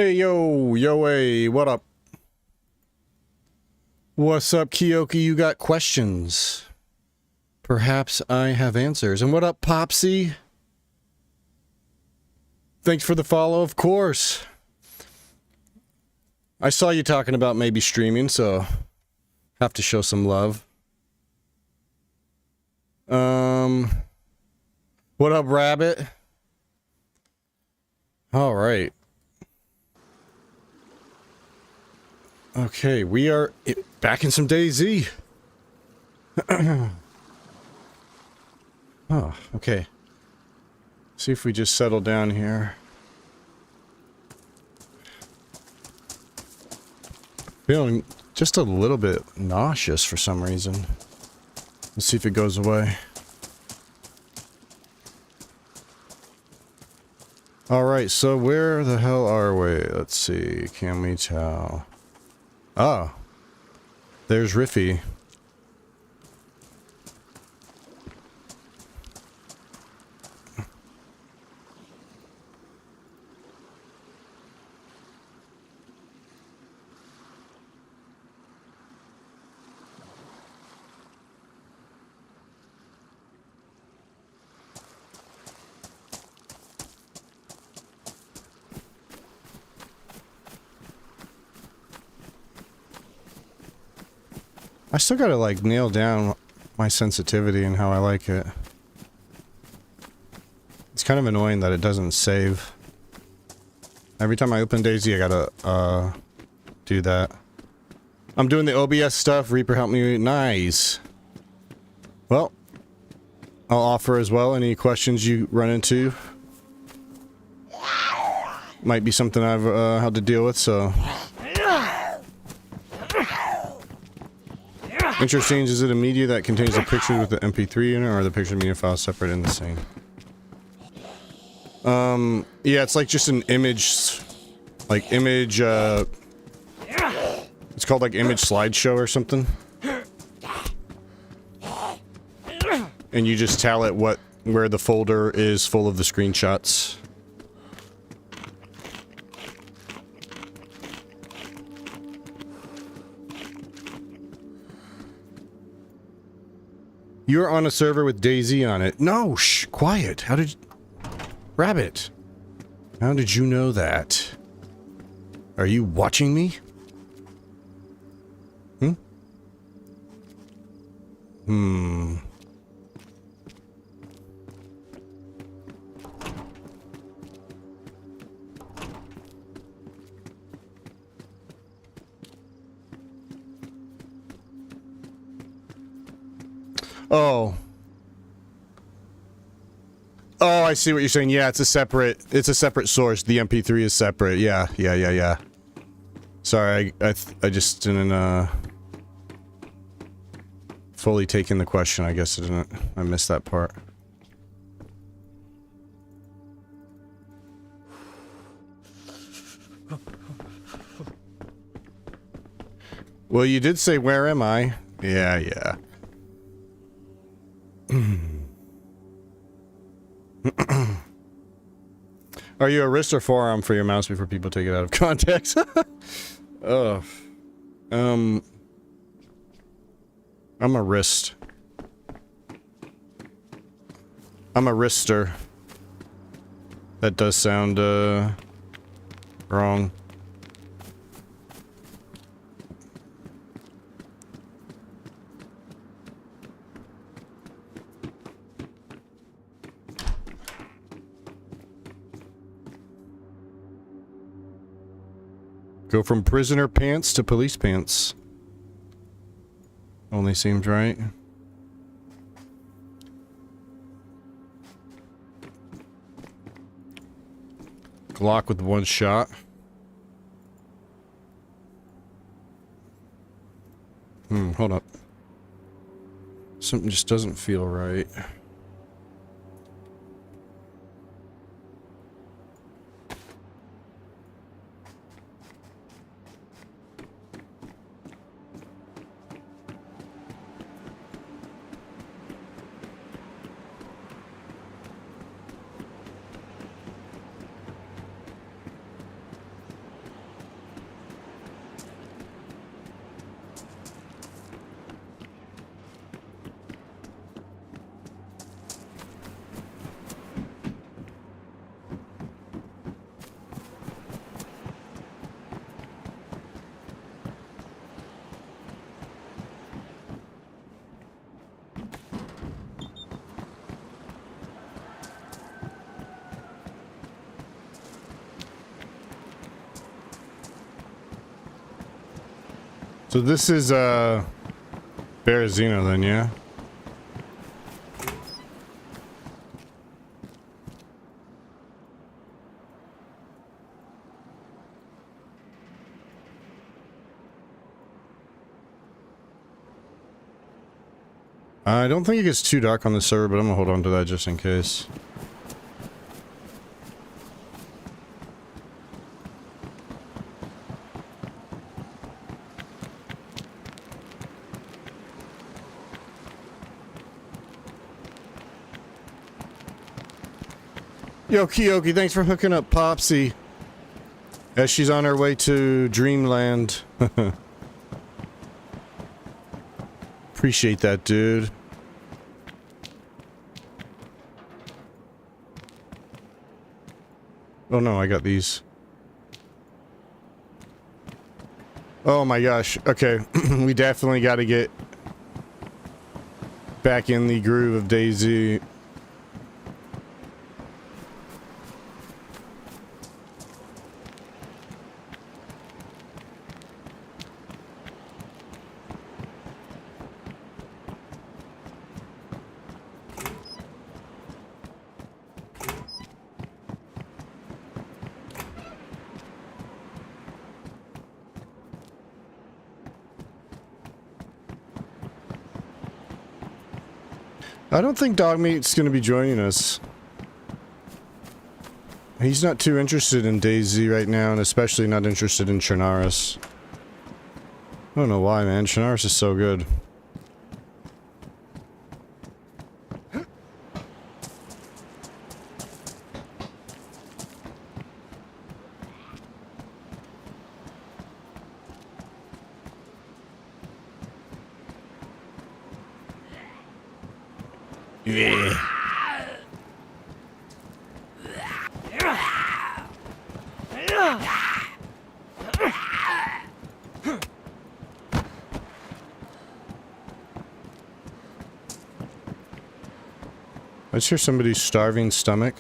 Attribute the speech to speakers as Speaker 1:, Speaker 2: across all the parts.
Speaker 1: Hey, hey, what up? What's up, Kiyoki? You got questions? Perhaps I have answers. And what up, Popsy? Thanks for the follow, of course. I saw you talking about maybe streaming, so have to show some love. What up, Rabbit? All right. Okay, we are back in some DayZ. Oh, okay. See if we just settle down here. Feeling just a little bit nauseous for some reason. Let's see if it goes away. Alright, so where the hell are we? Let's see, can we tell? Oh, there's Riffy. I still gotta, like, nail down my sensitivity and how I like it. It's kind of annoying that it doesn't save. Every time I open DayZ, I gotta, do that. I'm doing the OBS stuff. Reaper helped me. Nice. Well, I'll offer as well any questions you run into. Might be something I've, had to deal with, so... Interesting, is it a media that contains a picture with the MP3 in it, or are the picture media files separate and the same? Yeah, it's like just an image, like image, it's called like image slideshow or something. And you just tell it where the folder is full of the screenshots. You're on a server with DayZ on it. No, shh, quiet. How did... Rabbit. How did you know that? Are you watching me? Hmm? Oh. Oh, I see what you're saying. Yeah, it's a separate source. The MP3 is separate. Yeah. Sorry, I just didn't, fully take in the question. I guess I missed that part. Well, you did say, where am I? Yeah. Are you a wrist or forearm for your mouse before people take it out of context? Oh. I'm a wrist. I'm a wrister. That does sound, wrong. Go from prisoner pants to police pants. Only seems right. Glock with one shot. Hold up. Something just doesn't feel right. So this is Berezino then, yeah? I don't think it gets too dark on the server, but I'm gonna hold on to that just in case. Yo, Kiyoki, thanks for hooking up Popsy as she's on her way to Dreamland. Appreciate that, dude. Oh no, I got these. Oh my gosh. Okay, we definitely got to get back in the groove of DayZ. I don't think Dogmeat's going to be joining us. He's not too interested in DayZ right now, and especially not interested in Chernarus. I don't know why, man. Chernarus is so good. Yeah. Let's hear somebody's starving stomach.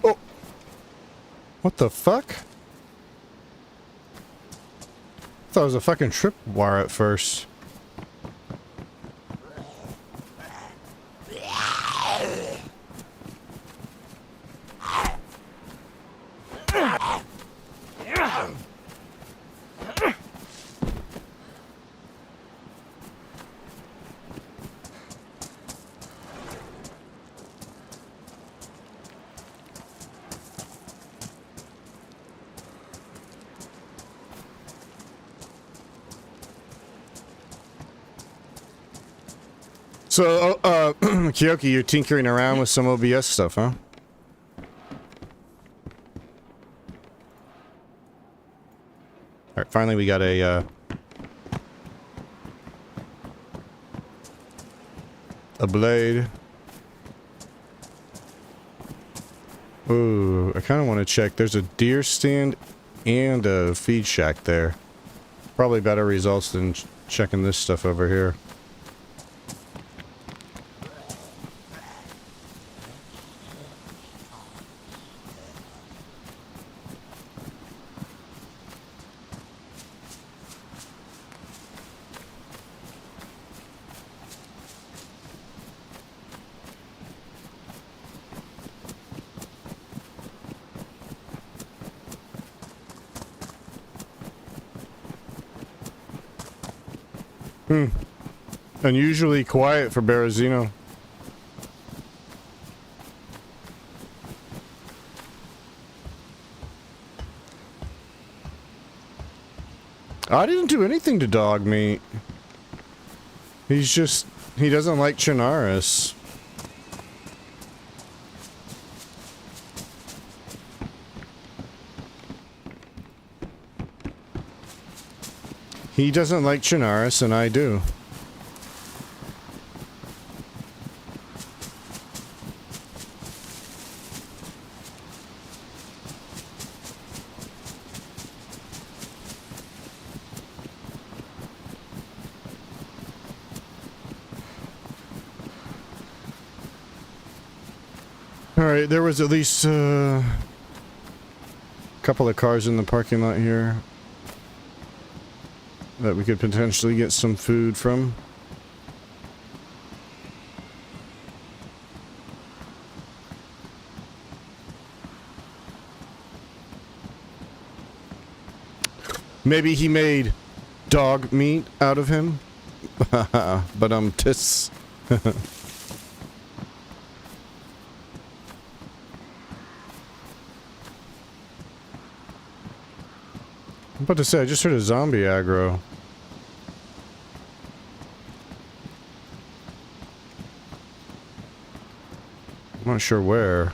Speaker 1: Oh! What the fuck? I thought it was a fucking tripwire at first. So, Kiyoki, you're tinkering around with some OBS stuff, huh? Alright, finally we got a blade. Ooh, I kind of want to check. There's a deer stand and a feed shack there. Probably better results than checking this stuff over here. Unusually quiet for Berezino. I didn't do anything to dog meat. He's just... he doesn't like Chernarus. He doesn't like Chernarus, and I do. Alright, there was at least a couple of cars in the parking lot here that we could potentially get some food from. Maybe he made dog meat out of him. But tis. I'm about to say, I just heard a zombie aggro. I'm not sure where.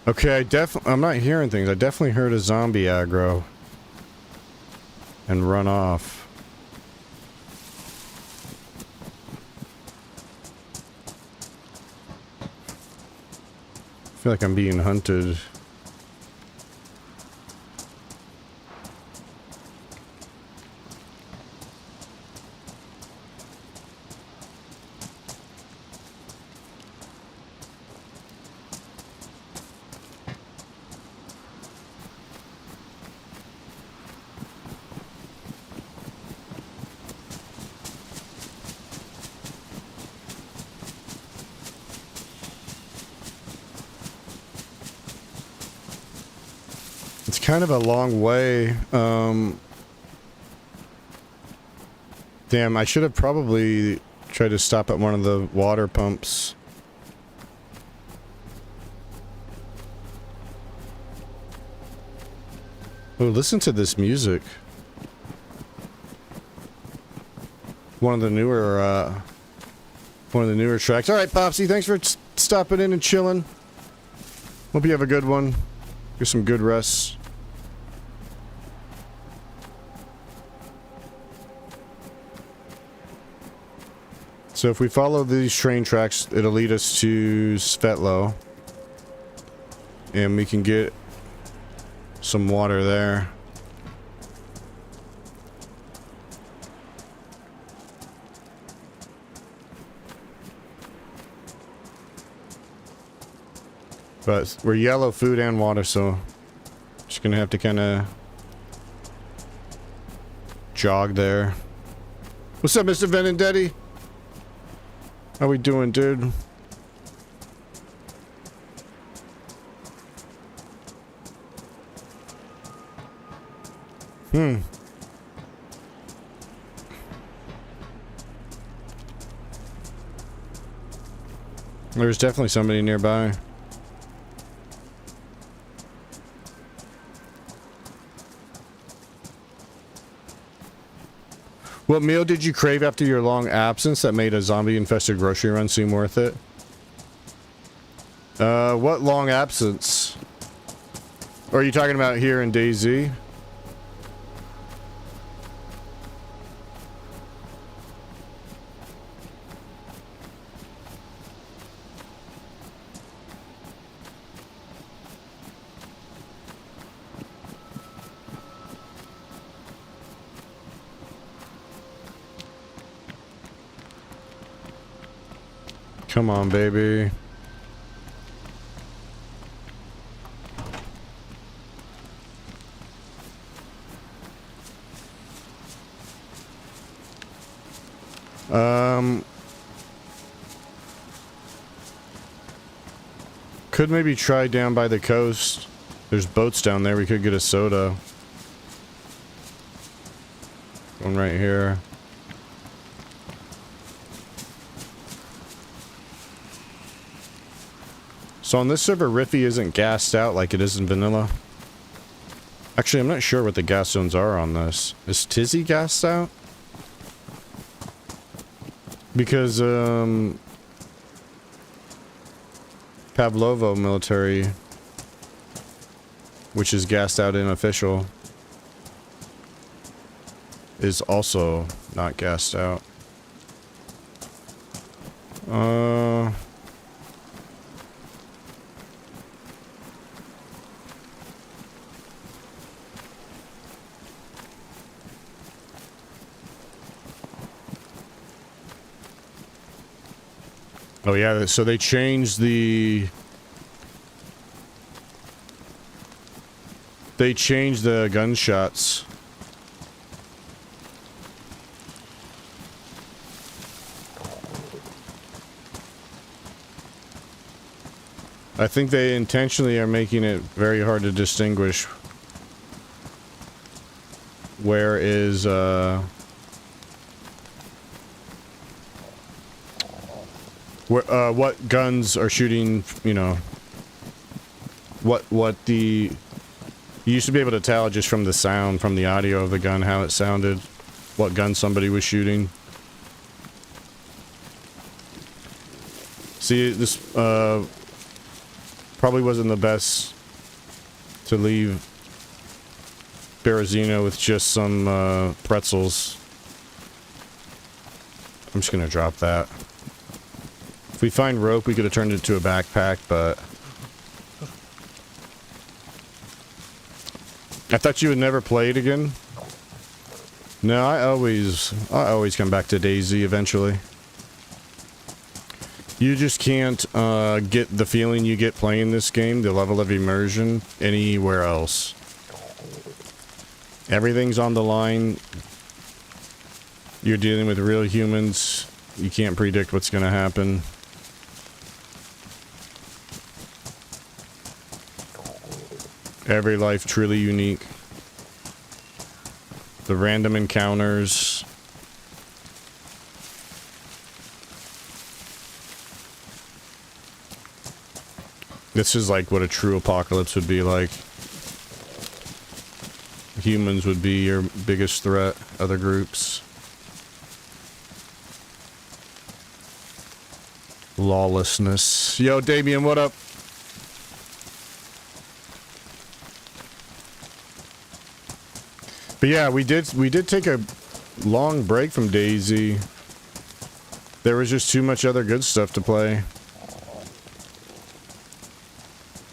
Speaker 1: Okay, I'm not hearing things. I definitely heard a zombie aggro and run off. I feel like I'm being hunted. It's kind of a long way. Damn, I should have probably tried to stop at one of the water pumps. Oh, listen to this music. One of the newer tracks. All right, Popsy, thanks for stopping in and chilling. Hope you have a good one. Get some good rest. So if we follow these train tracks, it'll lead us to Svetlo. And we can get some water there. But we're yellow food and water, so just gonna have to kind of jog there. What's up, Mr. Venendetti? How we doing, dude? There's definitely somebody nearby. What meal did you crave after your long absence that made a zombie-infested grocery run seem worth it? What long absence? Or are you talking about here in DayZ? Come on, baby. Could maybe try down by the coast. There's boats down there. We could get a soda. One right here. So on this server, Riffy isn't gassed out like it is in vanilla. Actually, I'm not sure what the gas zones are on this. Is Tizzy gassed out? Because, Pavlovo military, which is gassed out unofficial, is also not gassed out. Oh yeah, so they changed the... They changed the gunshots. I think they intentionally are making it very hard to distinguish where is, what guns are shooting, you know, what the... You used to be able to tell just from the sound, from the audio of the gun, how it sounded, what gun somebody was shooting. See, this, probably wasn't the best to leave Berezino with just some, pretzels. I'm just gonna drop that. If we find rope, we could have turned it into a backpack, but... I thought you had never played again? No, I always come back to DayZ eventually. You just can't get the feeling you get playing this game, the level of immersion, anywhere else. Everything's on the line. You're dealing with real humans. You can't predict what's gonna happen. Every life truly unique. The random encounters. This is like what a true apocalypse would be like. Humans would be your biggest threat, other groups. Lawlessness. Yo, Damien, what up? But yeah, we did take a long break from DayZ. There was just too much other good stuff to play.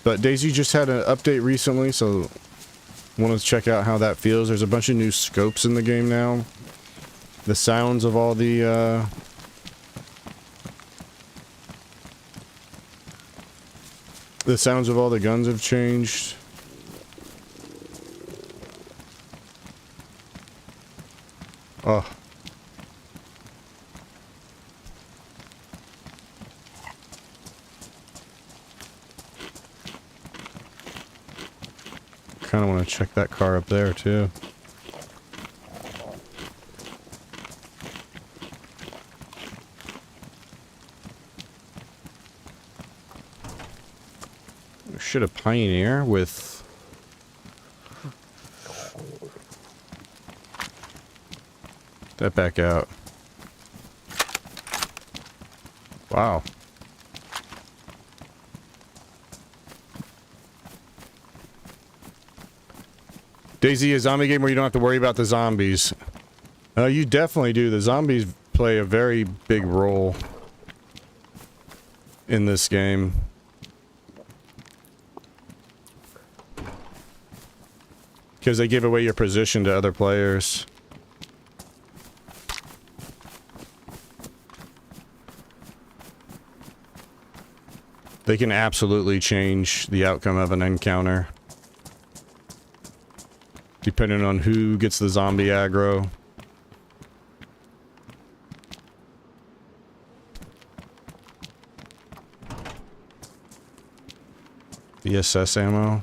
Speaker 1: But DayZ just had an update recently, so want to check out how that feels. There's a bunch of new scopes in the game now. The sounds of all the sounds of all the guns have changed. Oh. Kind of want to check that car up there too. Should a Pioneer with... that back out. Wow. DayZ, a zombie game where you don't have to worry about the zombies. You definitely do. The zombies play a very big role in this game. Because they give away your position to other players. They can absolutely change the outcome of an encounter. Depending on who gets the zombie aggro. VSS ammo.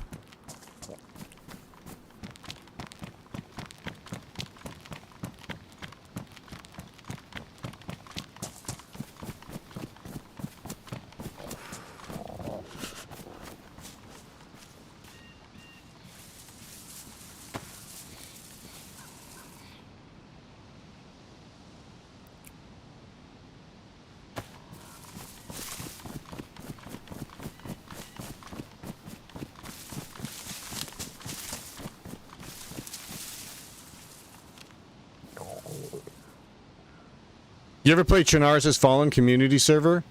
Speaker 1: You ever played Chernarus' Fallen community server?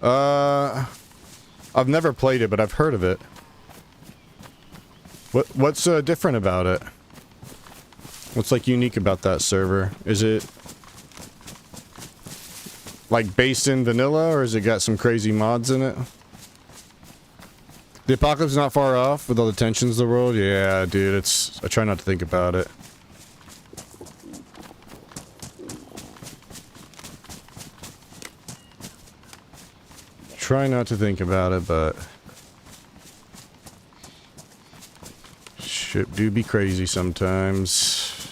Speaker 1: I've never played it, but I've heard of it. What's different about it? What's like unique about that server? Is it like based in vanilla, or has it got some crazy mods in it? The apocalypse is not far off with all the tensions of the world. Yeah, dude, it's... I try not to think about it. Try not to think about it, but... shit do be crazy sometimes.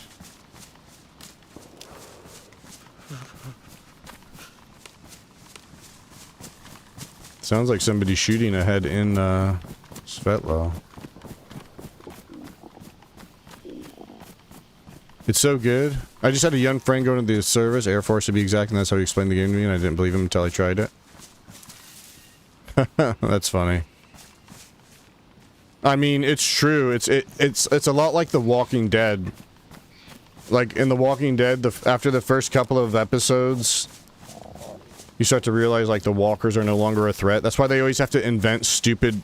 Speaker 1: Sounds like somebody shooting ahead in, Svetlo. It's so good. I just had a young friend go into the service, Air Force to be exact, and that's how he explained the game to me, and I didn't believe him until I tried it. That's funny. I mean, it's true. It's a lot like The Walking Dead. Like, in The Walking Dead, after the first couple of episodes... you start to realize, like, the walkers are no longer a threat. That's why they always have to invent stupid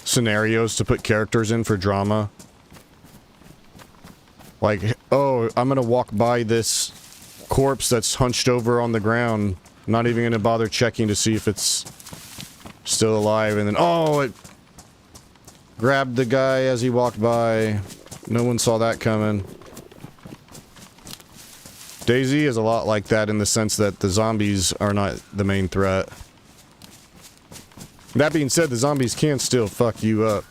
Speaker 1: scenarios to put characters in for drama. Like, oh, I'm gonna walk by this corpse that's hunched over on the ground. I'm not even gonna bother checking to see if it's still alive. And then, oh, it grabbed the guy as he walked by. No one saw that coming. DayZ is a lot like that in the sense that the zombies are not the main threat. That being said, the zombies can still fuck you up.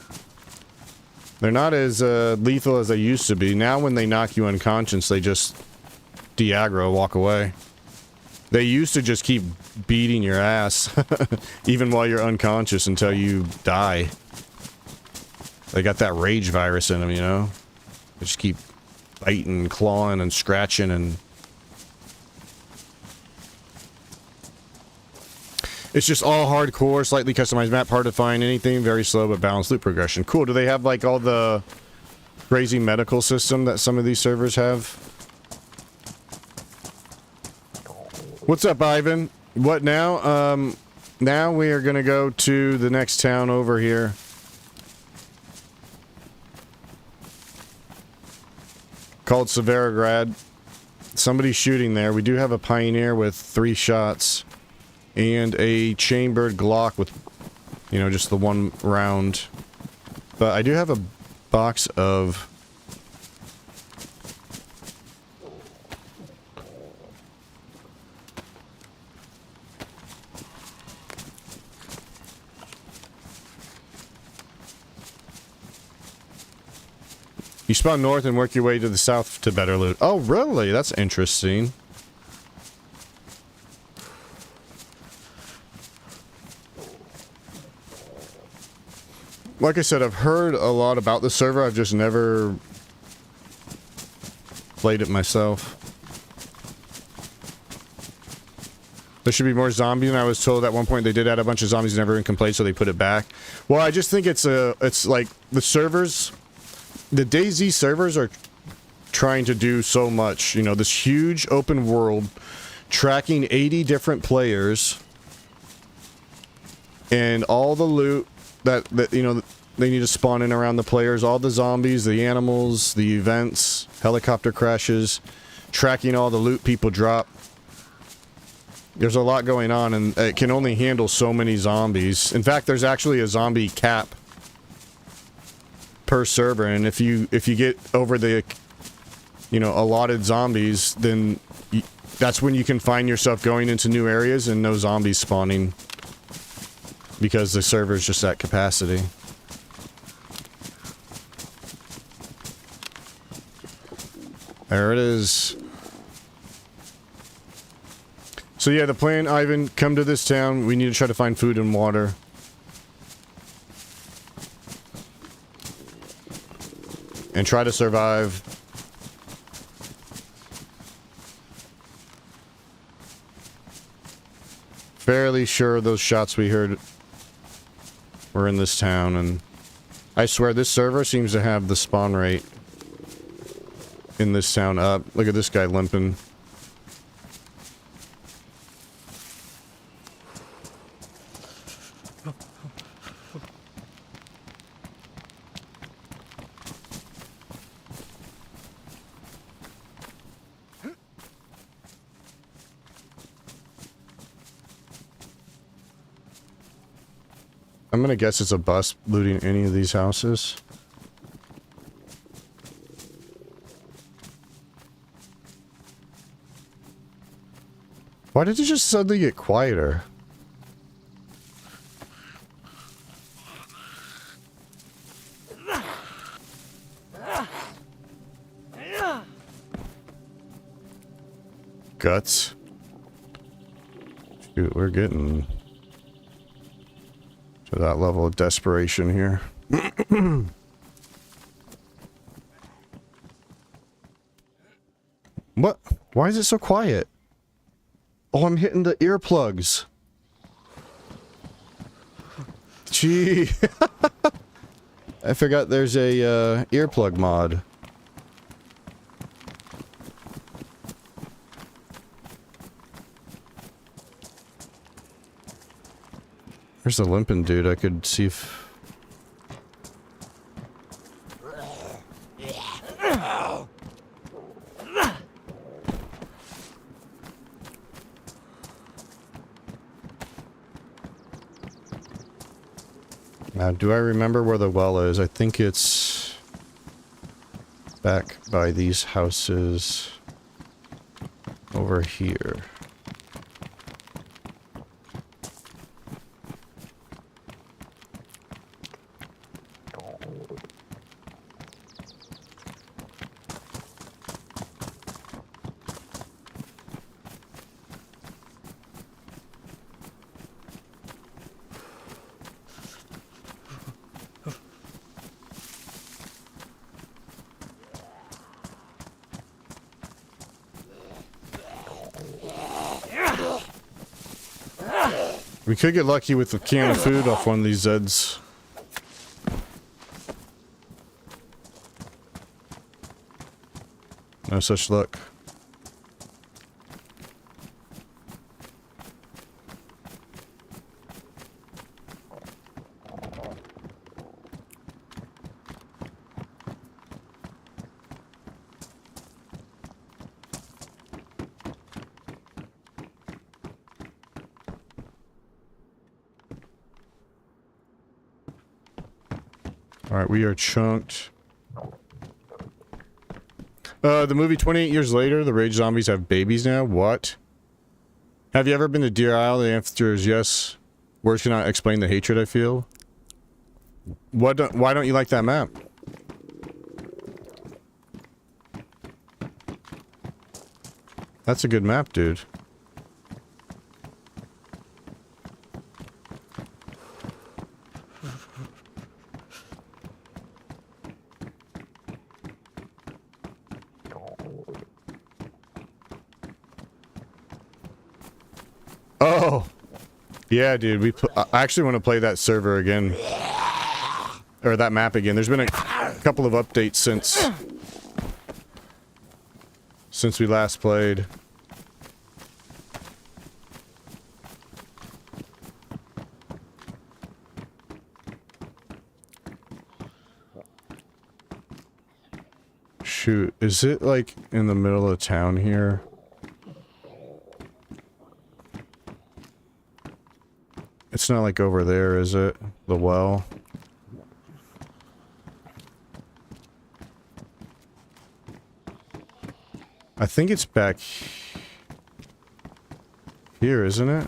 Speaker 1: They're not as lethal as they used to be. Now when they knock you unconscious, they just de-aggro, walk away. They used to just keep beating your ass, even while you're unconscious until you die. They got that rage virus in them, you know? They just keep biting, clawing, and scratching, and... it's just all hardcore, slightly customized map, hard to find anything, very slow but balanced loot progression. Cool, do they have like all the crazy medical system that some of these servers have? What's up, Ivan? What now? Now we are gonna go to the next town over here. Called Severograd. Somebody's shooting there. We do have a Pioneer with 3 shots. And a chambered Glock with, you know, just the 1 round. But I do have a box of... you spawn north and work your way to the south to better loot. Oh, really? That's interesting. Like I said, I've heard a lot about the server. I've just never played it myself. There should be more zombies, and I was told at one point they did add a bunch of zombies and everyone complained, so they put it back. Well, I just think it's like the servers, the DayZ servers are trying to do so much. You know, this huge open world, tracking 80 different players, and all the loot that you know they need to spawn in around the players, all the zombies, the animals, the events, helicopter crashes, tracking all the loot people drop. There's a lot going on, and it can only handle so many zombies. In fact, there's actually a zombie cap per server, and if you get over the, you know, allotted zombies, then that's when you can find yourself going into new areas and no zombies spawning. Because the server's just at capacity. There it is. So yeah, the plan, Ivan, come to this town. We need to try to find food and water. And try to survive. Fairly sure those shots we heard were in this town, and I swear this server seems to have the spawn rate in this town up. Look at this guy limping. I'm gonna guess it's a bus looting any of these houses. Why did it just suddenly get quieter? Guts. Shoot, we're getting to that level of desperation here. What? Why is it so quiet? Oh, I'm hitting the earplugs. Gee. I forgot there's a earplug mod. There's a limping dude. I could see if... Now, do I remember where the well is? I think it's back by these houses over here. We could get lucky with a can of food off one of these Zeds. No such luck. Alright, we are chunked. The movie 28 Years Later, the rage zombies have babies now? What? Have you ever been to Deer Isle? The answer is yes. Words cannot explain the hatred I feel. Why don't you like that map? That's a good map, dude. Oh, yeah, dude. I actually want to play that server again, or that map again. There's been a couple of updates since we last played. Shoot, is it like in the middle of town here? It's not like over there, is it? The well. I think it's back here, isn't it?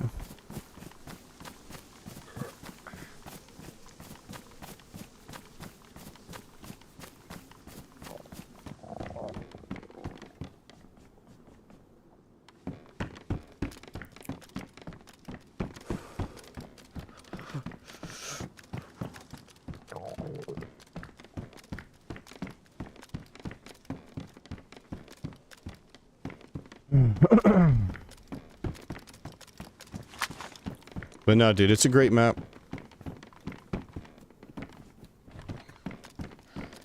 Speaker 1: But no, dude, it's a great map.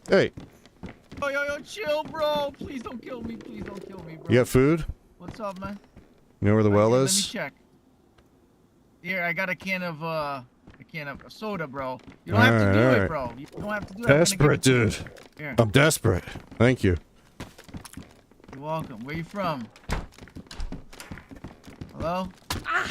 Speaker 1: Hey.
Speaker 2: Yo, chill, bro. Please don't kill me. Please don't kill me, bro.
Speaker 1: You got food?
Speaker 2: What's up, man?
Speaker 1: You know where the well is?
Speaker 2: Let me check. Here, I got a can of soda, bro. You don't have to do it, bro. You don't have to do it.
Speaker 1: Desperate, dude.
Speaker 2: Here.
Speaker 1: I'm desperate. Thank you.
Speaker 2: You're welcome. Where you from? Hello? Ah!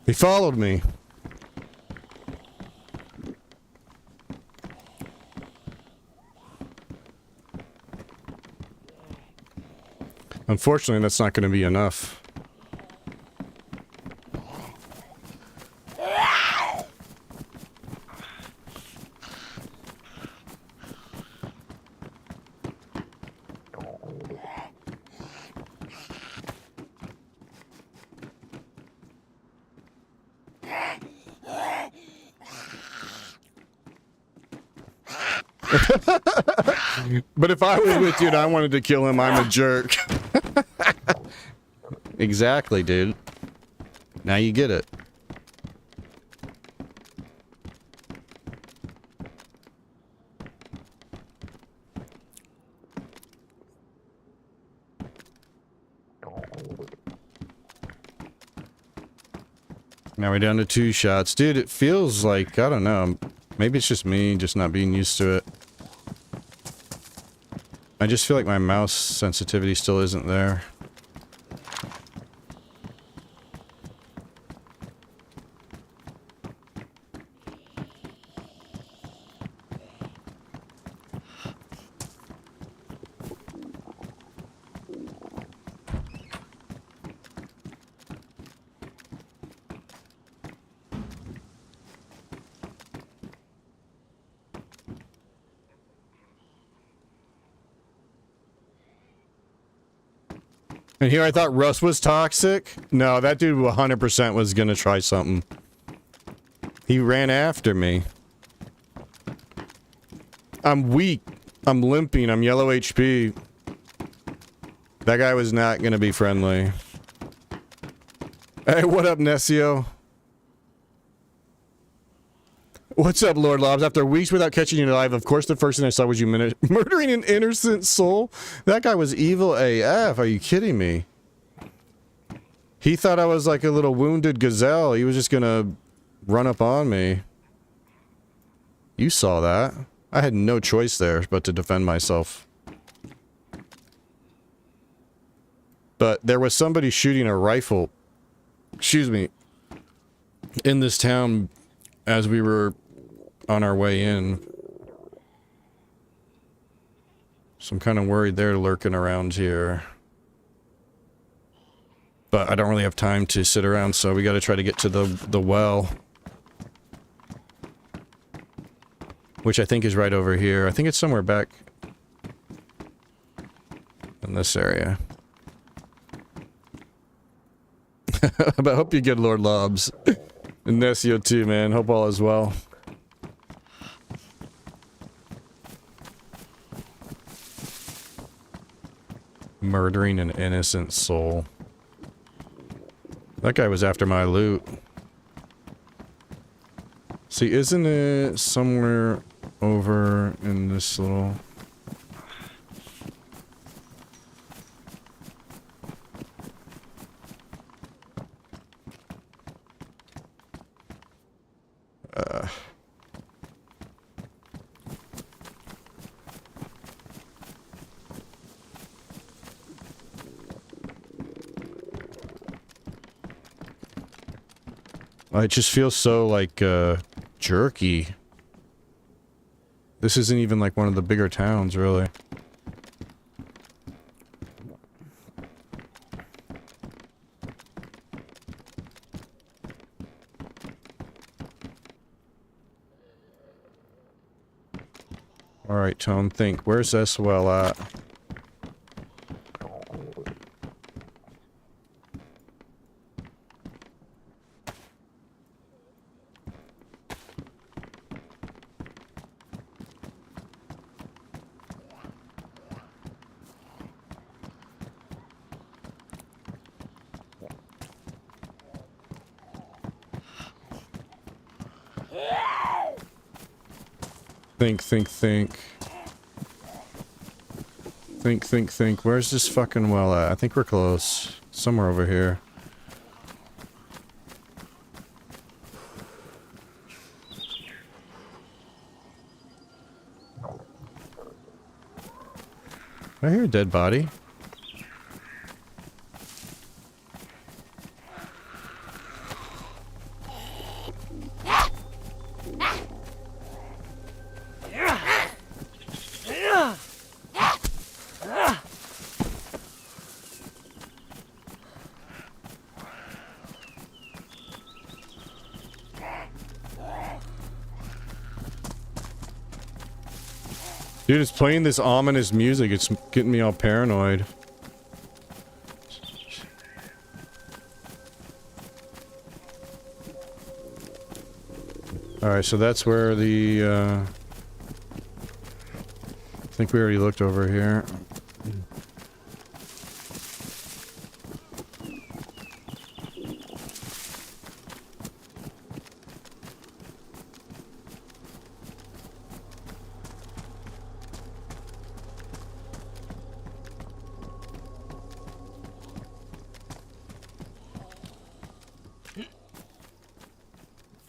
Speaker 1: He followed me. Unfortunately, that's not going to be enough. But if I was with you and I wanted to kill him, I'm a jerk. Exactly, dude. Now you get it. Now we're down to 2 shots. Dude, it feels like, I don't know, maybe it's just me just not being used to it. I just feel like my mouse sensitivity still isn't there. And here I thought Russ was toxic. No, that dude 100% was gonna try something. He ran after me. I'm weak. I'm limping. I'm yellow HP. That guy was not gonna be friendly. Hey, what up, Nesio? What's up, Lord Lobs? After weeks without catching you live, of course the first thing I saw was you murdering an innocent soul. That guy was evil AF. Are you kidding me? He thought I was like a little wounded gazelle. He was just gonna run up on me. You saw that. I had no choice there but to defend myself. But there was somebody shooting a rifle, excuse me, in this town as we were on our way in. So I'm kind of worried they're lurking around here. But I don't really have time to sit around, so we gotta try to get to the well. Which I think is right over here. I think it's somewhere back in this area. But I hope you get Lord Lobs. And Nesio too, man. Hope all is well. Murdering an innocent soul. That guy was after my loot. See, isn't it somewhere over in this little... It just feels so, like, jerky. This isn't even, like, one of the bigger towns, really. Alright, Tone, think. Where's this well at? Think. Think. Where's this fucking well at? I think we're close. Somewhere over here. I hear a dead body. Dude, it's playing this ominous music. It's getting me all paranoid. Alright, so that's where the, I think we already looked over here.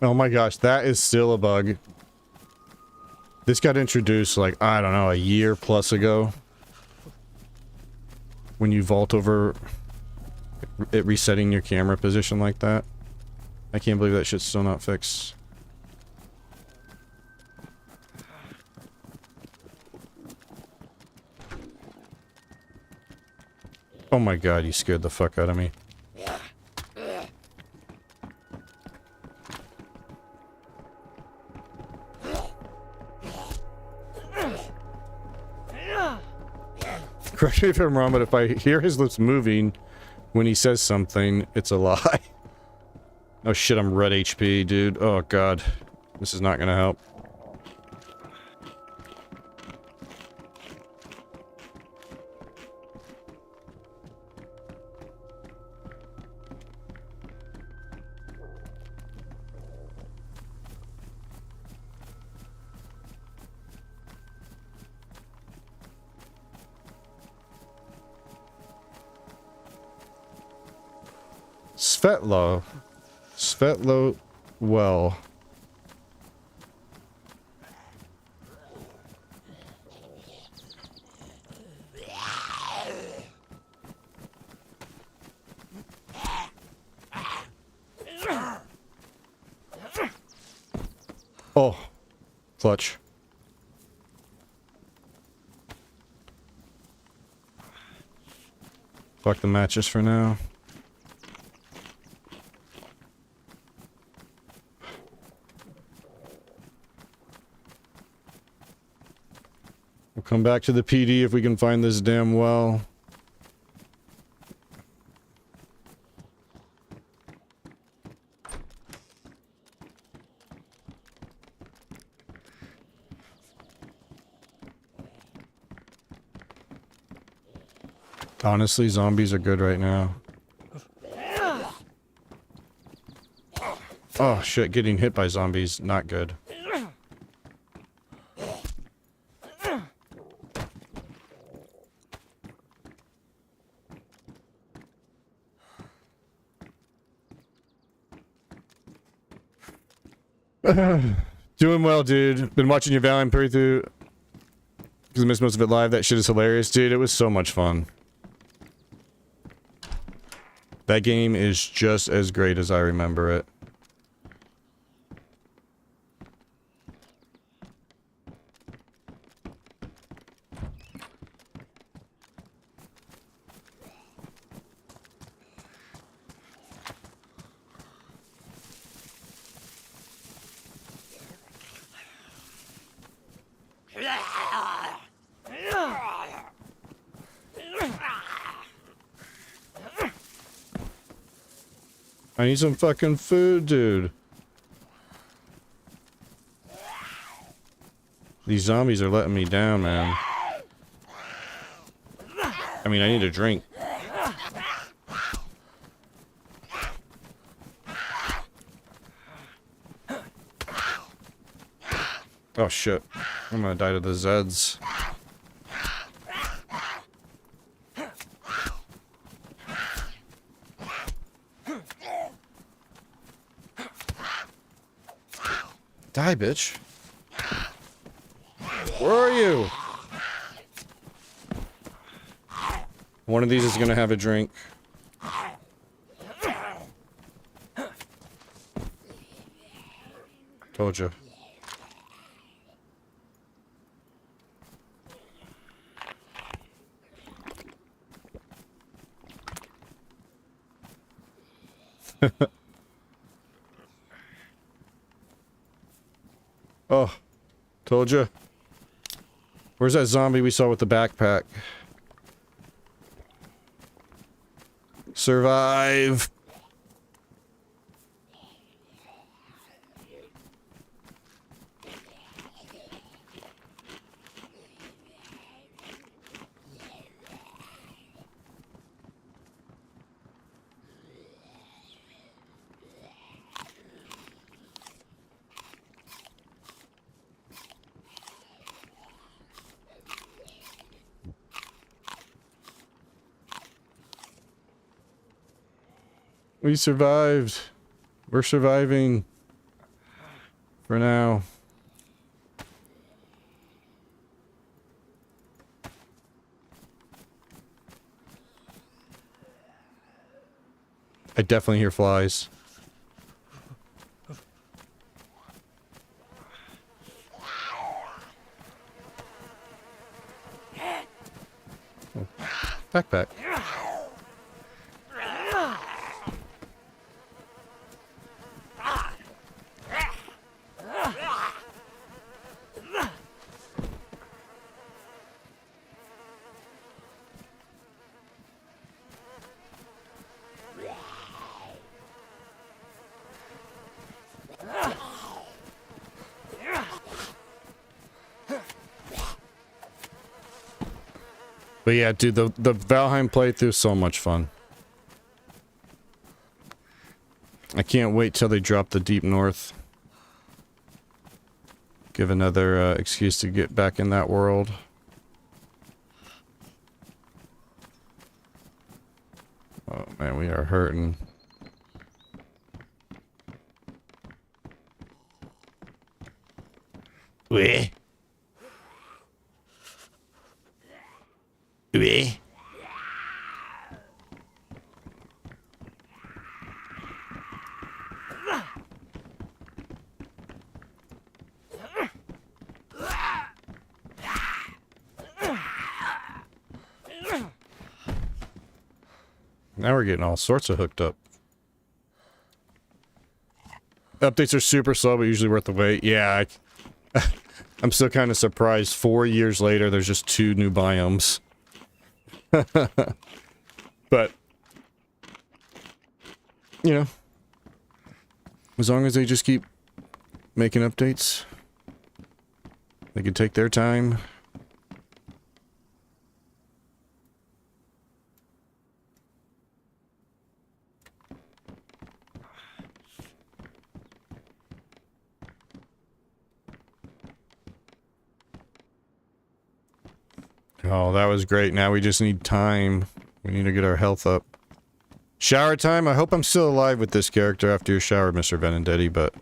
Speaker 1: Oh my gosh, that is still a bug. This got introduced like, I don't know, a year plus ago. When you vault over it resetting your camera position like that. I can't believe that shit's still not fixed. Oh my god, you scared the fuck out of me. Correct me if I'm wrong, but if I hear his lips moving when he says something, it's a lie. Oh shit, I'm red HP, dude. Oh god. This is not gonna help. Svetlo well. Oh, clutch. Fuck the matches for now. We'll come back to the PD if we can find this damn well. Honestly, zombies are good right now. Oh shit, getting hit by zombies, not good. Doing well, dude. Been watching your Valiant playthrough because I missed most of it live. That shit is hilarious, dude. It was so much fun. That game is just as great as I remember it. I need some fucking food, dude. These zombies are letting me down, man. I mean, I need a drink. Oh shit. I'm gonna die to the Zeds. Die, bitch. Where are you? One of these is gonna have a drink. Told you. Oh, told you. Where's that zombie we saw with the backpack? Survive. We survived. We're surviving. For now. I definitely hear flies. Oh, backpack. But yeah, dude, the Valheim playthrough is so much fun. I can't wait till they drop the Deep North. Give another excuse to get back in that world. Oh man, we are hurting. Weh. Weh. Now we're getting all sorts of hooked up. Updates are super slow, but usually worth the wait. Yeah, I'm still kind of surprised. 4 years later, there's just 2 new biomes. But, you know, as long as they just keep making updates, they can take their time. Oh, that was great. Now we just need time. We need to get our health up. Shower time? I hope I'm still alive with this character after your shower, Mr. Benedetti, but...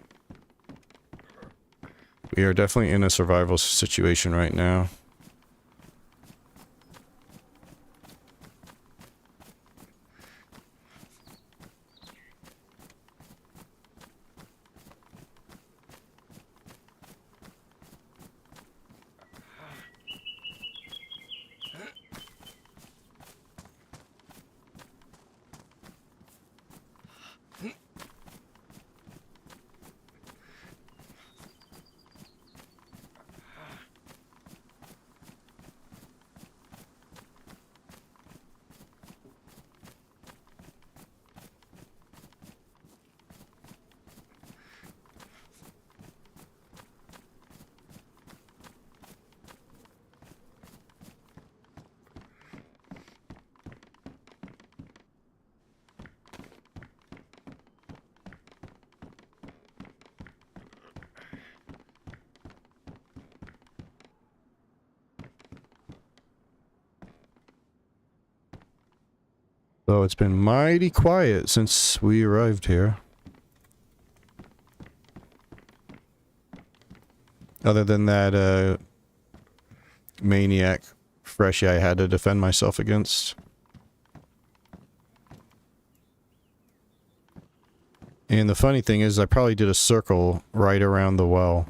Speaker 1: we are definitely in a survival situation right now. So it's been mighty quiet since we arrived here. Other than that, maniac freshie I had to defend myself against. And the funny thing is, I probably did a circle right around the well.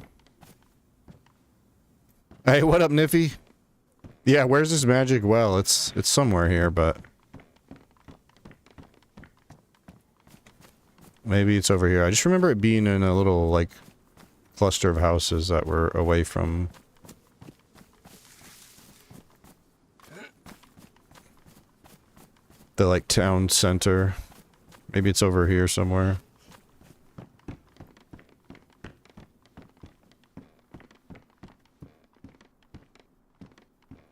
Speaker 1: Hey, what up, Niffy? Yeah, where's this magic well? It's somewhere here, but... maybe it's over here. I just remember it being in a little, like, cluster of houses that were away from The, like, town center. Maybe it's over here somewhere.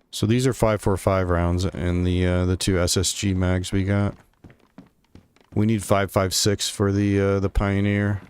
Speaker 1: So these are 5.45 rounds and the 2 SSG mags we got. We need 5.56 for the Pioneer.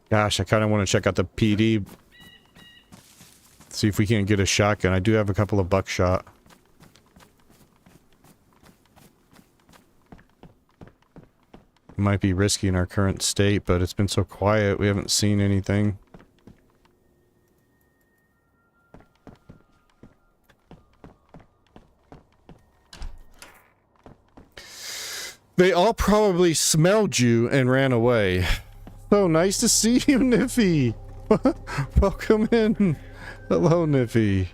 Speaker 1: Gosh, I kind of want to check out the PD. See if we can't get a shotgun. I do have a couple of buckshot. It might be risky in our current state, but it's been so quiet, we haven't seen anything. They all probably smelled you and ran away. So nice to see you, Niffy. Welcome in. Hello, Niffy.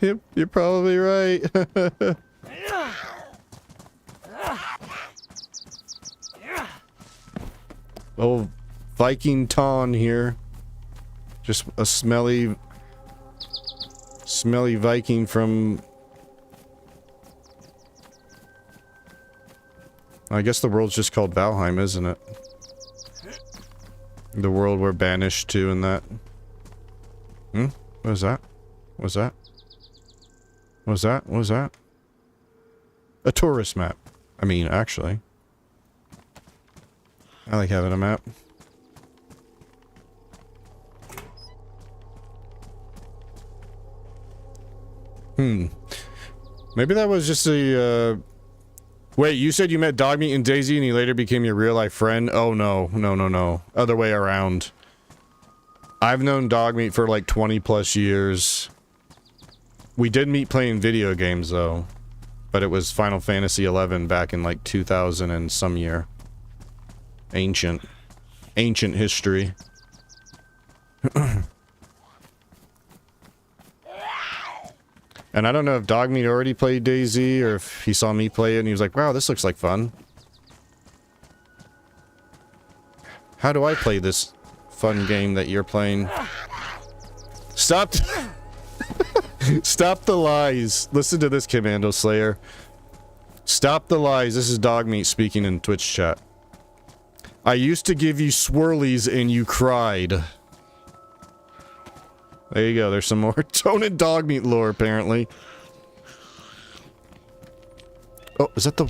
Speaker 1: Yep, you're probably right. Oh, Viking Tawn here. Just a smelly Viking from... I guess the world's just called Valheim, isn't it? The world we're banished to and that. Hmm? What was that? What was that? What was that? What was that? A tourist map. I mean, actually. I like having a map. Maybe that was just a, Wait, you said you met Dogmeat in DayZ and he later became your real-life friend? Oh, no. No, no, no. Other way around. I've known Dogmeat for like 20-plus years. We did meet playing video games, though. But it was Final Fantasy XI back in like 2000 and some year. Ancient history. And I don't know if Dogmeat already played DayZ or if he saw me play it and he was like, wow, this looks like fun. How do I play this fun game that you're playing? Stop! Stop the lies. Listen to this, Commando Slayer. Stop the lies. This is Dogmeat speaking in Twitch chat. I used to give you swirlies and you cried. There you go, there's some more Tone and Dogmeat lore, apparently. Oh, is that the...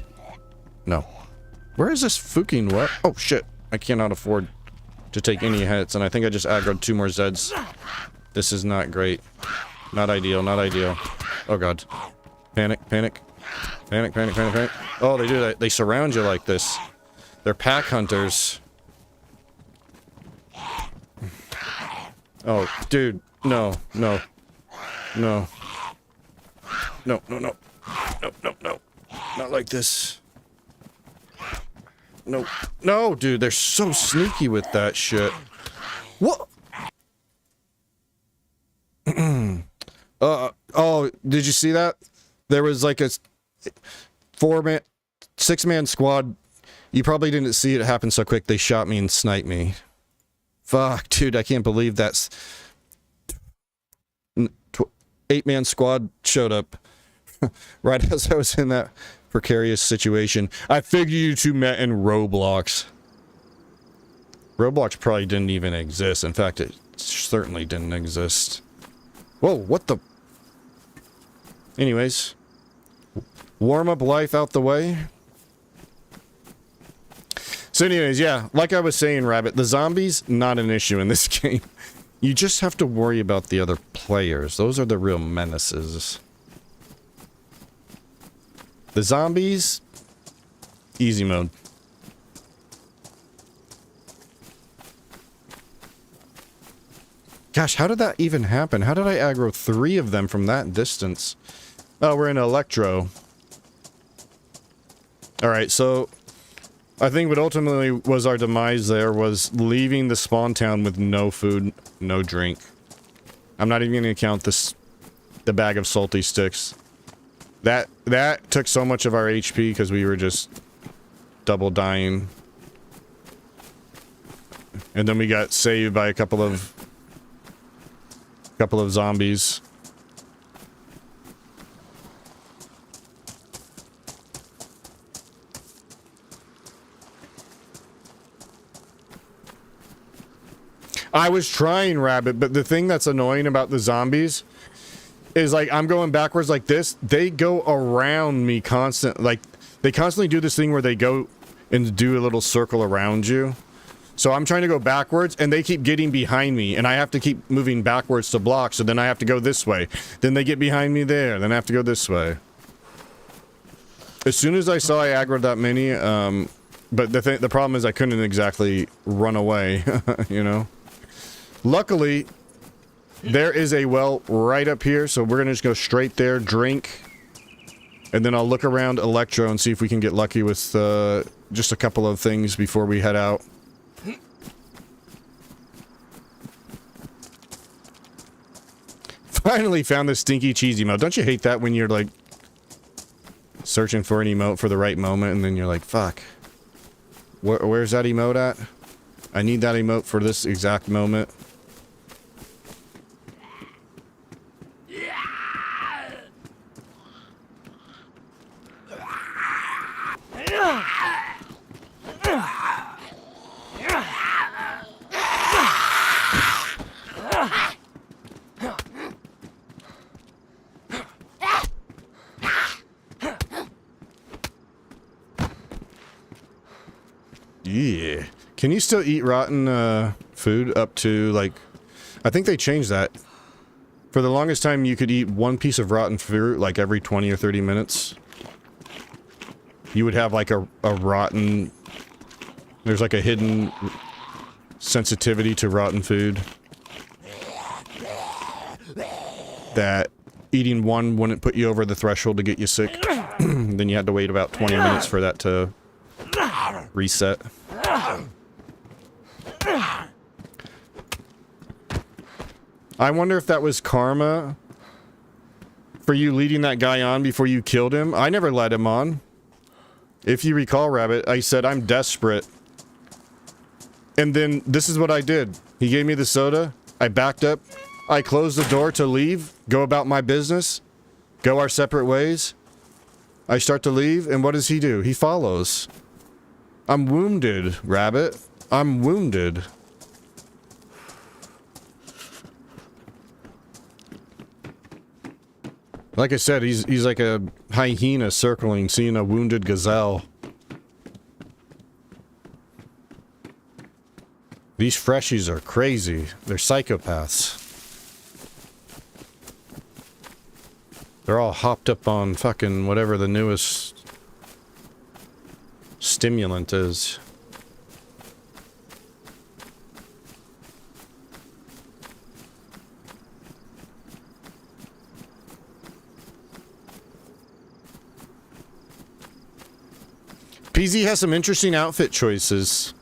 Speaker 1: No. Where is this fucking what? Oh, shit. I cannot afford to take any hits, and I think I just aggroed 2 more Zeds. This is not great. Not ideal, not ideal. Oh, God. Panic, panic. Panic, panic, panic, panic. Oh, they do that. They surround you like this. They're pack hunters. Oh, dude. No, no. No. No, no, no. No, no, no. Not like this. No. No, dude, they're so sneaky with that shit. What? Oh, did you see that? There was like a 6-man squad. You probably didn't see it happen so quick. They shot me and sniped me. Fuck, dude, I can't believe that's... 8-man squad showed up right as I was in that precarious situation. I figured you two met in Roblox. Roblox probably didn't even exist. In fact, it certainly didn't exist. Whoa, what the... Anyways. Warm up life out the way. So anyways, yeah, like I was saying, Rabbit, the zombies, not an issue in this game. You just have to worry about the other players. Those are the real menaces. The zombies, easy mode. Gosh, how did that even happen? How did I aggro 3 of them from that distance? Oh, we're in Electro. Alright, so I think what ultimately was our demise there was leaving the spawn town with no food, no drink. I'm not even going to count the bag of salty sticks. That took so much of our HP because we were just double dying. And then we got saved by a couple of zombies. I was trying, Rabbit, but the thing that's annoying about the zombies is, like, I'm going backwards like this. They go around me constant. Like, they constantly do this thing where they go and do a little circle around you. So I'm trying to go backwards, and they keep getting behind me, and I have to keep moving backwards to block, so then I have to go this way. Then they get behind me there, then I have to go this way. As soon as I saw I aggroed that many, but the problem is I couldn't exactly run away, you know? Luckily, there is a well right up here, so we're gonna just go straight there, drink, and then I'll look around Electro and see if we can get lucky with just a couple of things before we head out. Finally found this stinky cheese emote. Don't you hate that when you're like searching for an emote for the right moment and then you're like, fuck. Where's that emote at? I need that emote for this exact moment. Yeah. Can you still eat rotten food up to, like... I think they changed that. For the longest time, you could eat one piece of rotten fruit, like, every 20 or 30 minutes. You would have, like, a rotten... There's, like, a hidden sensitivity to rotten food. That eating one wouldn't put you over the threshold to get you sick. Then you had to wait about 20 minutes for that to reset. I wonder if that was karma for you leading that guy on before you killed him. I never led him on. If you recall, Rabbit, I said I'm desperate. And then this is what I did. He gave me the soda. I backed up. I closed the door to leave, go about my business, go our separate ways. I start to leave, and what does he do? He follows. I'm wounded, Rabbit. I'm wounded. Like I said, he's like a hyena circling, seeing a wounded gazelle. These freshies are crazy. They're psychopaths. They're all hopped up on fucking whatever the newest stimulant is. PZ has some interesting outfit choices.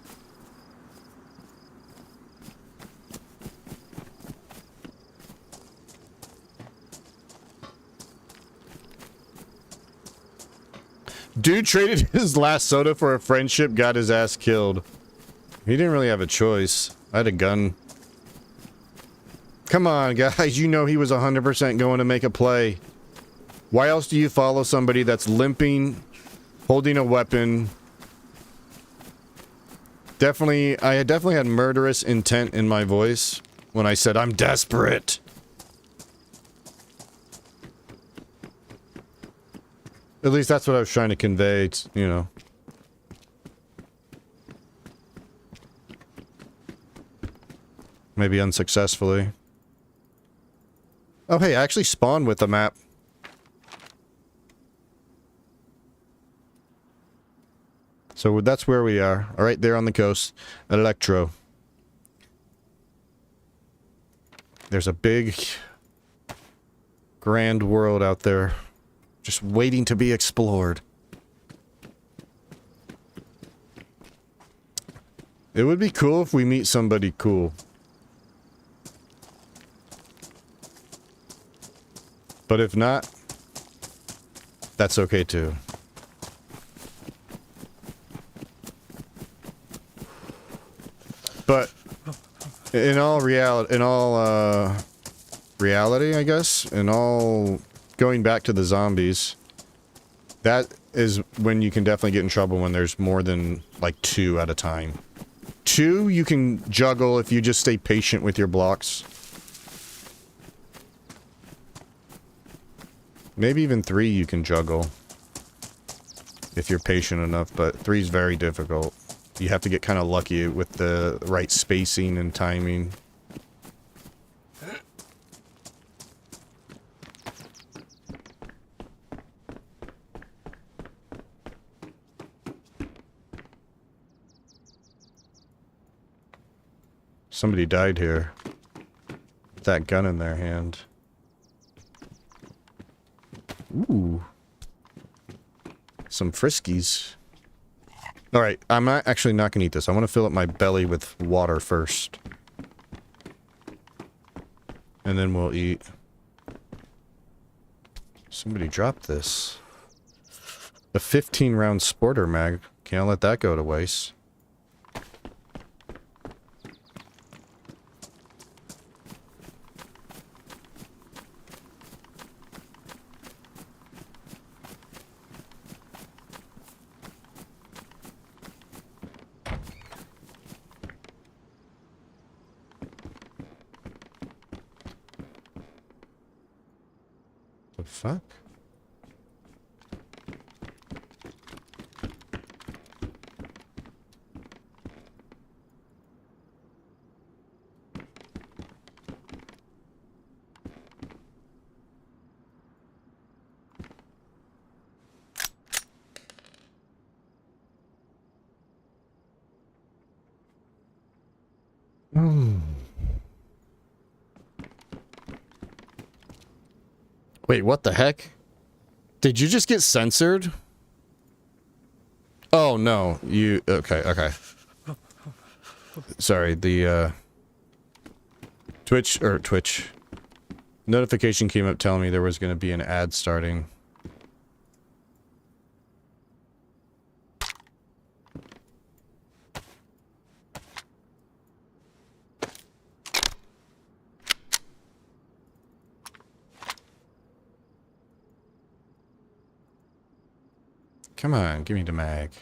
Speaker 1: Dude traded his last soda for a friendship, got his ass killed. He didn't really have a choice. I had a gun. Come on, guys, you know he was 100% going to make a play. Why else do you follow somebody that's limping, holding a weapon? I definitely had murderous intent in my voice when I said I'm desperate. At least that's what I was trying to convey, you know. Maybe unsuccessfully. Oh, hey, I actually spawned with the map. So that's where we are. Right there on the coast. Electro. there's a big, grand world out there, just waiting to be explored. It would be cool if we meet somebody cool. But if not, that's okay too. But in all reality, I guess, in all going back to the zombies, that is when you can definitely get in trouble when there's more than like 2 at a time. 2 you can juggle if you just stay patient with your blocks. Maybe even 3 you can juggle if you're patient enough, but 3 is very difficult. You have to get kind of lucky with the right spacing and timing. Somebody died here with that gun in their hand. Ooh. Some Friskies. Alright, I'm actually not gonna eat this. I want to fill up my belly with water first. And then we'll eat. Somebody dropped this. The 15-round sporter mag. Can't let that go to waste. Fuck. Wait, what the heck? Did you just get censored? Oh, no. You... Okay. Sorry, the, Twitch... Notification came up telling me there was gonna be an ad starting. Come on, give me the mag.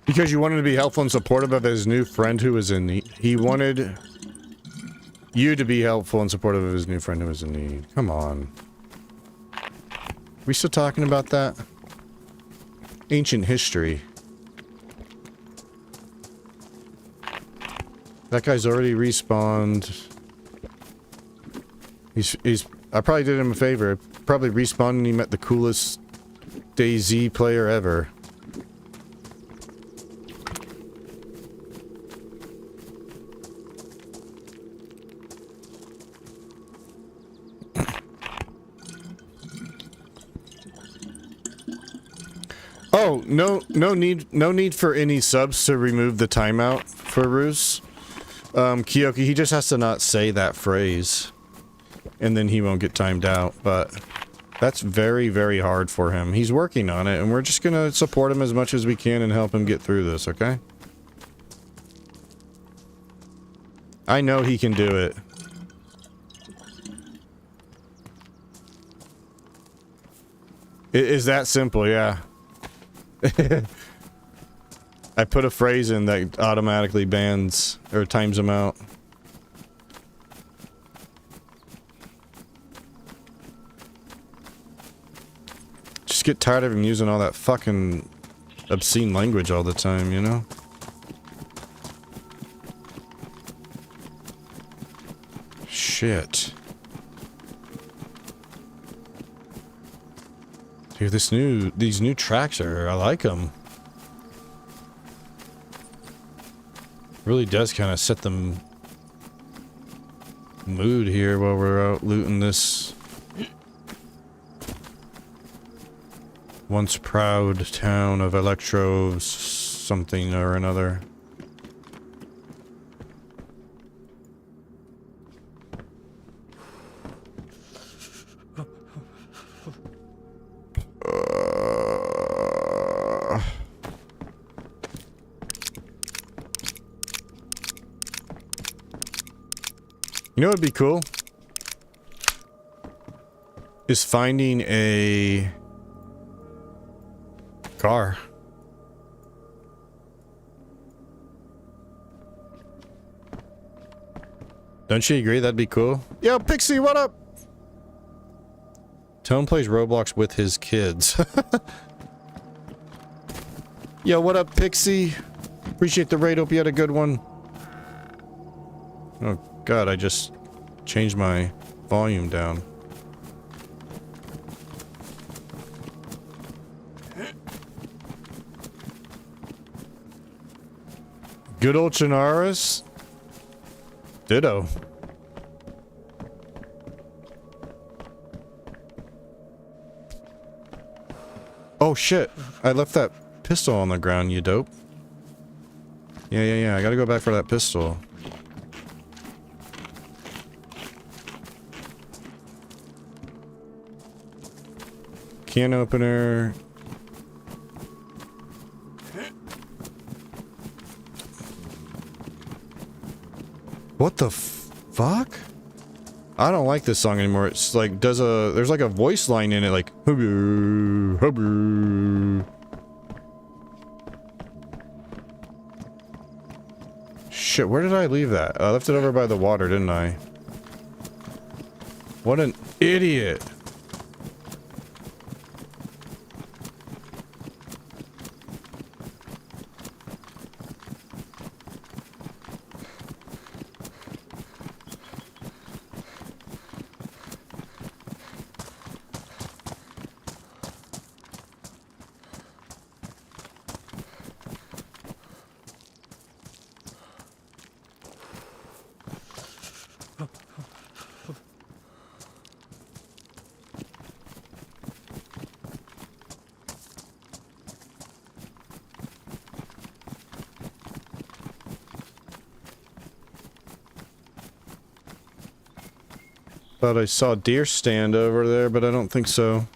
Speaker 1: Because you wanted to be helpful and supportive of his new friend who was in need. He wanted you to be helpful and supportive of his new friend who was in need. Come on. We still talking about that? Ancient history. That guy's already respawned. I probably did him a favor. Probably respawned and he met the coolest DayZ player ever. Oh, no need for any subs to remove the timeout for Roos. Kyoki, he just has to not say that phrase. And then he won't get timed out, but that's very, very hard for him. He's working on it, and we're just gonna support him as much as we can and help him get through this, okay? I know he can do it. It is that simple, yeah. I put a phrase in that automatically bans or times them out. Just get tired of him using all that fucking obscene language all the time, you know? Shit. Dude, these new tracks I like them. Really does kind of set the mood here while we're out looting this once proud town of Electro something or another. You know what would be cool? Is finding a car. Don't you agree that'd be cool? Yo, Pixie, what up? Tone plays Roblox with his kids. Yo, what up, Pixie? Appreciate the raid. Hope you had a good one. Oh, God, I just changed my volume down. Good old Chernarus. Ditto. Oh shit, I left that pistol on the ground, you dope. Yeah, I gotta go back for that pistol. Can opener. What the fuck? I don't like this song anymore. It's like there's like a voice line in it like huboo, huboo. Shit, where did I leave that? I left it over by the water, didn't I? What an idiot. Thought I saw a deer stand over there, but I don't think so.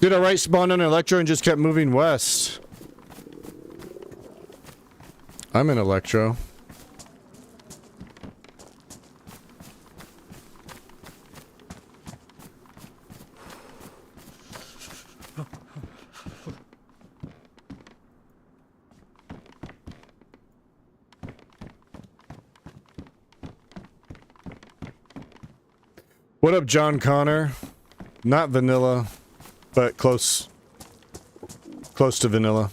Speaker 1: Dude, I right spawned on Electro and just kept moving west. I'm in Electro. What up, John Connor? Not vanilla, but close to vanilla.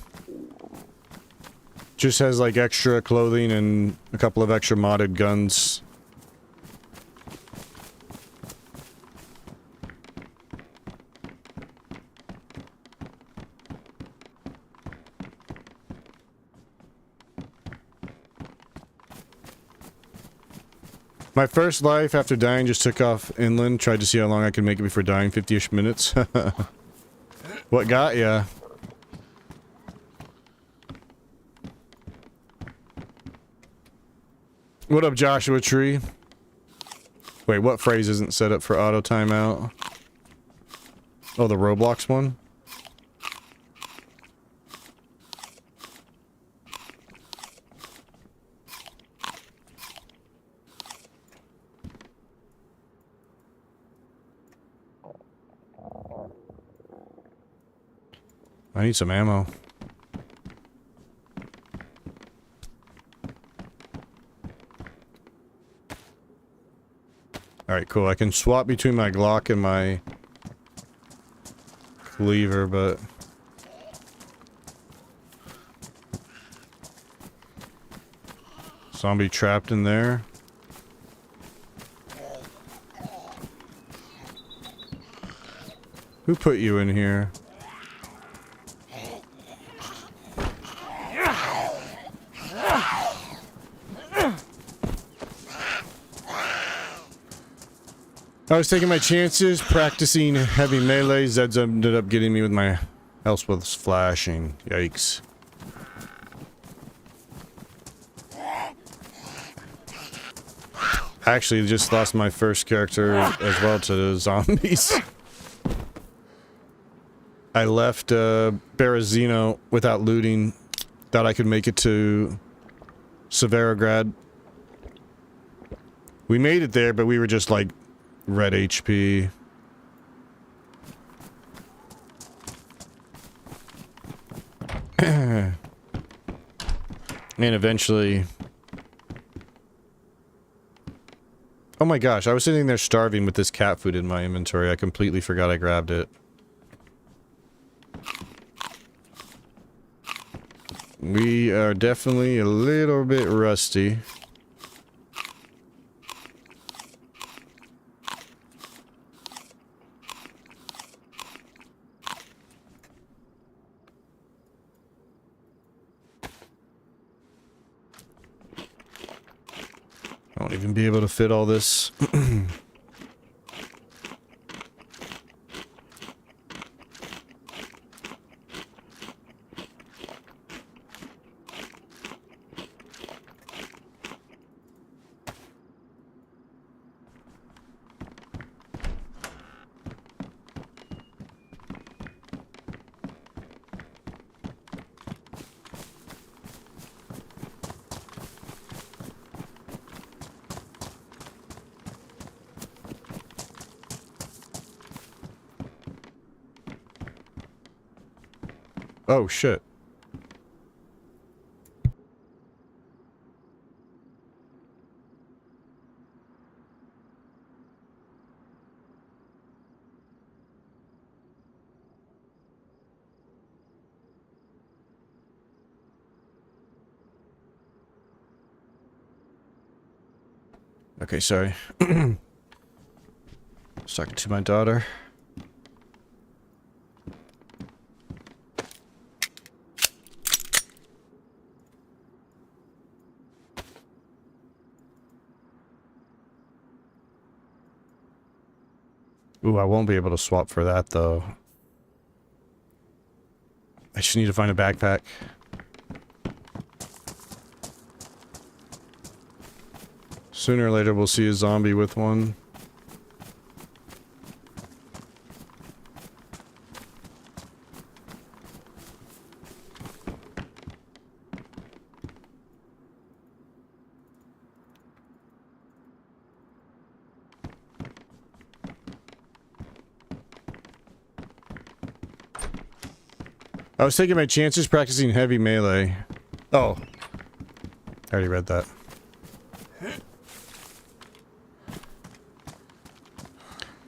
Speaker 1: Just has like extra clothing and a couple of extra modded guns. My first life after dying just took off inland. Tried to see how long I could make it before dying. 50-ish minutes. What got ya? What up, Joshua Tree? Wait, what phrase isn't set up for auto timeout? Oh, the Roblox one? I need some ammo. Alright, cool. I can swap between my Glock and my cleaver, but... Zombie trapped in there. Who put you in here? I was taking my chances, practicing heavy melee. Zeds ended up getting me with my health was flashing. Yikes. I actually just lost my first character as well to the zombies. I left Berezino without looting. Thought I could make it to Severograd. We made it there, but we were just like red HP. And eventually... Oh my gosh, I was sitting there starving with this cat food in my inventory. I completely forgot I grabbed it. We are definitely a little bit rusty. I won't even be able to fit all this. Oh, shit. Okay, sorry. I was talking to my daughter. Ooh, I won't be able to swap for that, though. I just need to find a backpack. Sooner or later, we'll see a zombie with one. I was taking my chances practicing heavy melee. Oh. I already read that.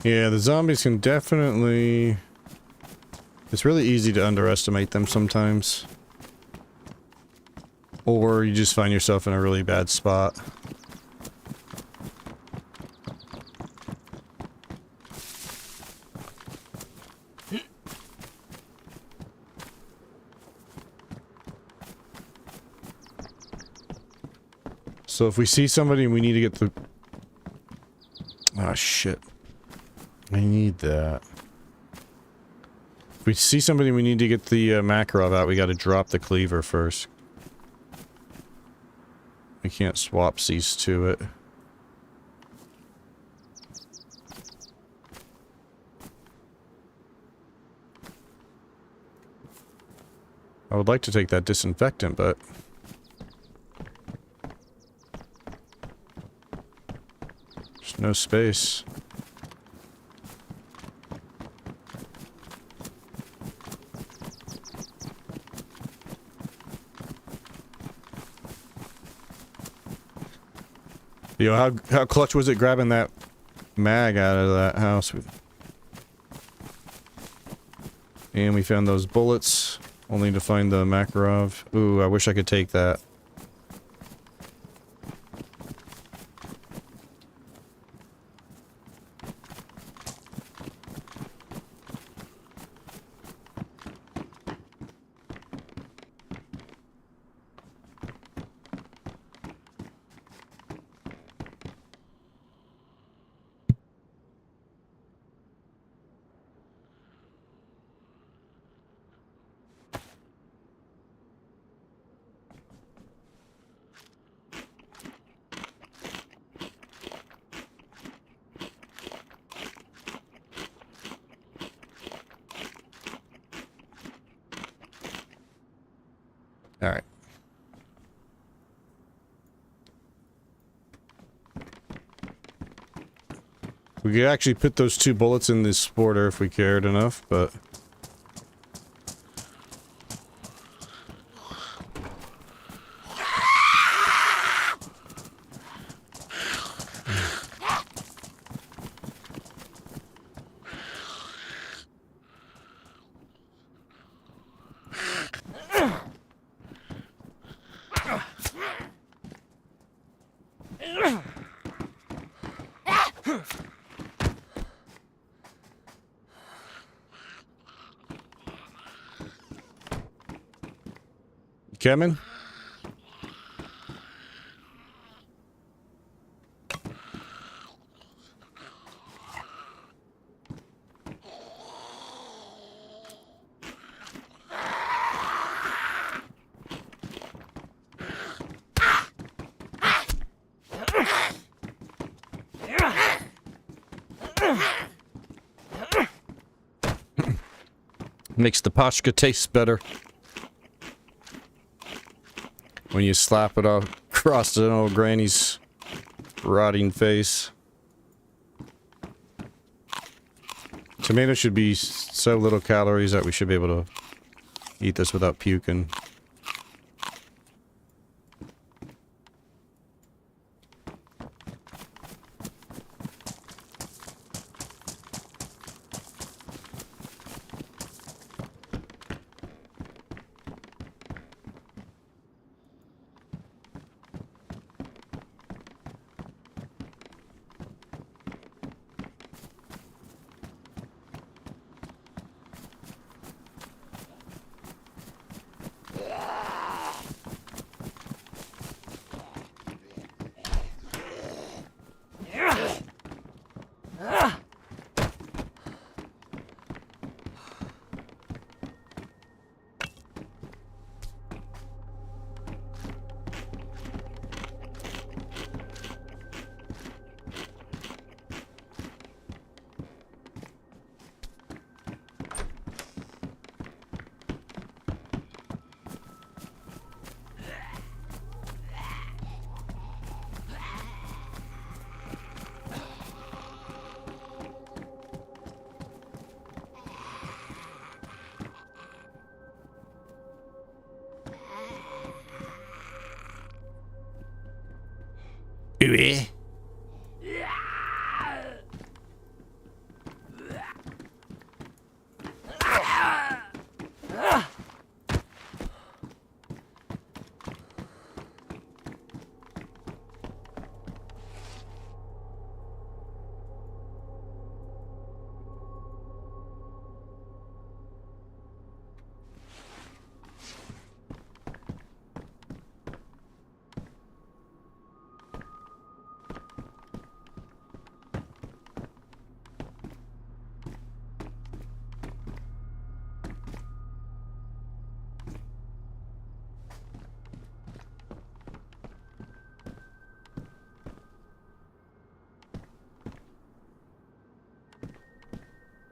Speaker 1: Yeah, the zombies can definitely... It's really easy to underestimate them sometimes. Or you just find yourself in a really bad spot. So if we see somebody and we need to get the Ah, shit. I need that. If we see somebody, we need to get the Makarov out. We got to drop the cleaver first. We can't swap these to it. I would like to take that disinfectant, but... there's no space. Yo, how clutch was it grabbing that mag out of that house? And we found those bullets. Only to find the Makarov. Ooh, I wish I could take that. Alright. We could actually put those 2 bullets in this sporter if we cared enough, but... Coming? Makes the pashka taste better. When you slap it across an old granny's rotting face. Tomato should be so little calories that we should be able to eat this without puking.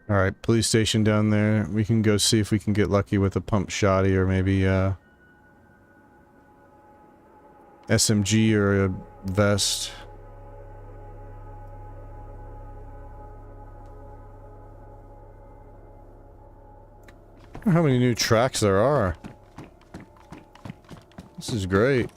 Speaker 1: Alright, police station down there. We can go see if we can get lucky with a pump shotty or maybe SMG or a vest. I wonder how many new tracks there are. This is great.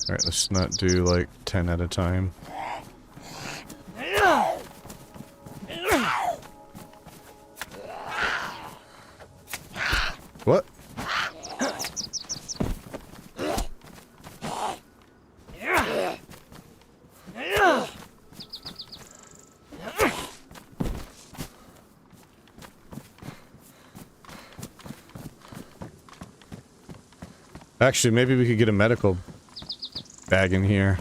Speaker 1: Alright, let's not do like 10 at a time. What? Actually, maybe we could get a medical bag in here.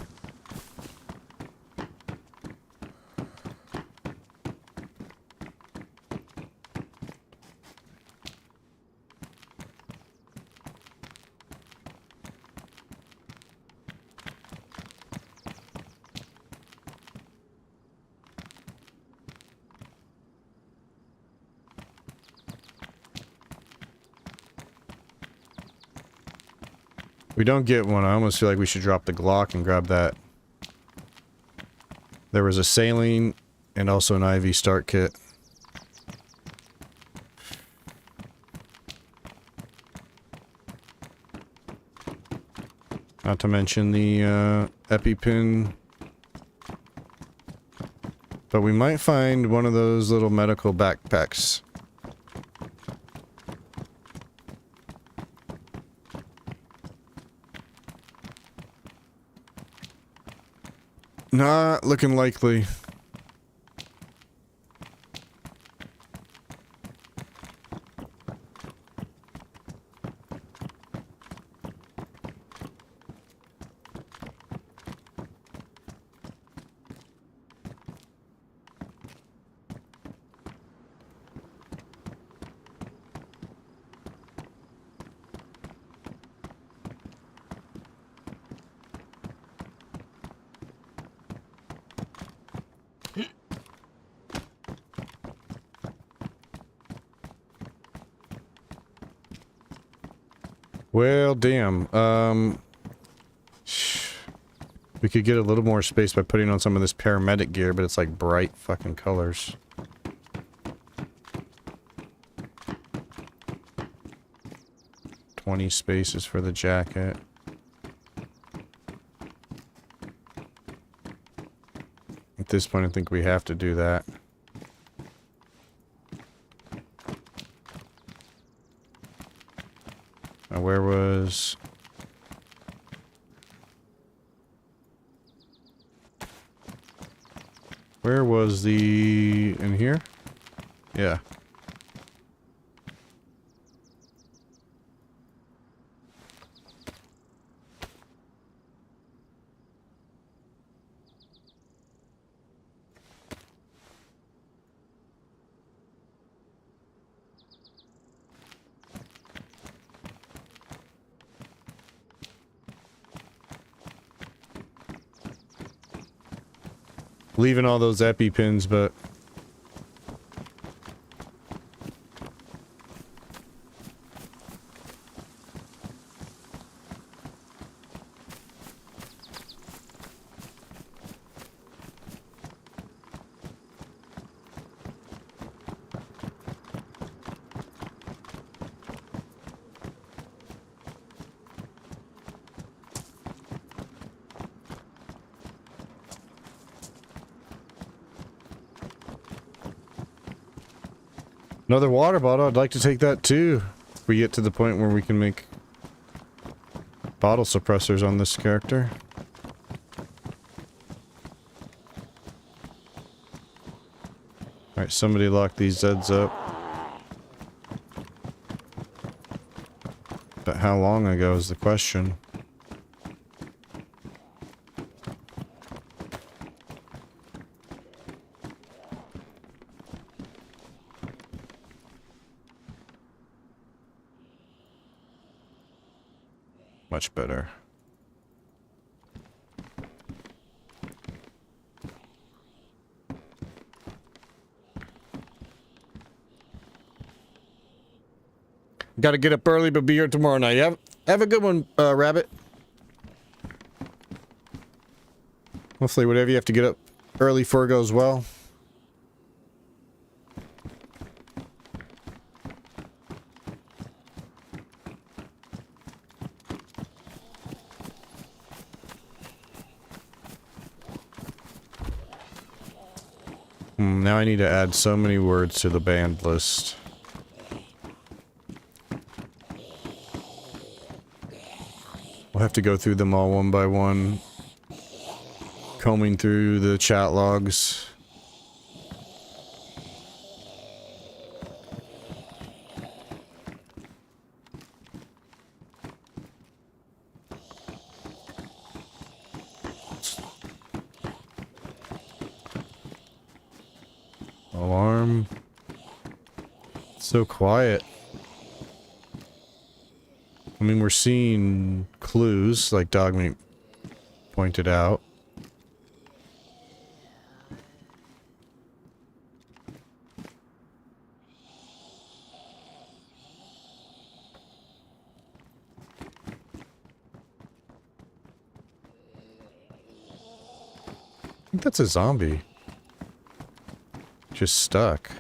Speaker 1: We don't get one. I almost feel like we should drop the Glock and grab that. There was a saline and also an IV start kit. Not to mention the EpiPen. But we might find one of those little medical backpacks. Not looking likely. Well, damn. We could get a little more space by putting on some of this paramedic gear, but it's like bright fucking colors. $20 spaces for the jacket. At this point, I think we have to do that. Now, where was... Where was the... in here? Yeah. Leaving all those EpiPens, but... Another water bottle, I'd like to take that too. If we get to the point where we can make bottle suppressors on this character. Alright, somebody lock these Zeds up. But how long ago is the question? much better. Got to get up early, but be here tomorrow night. Have a good one, Rabbit. Hopefully whatever you have to get up early for goes well. Now I need to add so many words to the band list. We'll have to go through them all one by one. Combing through the chat logs. Alarm. So quiet. I mean, we're seeing clues, like Dogmeat pointed out. I think that's a zombie. Just stuck.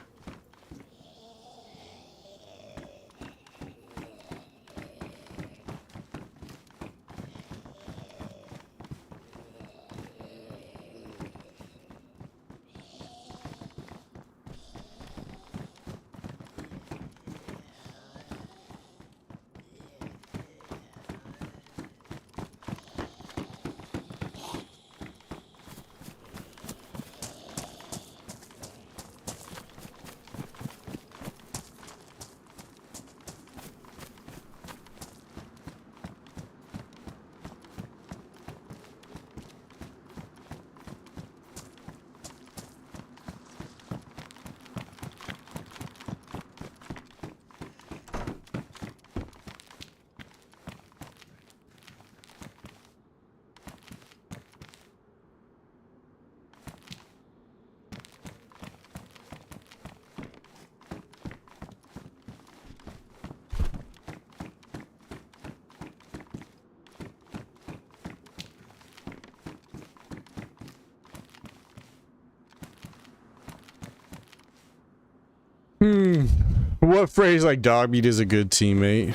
Speaker 1: What phrase like Dogmeat is a good teammate?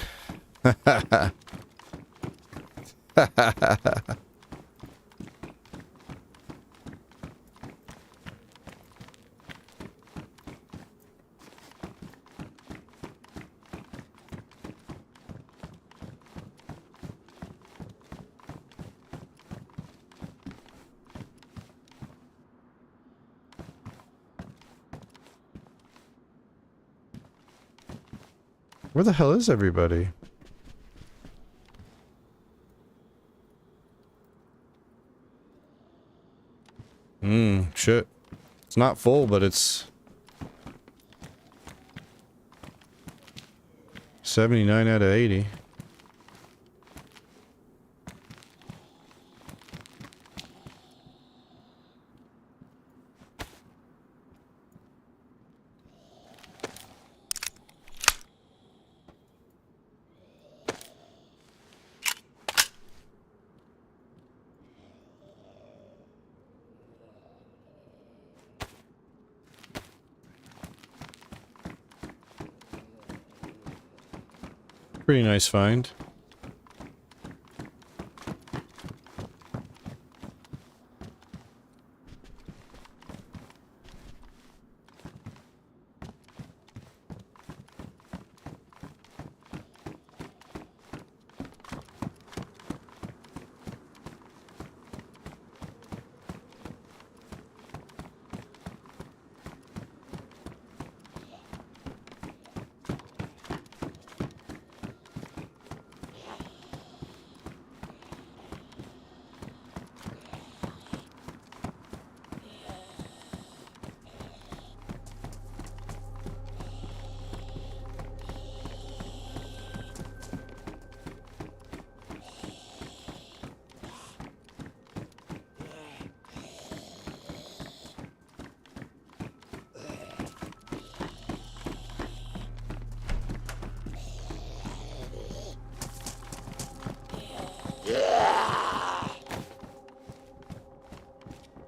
Speaker 1: Where the hell is everybody? Shit. It's not full, but it's 79 out of 80. Pretty nice find.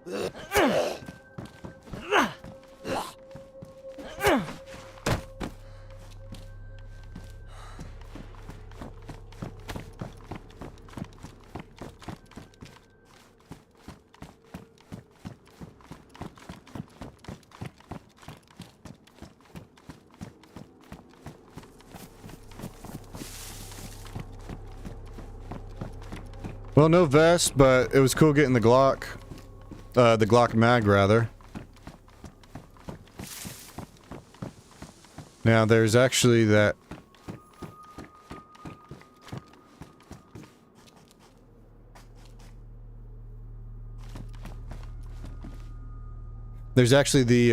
Speaker 1: Well, no vest, but it was cool getting the Glock. The Glock mag, rather. Now, there's actually that... There's actually the,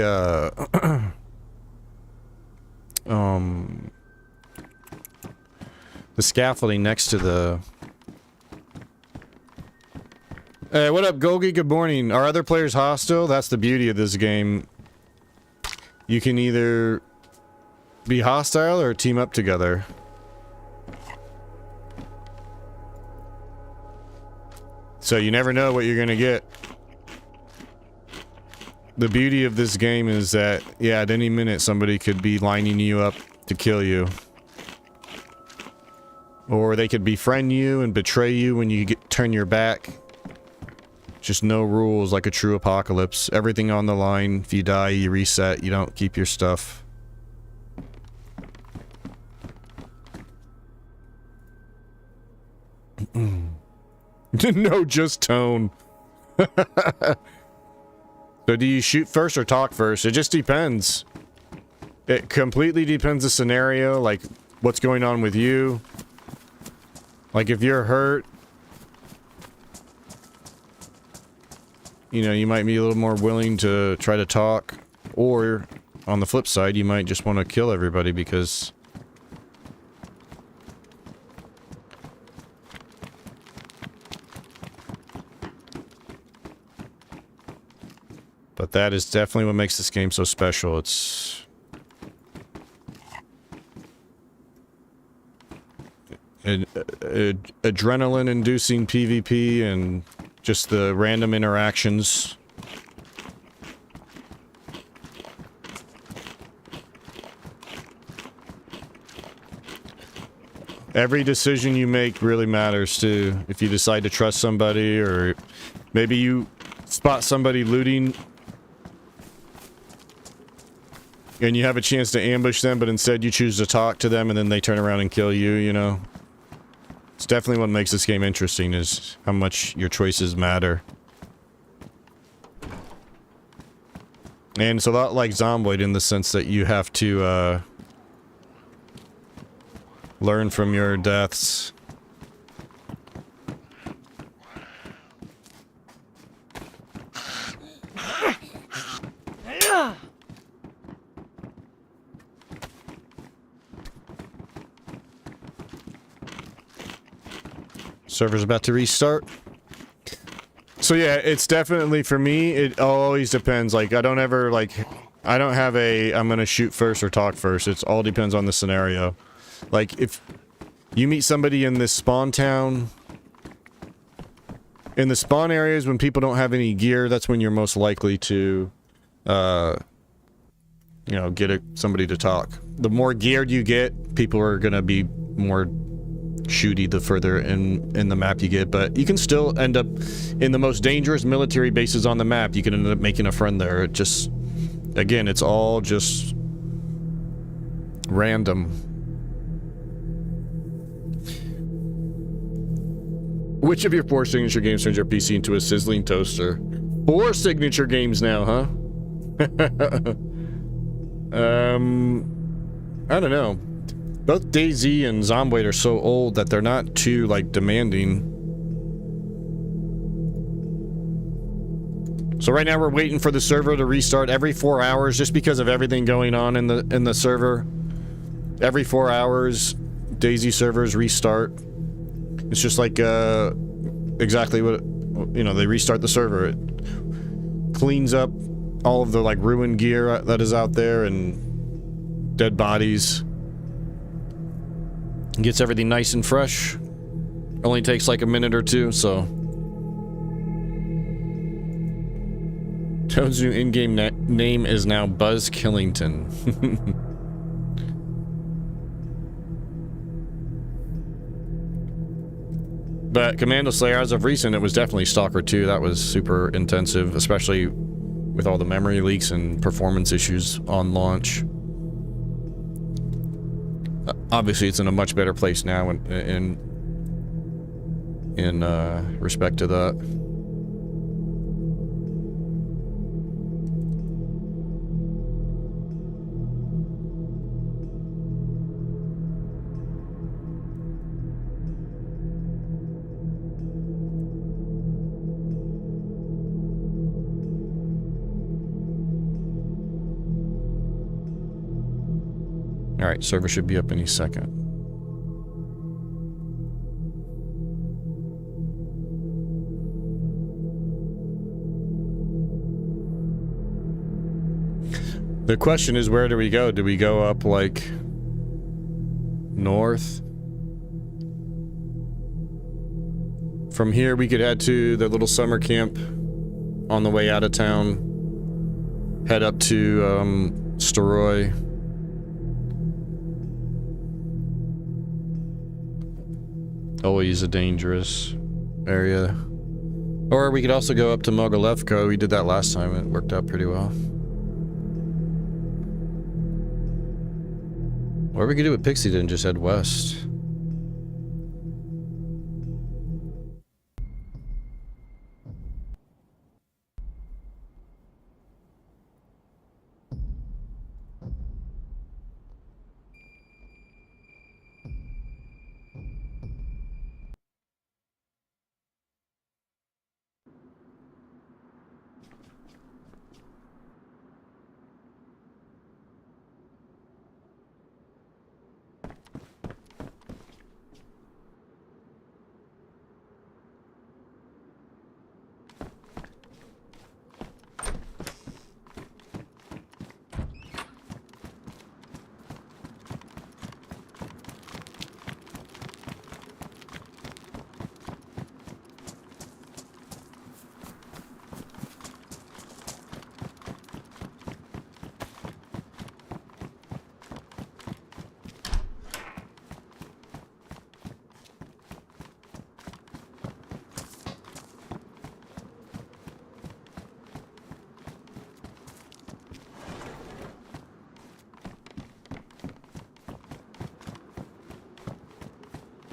Speaker 1: the scaffolding next to the... Hey, what up, Golgi? Good morning. Are other players hostile? That's the beauty of this game. You can either be hostile or team up together. So you never know what you're gonna get. The beauty of this game is that, yeah, at any minute somebody could be lining you up to kill you. Or they could befriend you and betray you when you turn your back. Just no rules, like a true apocalypse. Everything on the line. If you die, you reset. You don't keep your stuff. No, just tone. So do you shoot first or talk first? It just depends. It completely depends the scenario, like what's going on with you. Like if you're hurt, you know, you might be a little more willing to try to talk. Or, on the flip side, you might just want to kill everybody because... But that is definitely what makes this game so special. It's... adrenaline-inducing PvP and... just the random interactions. Every decision you make really matters too. If you decide to trust somebody, or maybe you spot somebody looting and you have a chance to ambush them, but instead you choose to talk to them and then they turn around and kill you, you know? It's definitely what makes this game interesting, is how much your choices matter. And it's a lot like Zomboid in the sense that you have to, learn from your deaths. Server's about to restart. So yeah, it's definitely, for me, it always depends. Like, I don't ever, like, I don't have a, I'm gonna shoot first or talk first. It all depends on the scenario. Like, if you meet somebody in this spawn town, in the spawn areas when people don't have any gear, that's when you're most likely to, you know, get somebody to talk. The more geared you get, people are gonna be more shooty the further in the map you get, but you can still end up in the most dangerous military bases on the map. You can end up making a friend there. It just, again, it's all just random. Which of your 4 signature games turns your PC into a sizzling toaster? 4 signature games now, huh? I don't know. Both DayZ and Zomboid are so old that they're not too, like, demanding. So right now we're waiting for the server to restart every 4 hours just because of everything going on in the server. Every 4 hours, DayZ servers restart. It's just like, exactly what, you know, they restart the server. It cleans up all of the, like, ruined gear that is out there and dead bodies. Gets everything nice and fresh. Only takes like a minute or two, so. Toad's new in-game name is now Buzz Killington. But Commando Slayer, as of recent, it was definitely Stalker 2. That was super intensive, especially with all the memory leaks and performance issues on launch. Obviously, it's in a much better place now in respect to that. Alright, server should be up any second. The question is, where do we go? Do we go up, like, north? From here, we could head to the little summer camp on the way out of town. Head up to, Steroy. Always a dangerous area. Or we could also go up to Mogilevko. We did that last time. It worked out pretty well. Or we could do what Pixie did and just head west.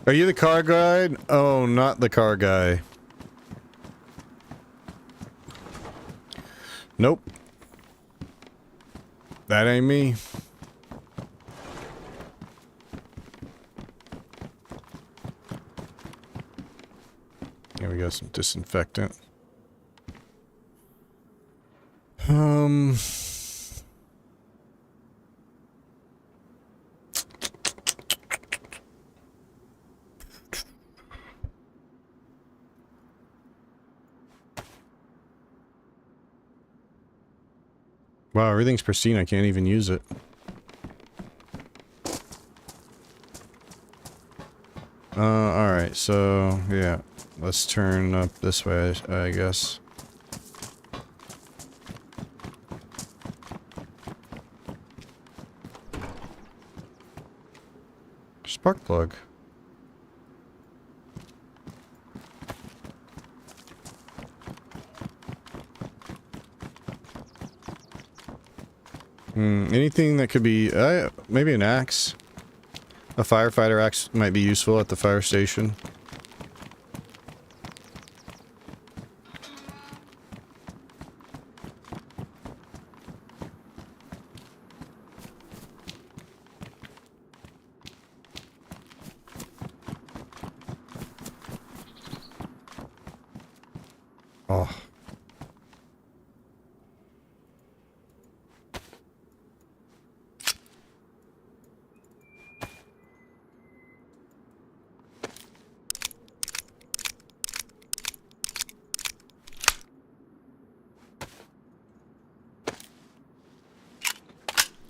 Speaker 1: Are you the car guy? Oh, not the car guy. Nope. That ain't me. Here we go, some disinfectant. Wow, everything's pristine. I can't even use it. Alright, so, yeah. Let's turn up this way, I guess. Spark plug. Anything that could be, maybe an axe. A firefighter axe might be useful at the fire station. Oh.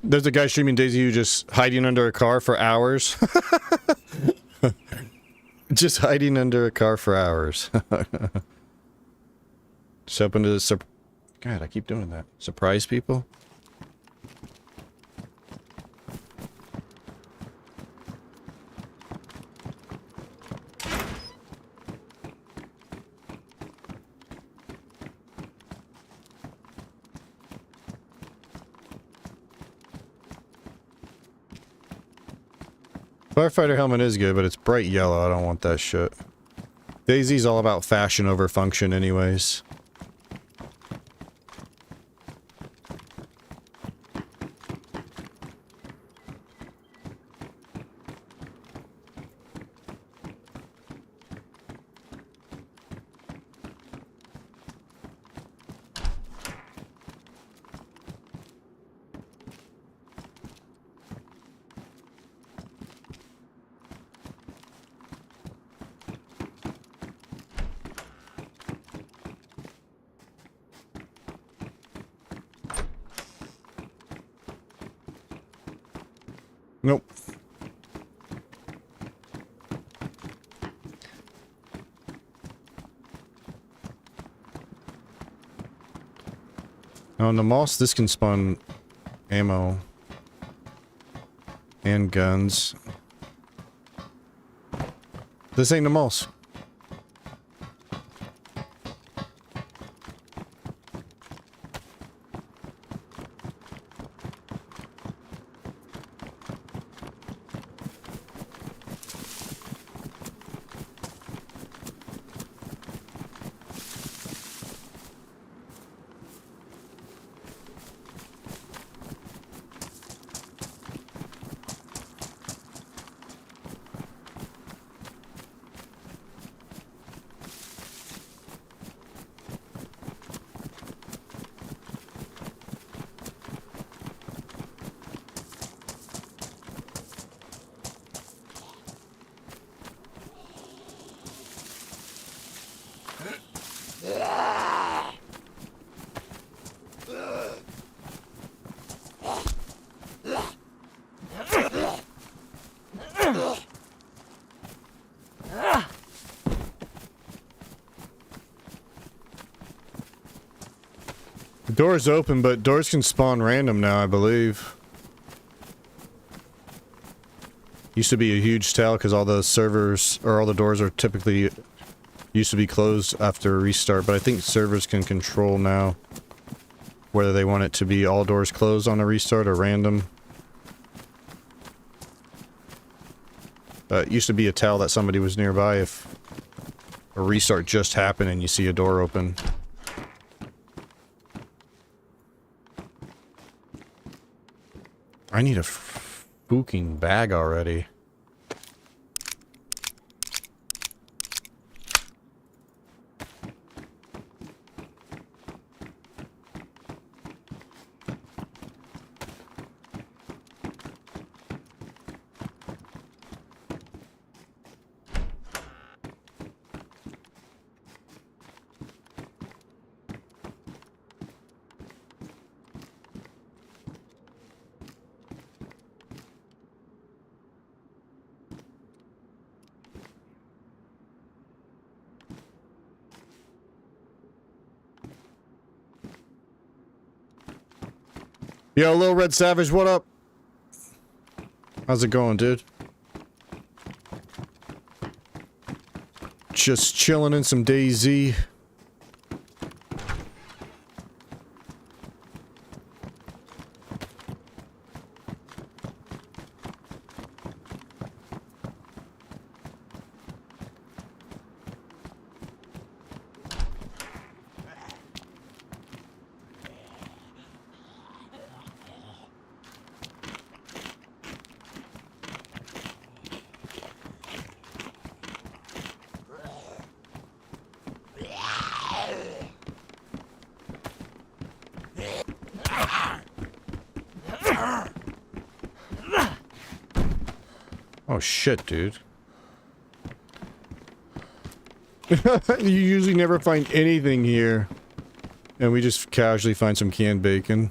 Speaker 1: There's a guy streaming DayZ who just hiding under a car for hours. Just hiding under a car for hours. Just hoping to God, I keep doing that. Surprise people? Firefighter helmet is good, but it's bright yellow. I don't want that shit. DayZ's all about fashion over function anyways. Nope. On the moss, this can spawn ammo and guns. This ain't the moss. The door's open, but doors can spawn random now, I believe. Used to be a huge tell because all the servers, or all the doors are typically used to be closed after a restart, but I think servers can control now whether they want it to be all doors closed on a restart or random. It used to be a tell that somebody was nearby if a restart just happened and you see a door open. I need a fucking bag already. Yo, Lil Red Savage, what up? How's it going, dude? Just chilling in some DayZ. Oh shit, dude. You usually never find anything here. And we just casually find some canned bacon.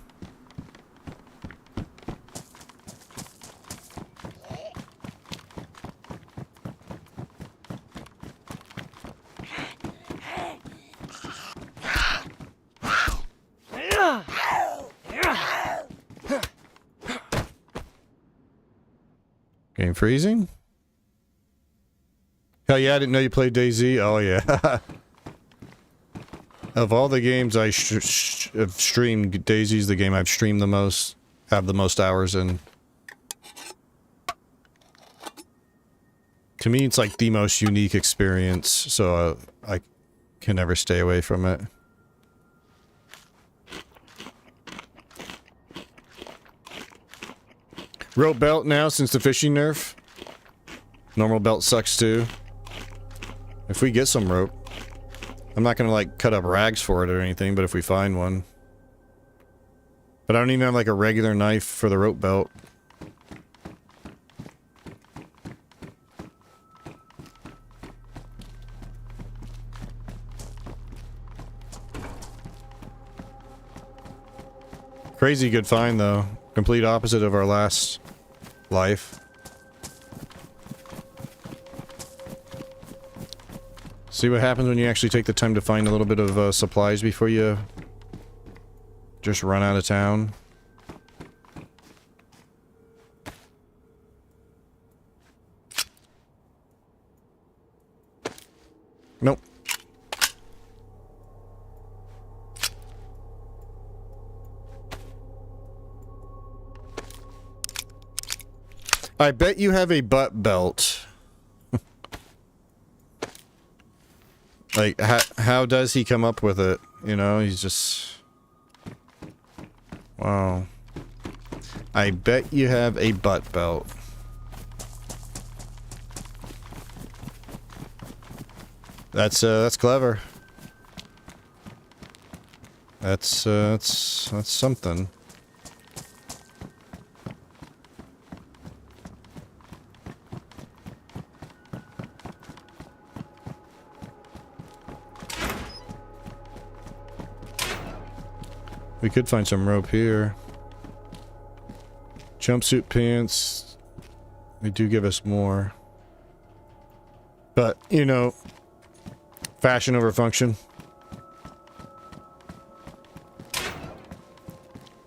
Speaker 1: Game freezing? Hell yeah, I didn't know you played DayZ. Oh yeah. Of all the games I have streamed, DayZ's the game I've streamed the most, have the most hours in. To me, it's like the most unique experience, so I can never stay away from it. Rope belt now since the fishing nerf. Normal belt sucks too. If we get some rope. I'm not gonna like cut up rags for it or anything, but if we find one. But I don't even have like a regular knife for the rope belt. Crazy good find though. Complete opposite of our last life. See what happens when you actually take the time to find a little bit of supplies before you just run out of town. Nope. I bet you have a butt belt. Like, how does he come up with it? You know, he's just... Wow. I bet you have a butt belt. That's clever. That's something. We could find some rope here. Jumpsuit pants. They do give us more. But, you know, fashion over function.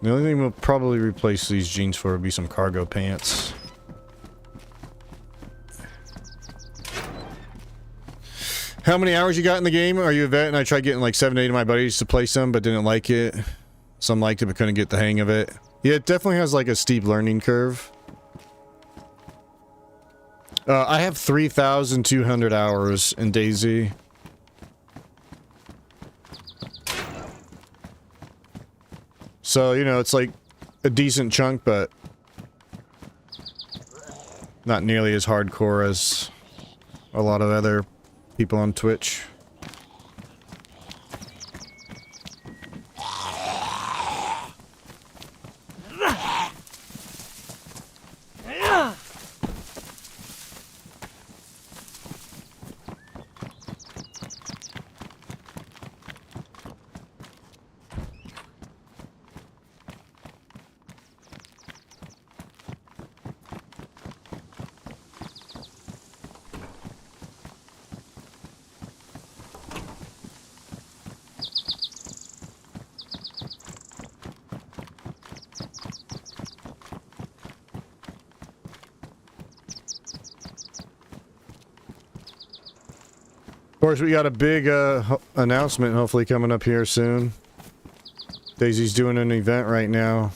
Speaker 1: The only thing we'll probably replace these jeans for would be some cargo pants. How many hours you got in the game? Are you a vet? And I tried getting like 7 to 8 of my buddies to play some, but didn't like it. Some liked it, but couldn't get the hang of it. Yeah, it definitely has like a steep learning curve. I have 3,200 hours in DayZ. So, you know, it's like a decent chunk, but not nearly as hardcore as a lot of other people on Twitch. Of course, we got a big announcement hopefully coming up here soon. DayZ's doing an event right now.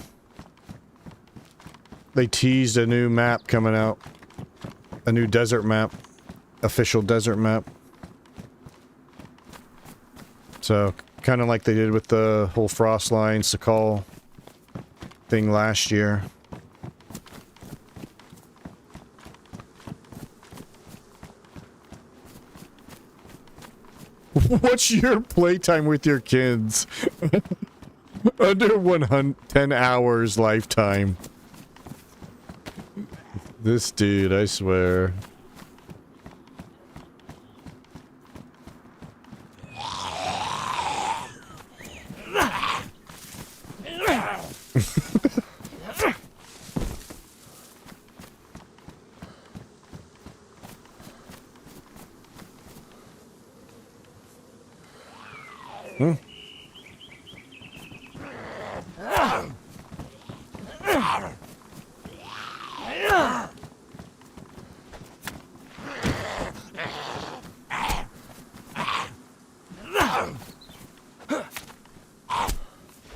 Speaker 1: They teased a new map coming out. A new desert map. Official desert map. So, kind of like they did with the whole Frostline, Sakal thing last year. What's your playtime with your kids? Under 110 hours lifetime. This dude, I swear.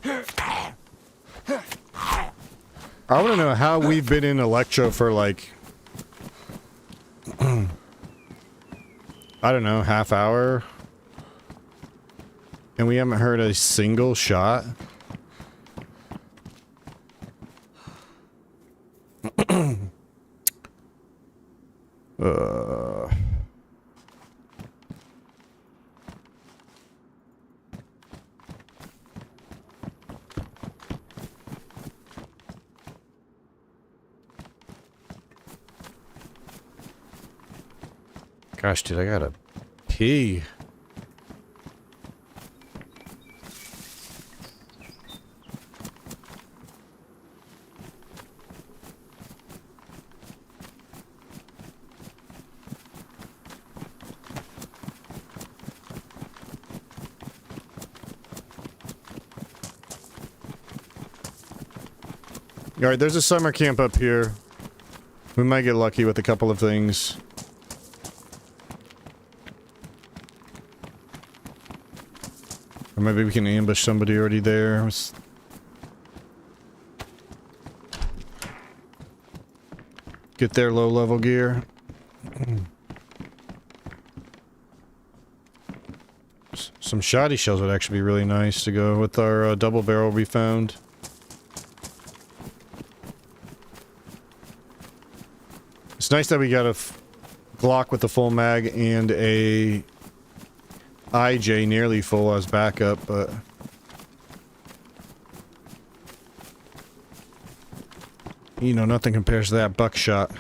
Speaker 1: I want to know how we've been in Electro for like, I don't know, half hour. And we haven't heard a single shot. Gosh, dude, I gotta pee. Alright, there's a summer camp up here. We might get lucky with a couple of things. Or maybe we can ambush somebody already there. Get their low-level gear. Some shoddy shells would actually be really nice to go with our double barrel we found. It's nice that we got a Glock with the full mag and a IJ nearly full as backup, but you know, nothing compares to that buckshot.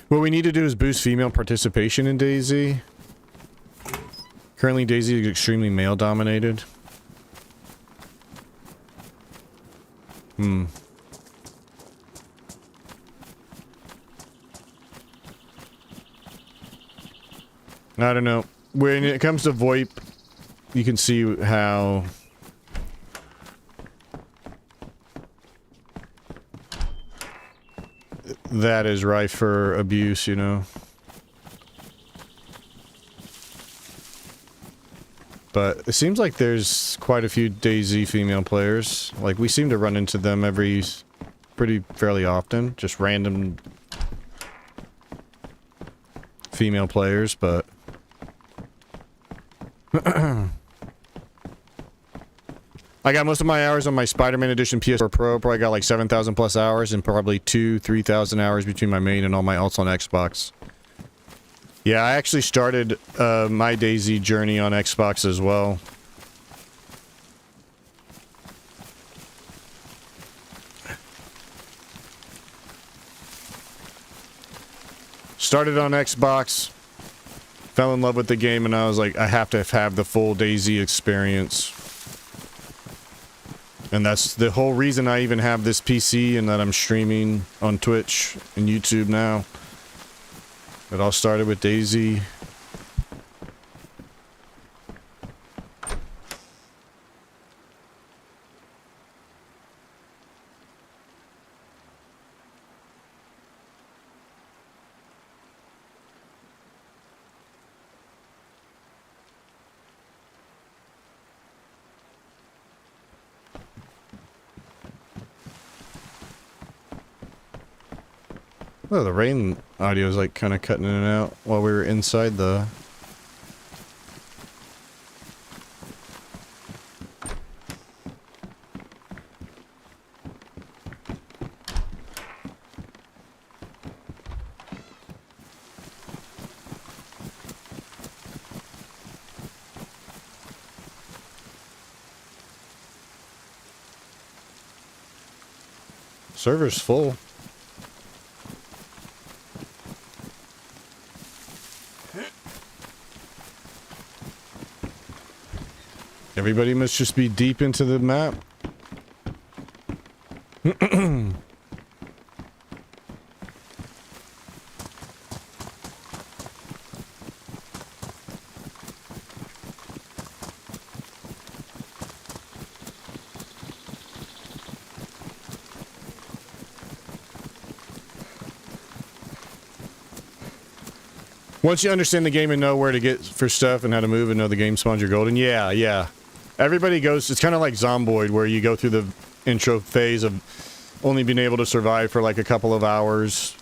Speaker 1: What we need to do is boost female participation in DayZ. Currently, DayZ is extremely male-dominated. I don't know. When it comes to VoIP, you can see how that is rife for abuse, you know. But it seems like there's quite a few DayZ female players. Like, we seem to run into them fairly often. Just random female players, but I got most of my hours on my Spider-Man Edition PS4 Pro. Probably got like 7,000 plus hours and probably 2,000-3,000 hours between my main and all my alts on Xbox. Yeah, I actually started my DayZ journey on Xbox as well. Started on Xbox, fell in love with the game, and I was like, I have to have the full DayZ experience. And that's the whole reason I even have this PC and that I'm streaming on Twitch and YouTube now. It all started with DayZ. Oh, the rain audio is like kind of cutting in and out while we were inside the... Server's full. Everybody must just be deep into the map. Once you understand the game and know where to get for stuff and how to move and know the game spawns, you're golden. Yeah, yeah. Everybody goes... It's kind of like Zomboid, where you go through the intro phase of only being able to survive for like a couple of hours.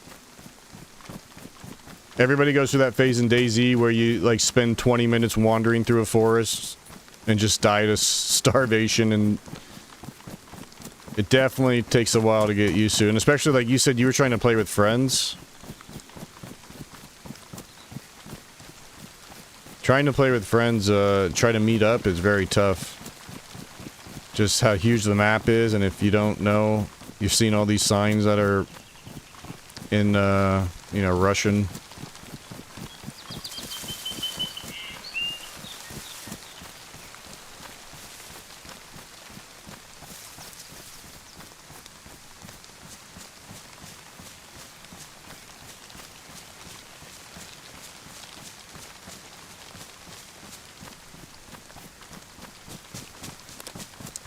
Speaker 1: Everybody goes through that phase in DayZ where you like spend 20 minutes wandering through a forest and just die to starvation, and it definitely takes a while to get used to. And especially like you said, you were trying to play with friends. Trying to play with friends, try to meet up is very tough. Just how huge the map is, and if you don't know, you've seen all these signs that are in, you know, Russian.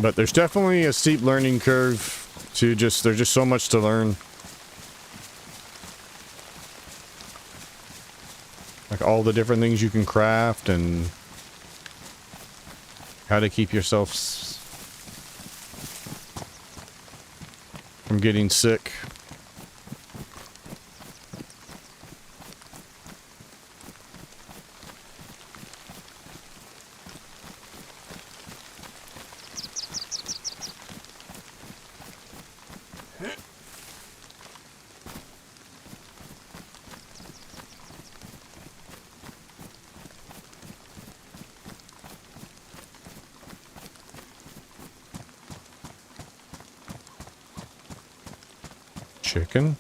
Speaker 1: But there's definitely a steep learning curve to just, there's just so much to learn. Like all the different things you can craft and how to keep yourself from getting sick. Chicken?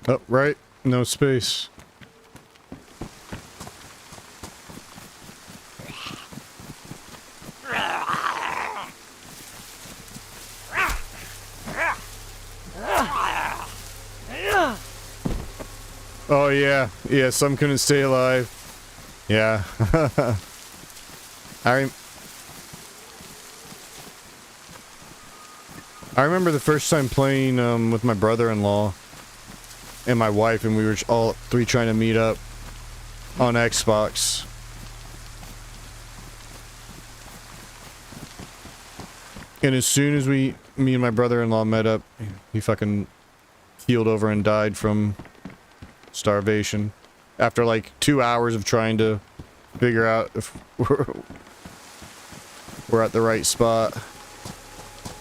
Speaker 1: Oh, right. No space. Oh, yeah. Yeah, some couldn't stay alive. Yeah. I remember the first time playing with my brother-in-law and my wife, and we were all three trying to meet up on Xbox. And as soon as me and my brother-in-law met up, he fucking keeled over and died from starvation. After like 2 hours of trying to figure out if we're at the right spot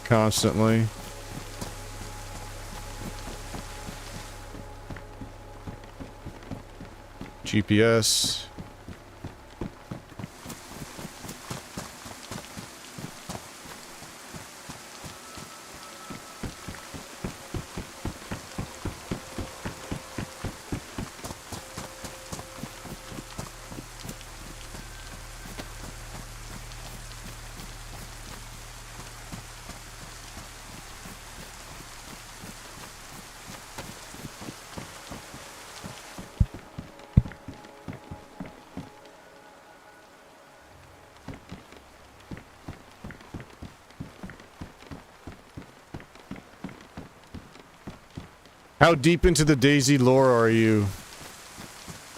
Speaker 1: constantly. GPS. How deep into the DayZ lore are you?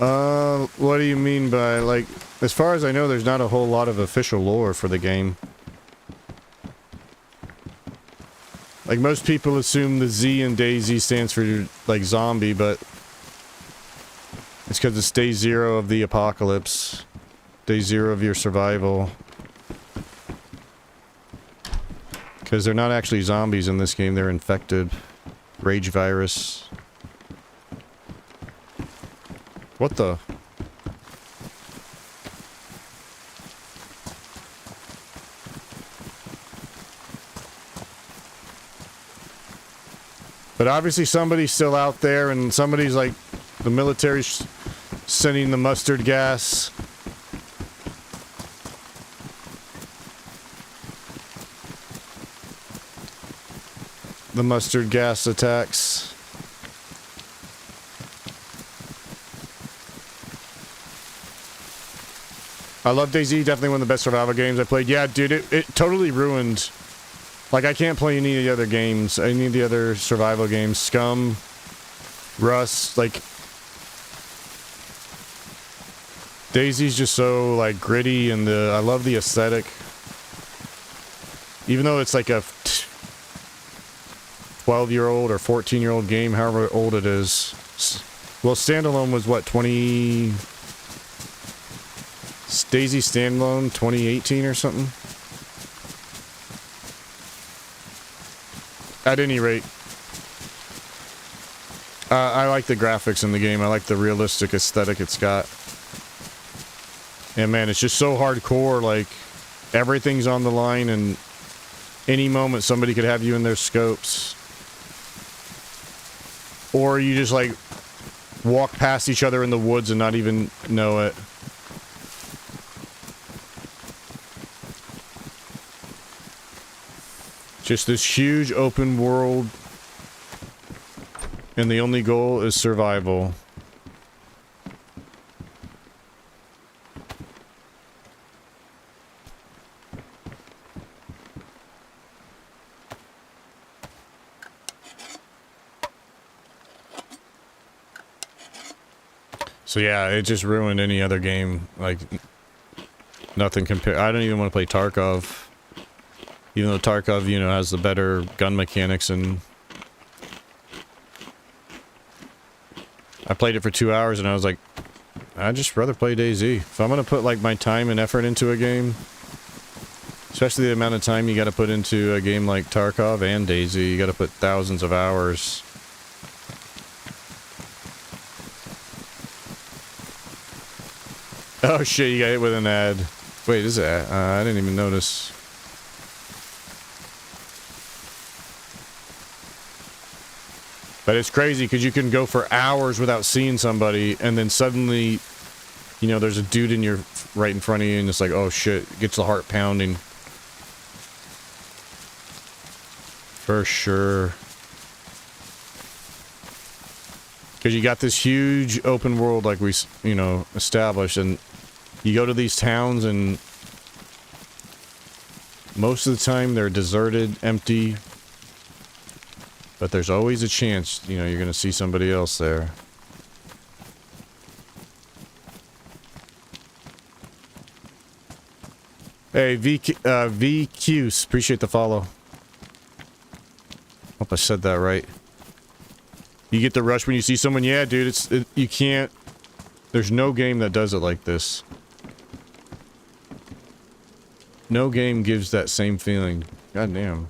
Speaker 1: What do you mean by, like, as far as I know, there's not a whole lot of official lore for the game. Like, most people assume the Z in DayZ stands for, like, zombie, but it's because it's day 0 of the apocalypse. Day 0 of your survival. Because they're not actually zombies in this game, they're infected. Rage virus. What the? But obviously somebody's still out there and somebody's like, the military's sending the mustard gas. The mustard gas attacks. I love DayZ, definitely one of the best survival games I played. Yeah, dude, it totally ruined. Like, I can't play any of the other games, any of the other survival games. Scum, Rust, like... DayZ's just so, like, gritty, and I love the aesthetic. Even though it's like a 12-year-old or 14-year-old game, however old it is. Well, standalone was what, DayZ standalone 2018 or something? At any rate, I like the graphics in the game. I like the realistic aesthetic it's got. And man, it's just so hardcore, like, everything's on the line, and any moment somebody could have you in their scopes. Or you just, like, walk past each other in the woods and not even know it. Just this huge open world, and the only goal is survival. So yeah, it just ruined any other game. Like, nothing compared. I don't even want to play Tarkov. Even though Tarkov, you know, has the better gun mechanics, and I played it for 2 hours and I was like, I'd just rather play DayZ. If I'm gonna put like my time and effort into a game, especially the amount of time you gotta put into a game like Tarkov and DayZ, you gotta put thousands of hours. Oh shit, you got hit with an ad. Wait, is it? I didn't even notice. But it's crazy because you can go for hours without seeing somebody, and then suddenly, you know, there's a dude in your right in front of you, and it's like, oh shit, it gets the heart pounding. For sure. Because you got this huge open world like we, you know, established, and you go to these towns, and most of the time they're deserted, empty. But there's always a chance, you know, you're gonna see somebody else there. Hey, VQs, appreciate the follow. Hope I said that right. You get the rush when you see someone? Yeah, dude, you can't... There's no game that does it like this. No game gives that same feeling. God damn.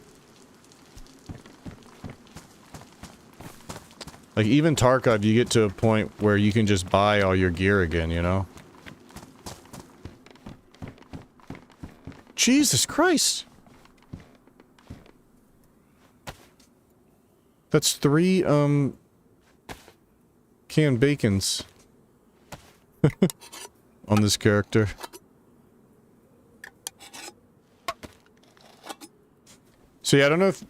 Speaker 1: Like, even Tarkov, you get to a point where you can just buy all your gear again, you know? Jesus Christ! That's 3, canned bacons. On this character. So yeah, I don't know if...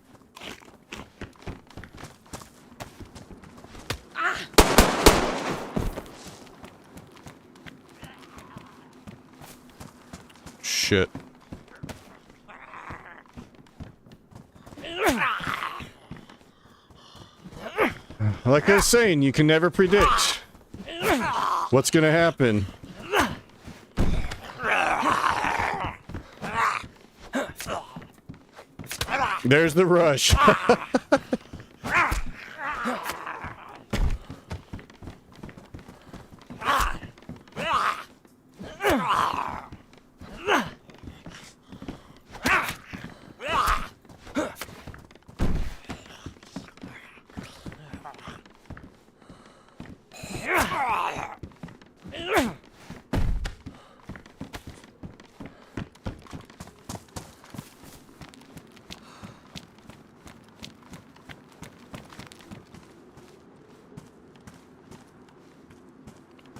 Speaker 1: Shit. Like I was saying, you can never predict. What's gonna happen? There's the rush.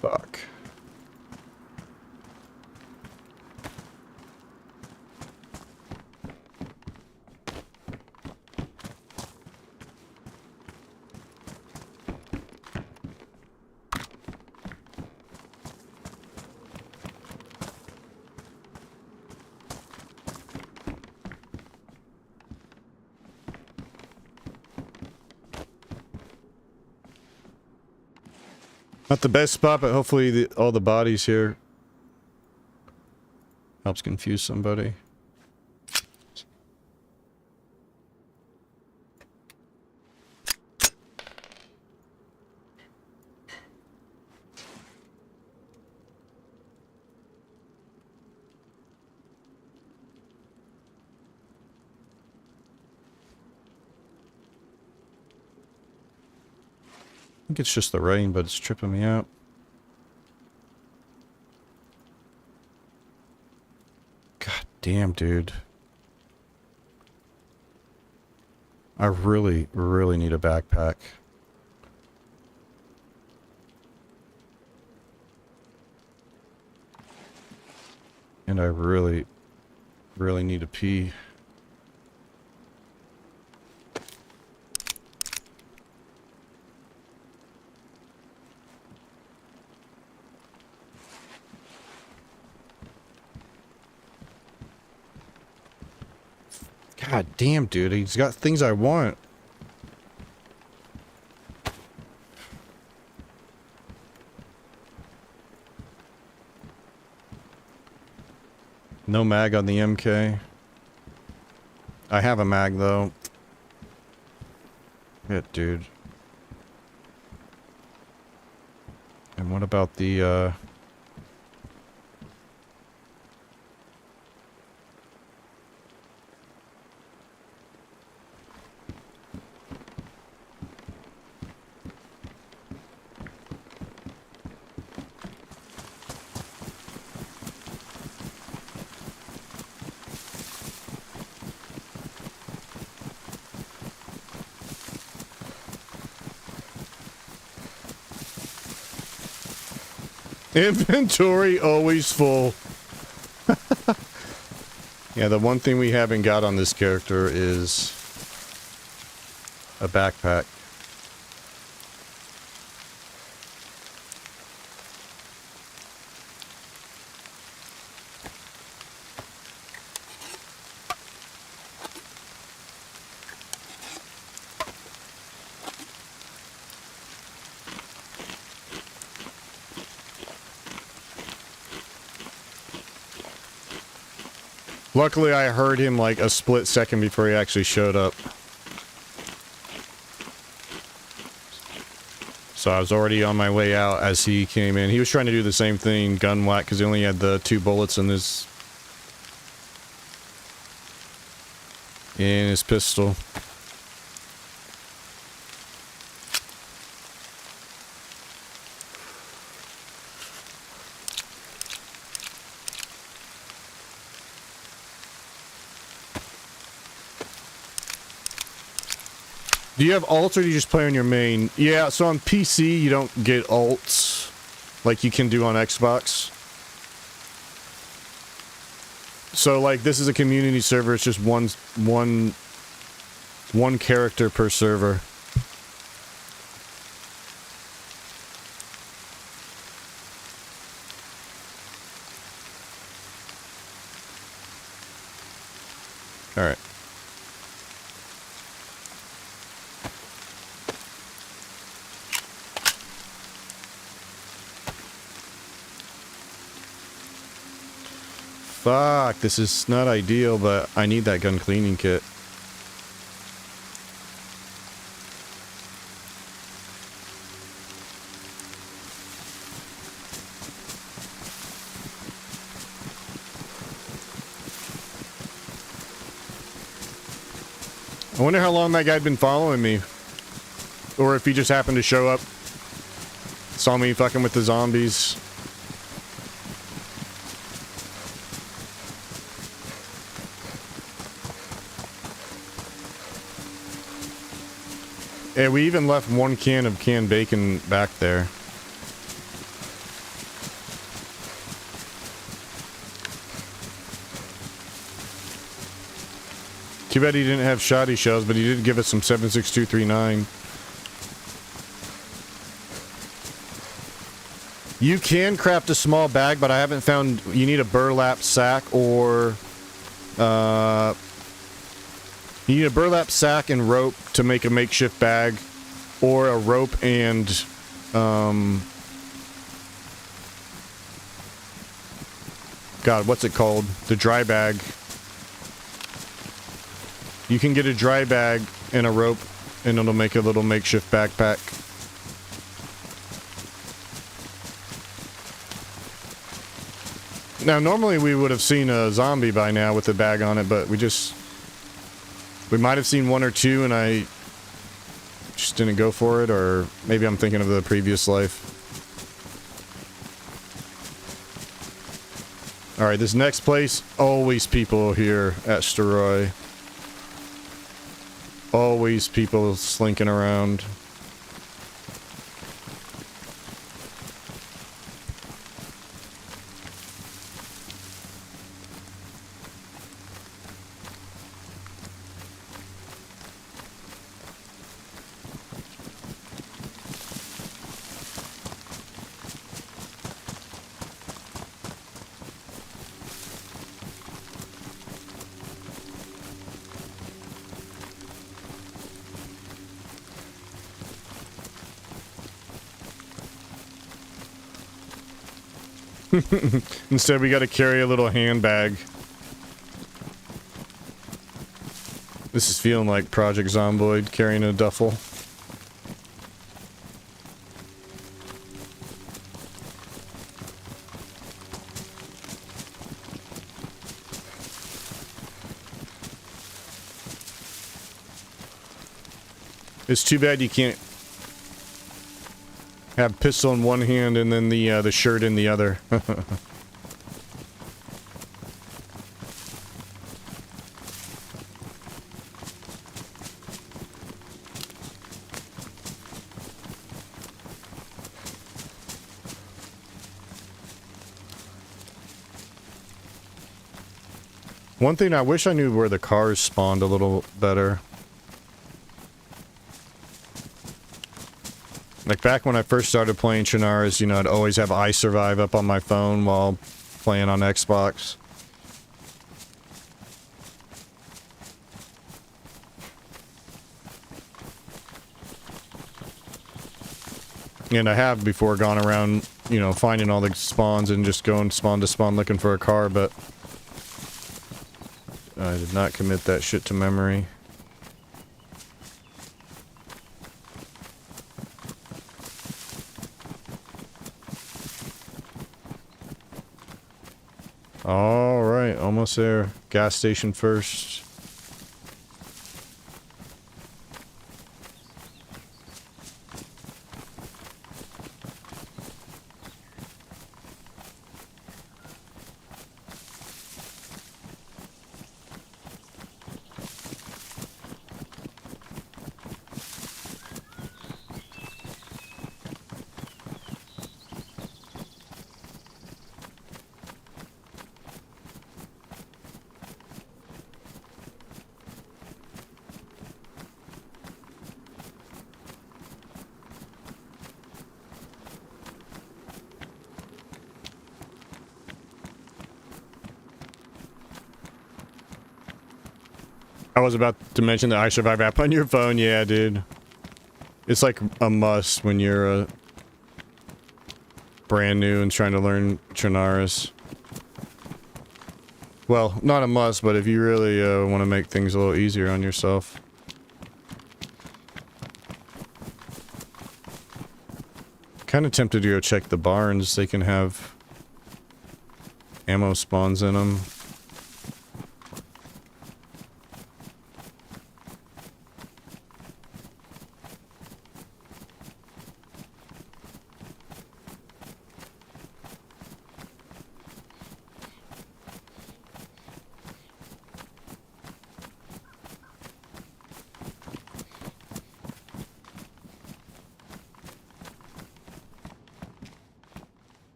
Speaker 1: Fuck. Not the best spot, but hopefully all the bodies here helps confuse somebody. I think it's just the rain, but it's tripping me out. God damn, dude. I really, really need a backpack. And I really, really need to pee. God damn, dude. He's got things I want. No mag on the MK. I have a mag, though. Shit, dude. And what about the, inventory always full. Yeah, the one thing we haven't got on this character is a backpack. Luckily, I heard him like a split second before he actually showed up. So I was already on my way out as he came in. He was trying to do the same thing, gun whack, because he only had the 2 bullets in his pistol. Do you have alts or do you just play on your main? Yeah, so on PC you don't get alts like you can do on Xbox. So like this is a community server, it's just one character per server. All right. Fuck, this is not ideal, but I need that gun cleaning kit. I wonder how long that guy'd been following me. Or if he just happened to show up. Saw me fucking with the zombies. Yeah, we even left one can of canned bacon back there. Too bad he didn't have shoddy shells, but he did give us some 7.6239. You can craft a small bag, but I haven't found... You need a burlap sack or... you need a burlap sack and rope to make a makeshift bag. Or a rope and... God, what's it called? The dry bag. You can get a dry bag and a rope, and it'll make a little makeshift backpack. Now, normally we would have seen a zombie by now with a bag on it, but we might have seen one or two, and I just didn't go for it, or maybe I'm thinking of the previous life. Alright, this next place, always people here at Steroy. Always people slinking around. Instead, we got to carry a little handbag. This is feeling like Project Zomboid carrying a duffel. It's too bad you can't have pistol in one hand and then the shirt in the other. One thing, I wish I knew where the cars spawned a little better. Like back when I first started playing Chernarus, you know, I'd always have I Survive up on my phone while playing on Xbox. And I have before gone around, you know, finding all the spawns and just going spawn to spawn looking for a car, but I did not commit that shit to memory. Alright, almost there. Gas station first. I was about to mention the I Survive app on your phone. Yeah, dude. It's like a must when you're brand new and trying to learn Chernarus. Well, not a must, but if you really want to make things a little easier on yourself. Kind of tempted to go check the barns. They can have ammo spawns in them.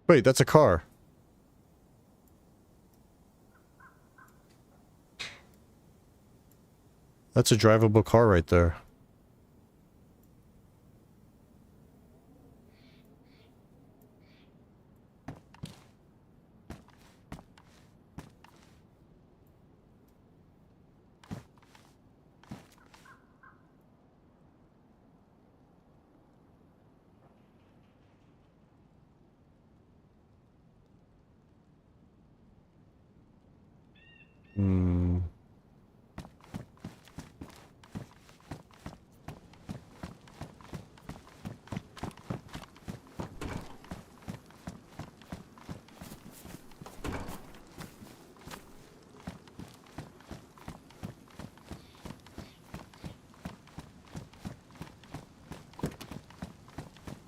Speaker 1: Wait, that's a car. That's a drivable car right there. Hmm.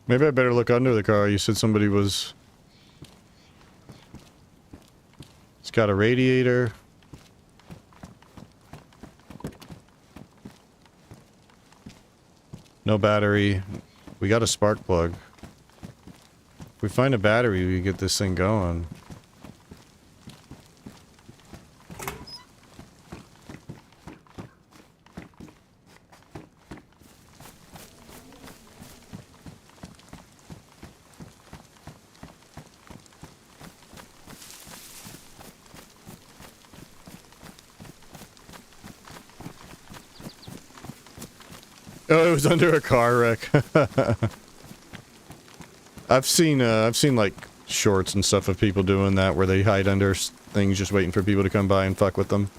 Speaker 1: Maybe I better look under the car. You said somebody was... It's got a radiator. No battery. We got a spark plug. If we find a battery, we get this thing going. Oh, it was under a car wreck. I've seen like shorts and stuff of people doing that where they hide under things just waiting for people to come by and fuck with them.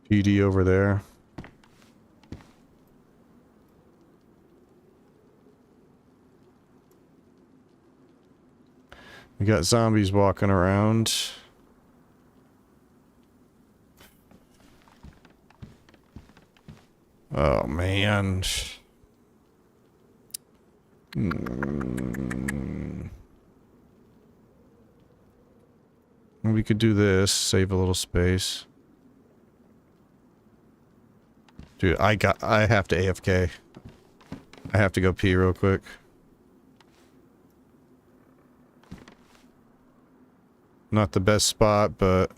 Speaker 1: PD over there. We got zombies walking around. Oh, man. We could do this, save a little space. Dude, I have to AFK. I have to go pee real quick. Not the best spot, but...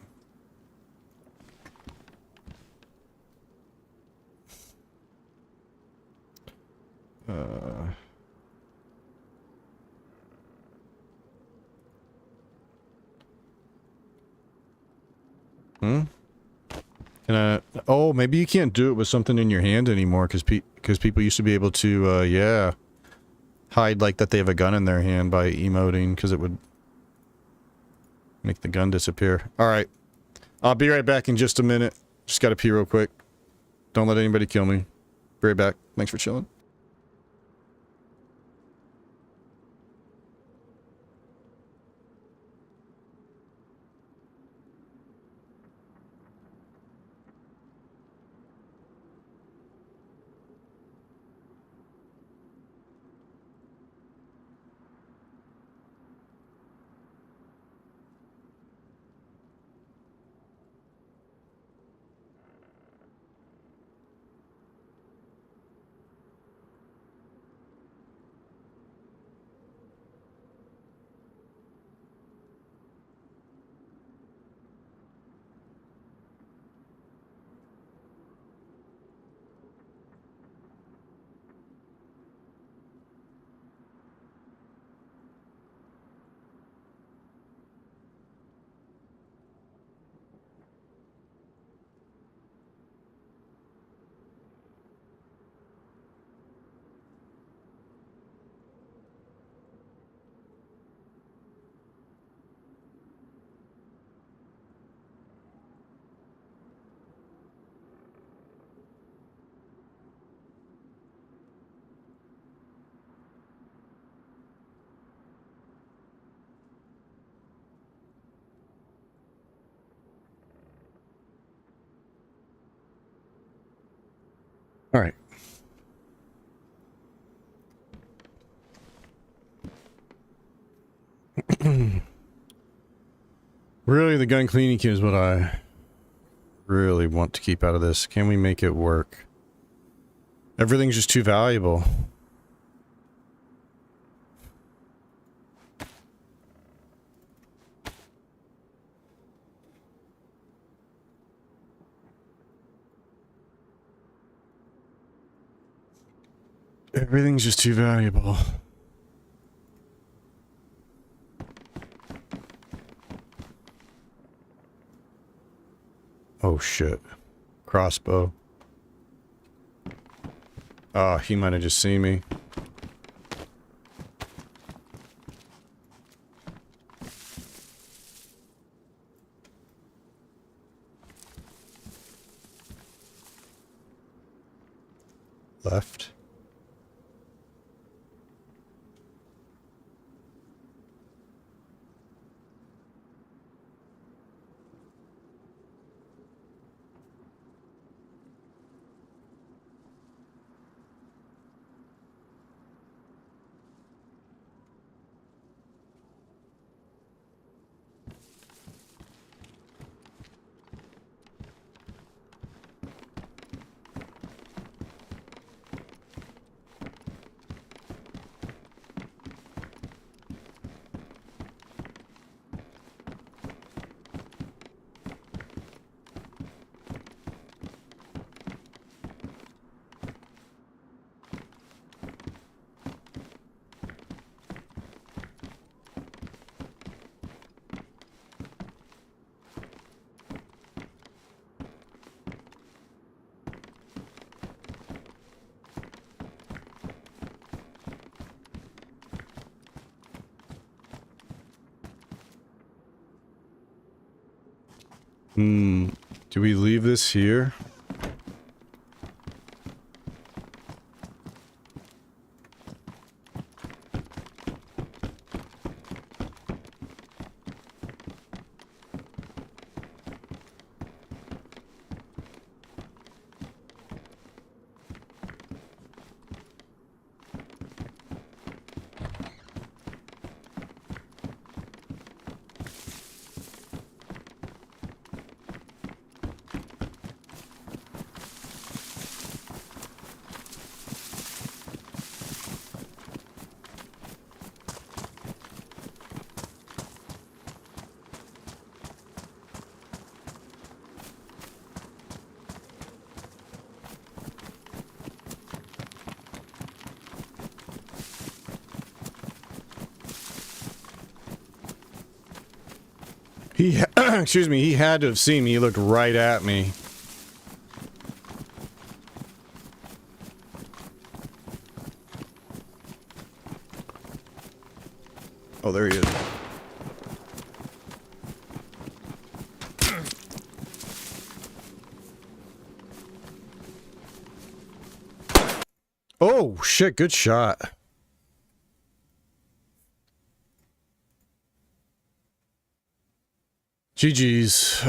Speaker 1: Can I... Oh, maybe you can't do it with something in your hand anymore, because people used to be able to, yeah, hide, like, that they have a gun in their hand by emoting, because it would make the gun disappear. Alright. I'll be right back in just a minute. Just gotta pee real quick. Don't let anybody kill me. Be right back. Thanks for chilling. Really, the gun cleaning kit is what I really want to keep out of this. Can we make it work? Everything's just too valuable. Everything's just too valuable. Oh shit. Crossbow. Oh, he might have just seen me. Left. Do we leave this here? He, excuse me, he had to have seen me. He looked right at me. Oh, there he is. Oh, shit, good shot. GG's.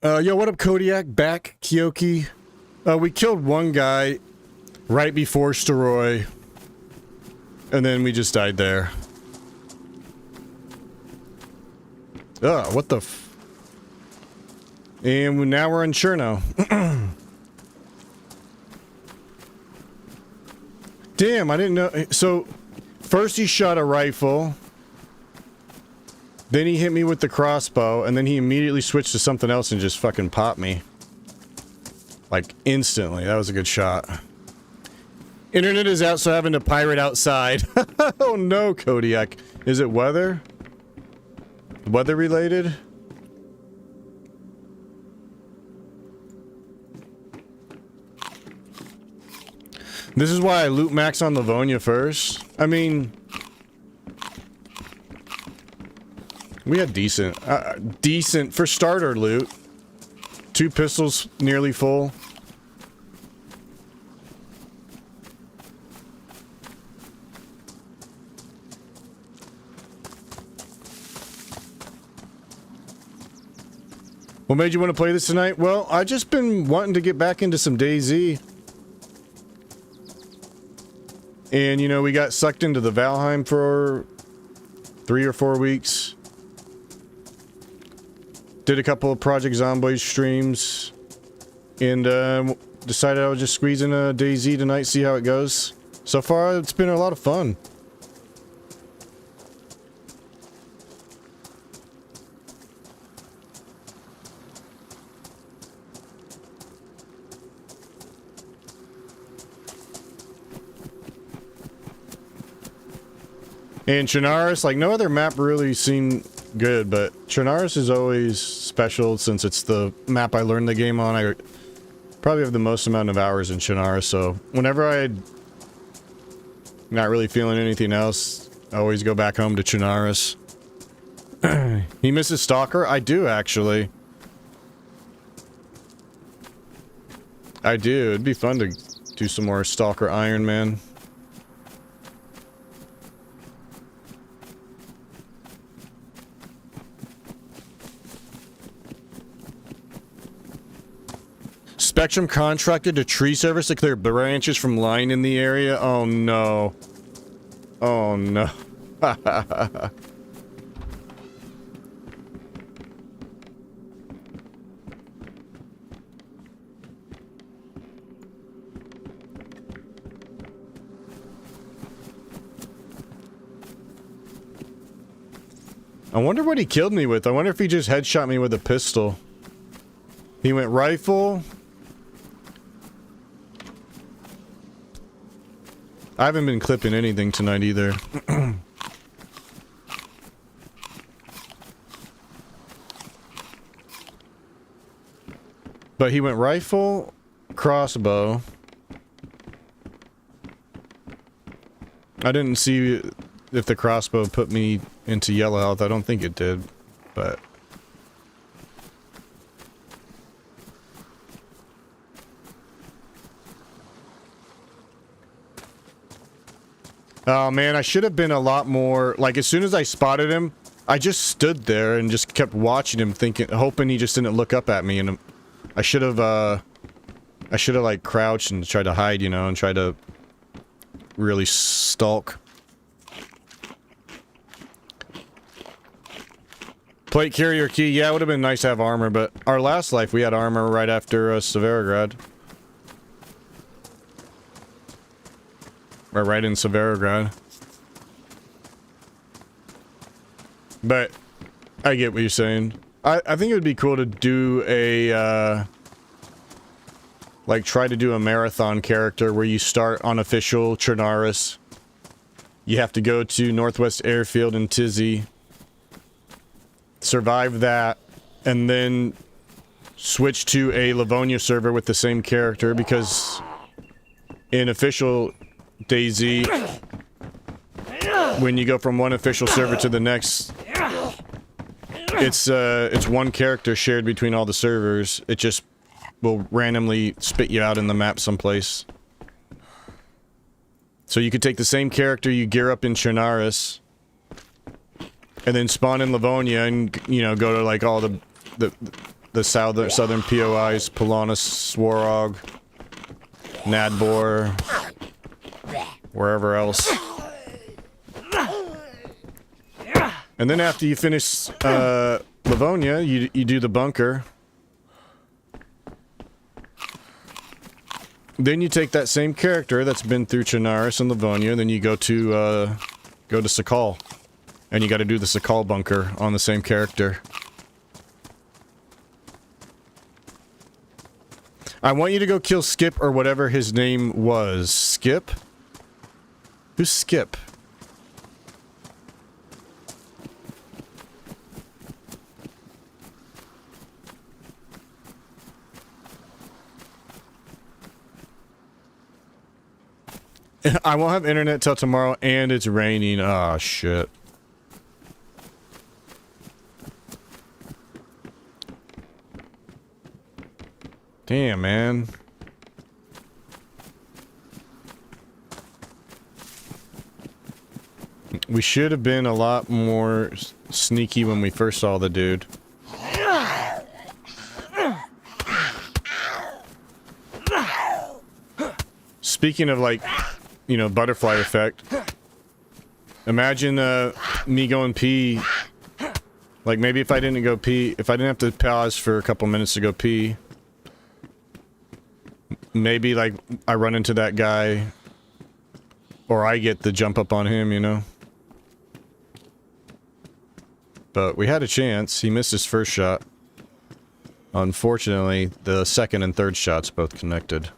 Speaker 1: Yo, what up, Kodiak? Back, Kyoki. We killed one guy right before Steroy, and then we just died there. What the f... And now we're in Cherno. Damn, I didn't know... So... First he shot a rifle, then he hit me with the crossbow, and then he immediately switched to something else and just fucking popped me. Like, instantly. That was a good shot. Internet is out, so having to pirate outside. Oh no, Kodiak. Is it weather? Weather related? This is why I loot max on Livonia first. I mean... We had decent. Decent for starter loot. 2 pistols nearly full. What made you want to play this tonight? Well, I just been wanting to get back into some DayZ. And, you know, we got sucked into the Valheim for 3 or 4 weeks. Did a couple of Project Zomboid streams. And decided I would just squeeze in a DayZ tonight, see how it goes. So far, it's been a lot of fun. And Chernarus, like, no other map really seemed good, but Chernarus is always special since it's the map I learned the game on. I probably have the most amount of hours in Chernarus, so whenever I'm not really feeling anything else, I always go back home to Chernarus. He misses Stalker? I do, actually. I do. It'd be fun to do some more Stalker Iron Man. Spectrum contracted to tree service to clear branches from lying in the area? Oh no. Oh no. I wonder what he killed me with. I wonder if he just headshot me with a pistol. He went rifle. I haven't been clipping anything tonight either. But he went rifle, crossbow. I didn't see if the crossbow put me into yellow health. I don't think it did, but... Oh man, I should have been a lot more, like, as soon as I spotted him, I just stood there and just kept watching him, thinking, hoping he just didn't look up at me, and I should have, like, crouched and tried to hide, you know, and try to really stalk. Plate carrier key, yeah, it would have been nice to have armor, but our last life we had armor right after Severograd. Or right in Severograd. But I get what you're saying. I think it would be cool to do a like try to do a marathon character where you start on official Chernarus. You have to go to Northwest Airfield in Tizzy, survive that, and then switch to a Livonia server with the same character, because in official DayZ, when you go from one official server to the next, it's one character shared between all the servers. It just will randomly spit you out in the map someplace. So you could take the same character, you gear up in Chernarus, and then spawn in Livonia and, you know, go to like all the southern POIs, Polonus, Swarog, Nadbor, wherever else. And then after you finish Livonia, you do the bunker. Then you take that same character that's been through Chernarus and Livonia, and then you go to Sakal. And you gotta do the Sakal bunker on the same character. I want you to go kill Skip, or whatever his name was. Skip? Who's Skip? I won't have internet till tomorrow, and it's raining. Ah, oh, shit. Damn, man. We should have been a lot more sneaky when we first saw the dude. Speaking of, like, you know, butterfly effect. Imagine me going pee. Like maybe if I didn't go pee, if I didn't have to pause for a couple minutes to go pee, maybe like I run into that guy, or I get the jump up on him, you know. But we had a chance. He missed his first shot. Unfortunately, the second and third shots both connected.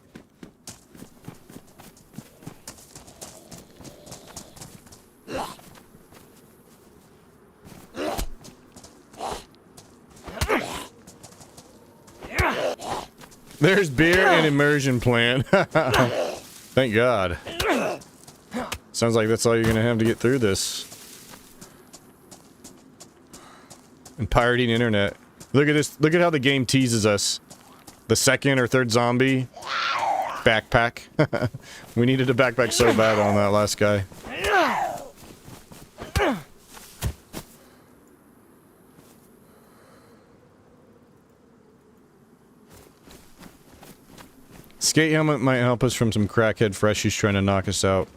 Speaker 1: There's beer and immersion plan. Thank God. Sounds like that's all you're gonna have to get through this. And pirating internet. Look at this. Look at how the game teases us. The second or third zombie. Backpack. We needed a backpack so bad on that last guy. Skate helmet might help us from some crackhead freshies trying to knock us out.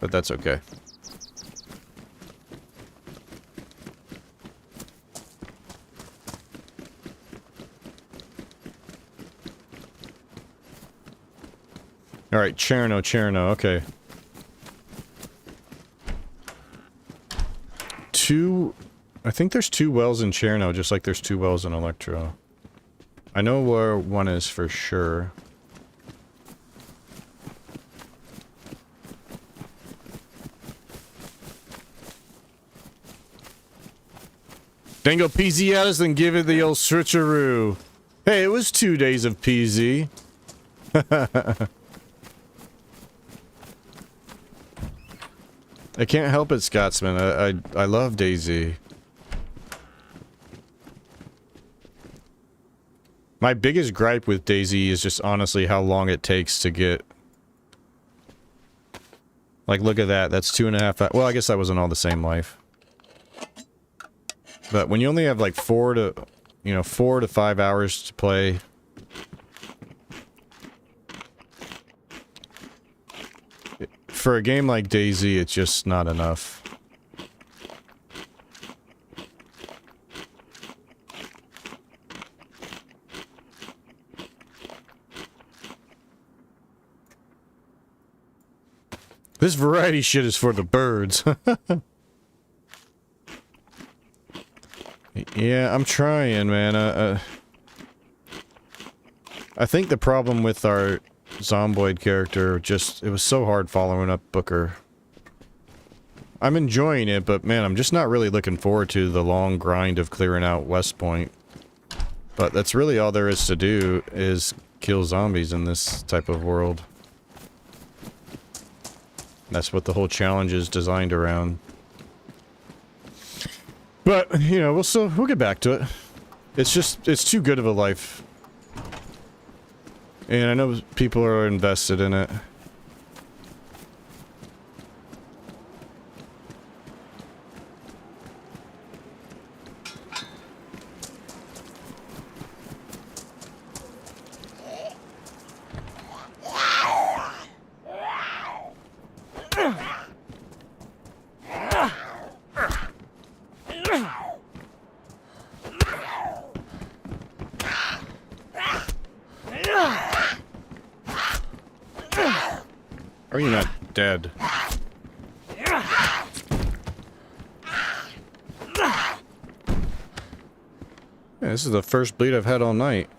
Speaker 1: But that's okay. Alright, Cherno, okay. I think there's 2 wells in Cherno, just like there's 2 wells in Electro. I know where one is for sure. Dango PZ at us, then give it the old switcheroo. Hey, it was 2 days of PZ. I can't help it, Scotsman. I love DayZ. My biggest gripe with DayZ is just honestly how long it takes to get... Like, look at that. That's 2.5 hours. Well, I guess that wasn't all the same life. But when you only have like 4 to 5 hours to play... For a game like DayZ, it's just not enough. This variety shit is for the birds. Yeah, I'm trying, man. I think the problem with our Zomboid character, it was so hard following up Booker. I'm enjoying it, but man, I'm just not really looking forward to the long grind of clearing out West Point. But that's really all there is to do, is kill zombies in this type of world. That's what the whole challenge is designed around. But, you know, we'll get back to it. It's too good of a life. And I know people are invested in it. Are you not dead? Yeah, this is the first bleed I've had all night.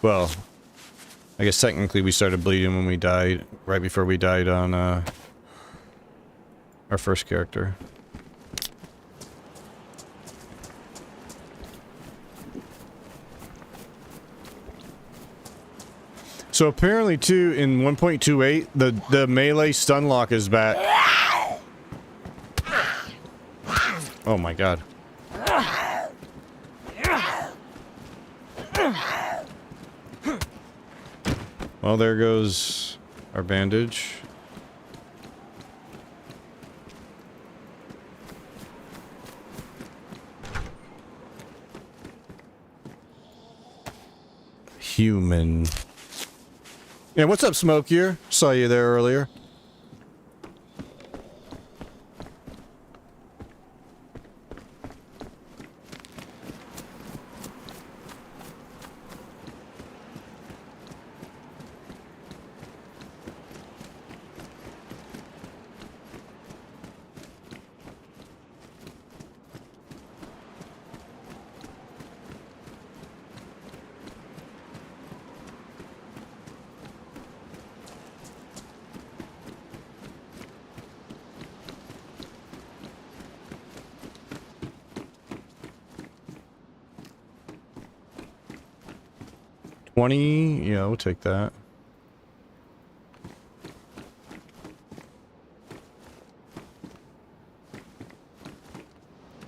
Speaker 1: Well, I guess technically we started bleeding when we died, right before we died on our first character. So apparently too, in 1.28, the melee stun lock is back. Oh my god. Well, there goes our bandage. human. Yeah, what's up, Smokier? Saw you there earlier. Yeah, we'll take that.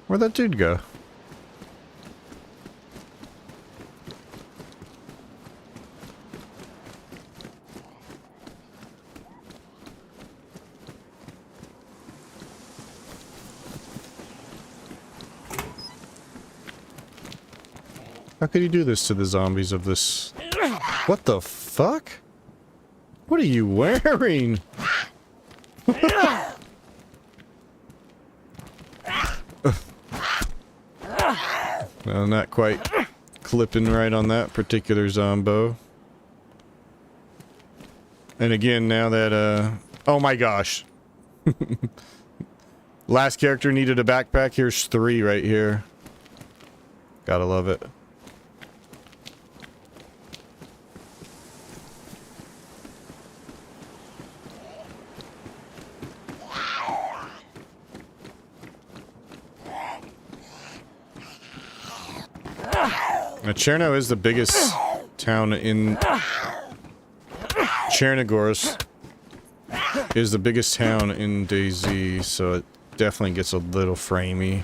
Speaker 1: Where'd that dude go? How could he do this to the zombies of this? What the fuck? What are you wearing? Well, not quite clipping right on that particular zombo. And again, now that, oh my gosh. Last character needed a backpack. Here's 3 right here. Gotta love it. Now, Cherno is the biggest town in... Chernarus is the biggest town in DayZ, so it definitely gets a little framey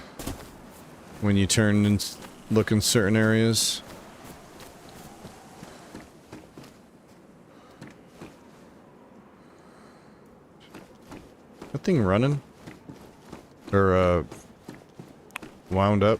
Speaker 1: when you turn and look in certain areas. That thing running? Or, wound up?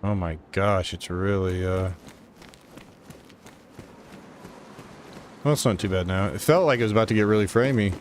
Speaker 1: Oh my gosh, it's really, well, it's not too bad now. It felt like it was about to get really framey.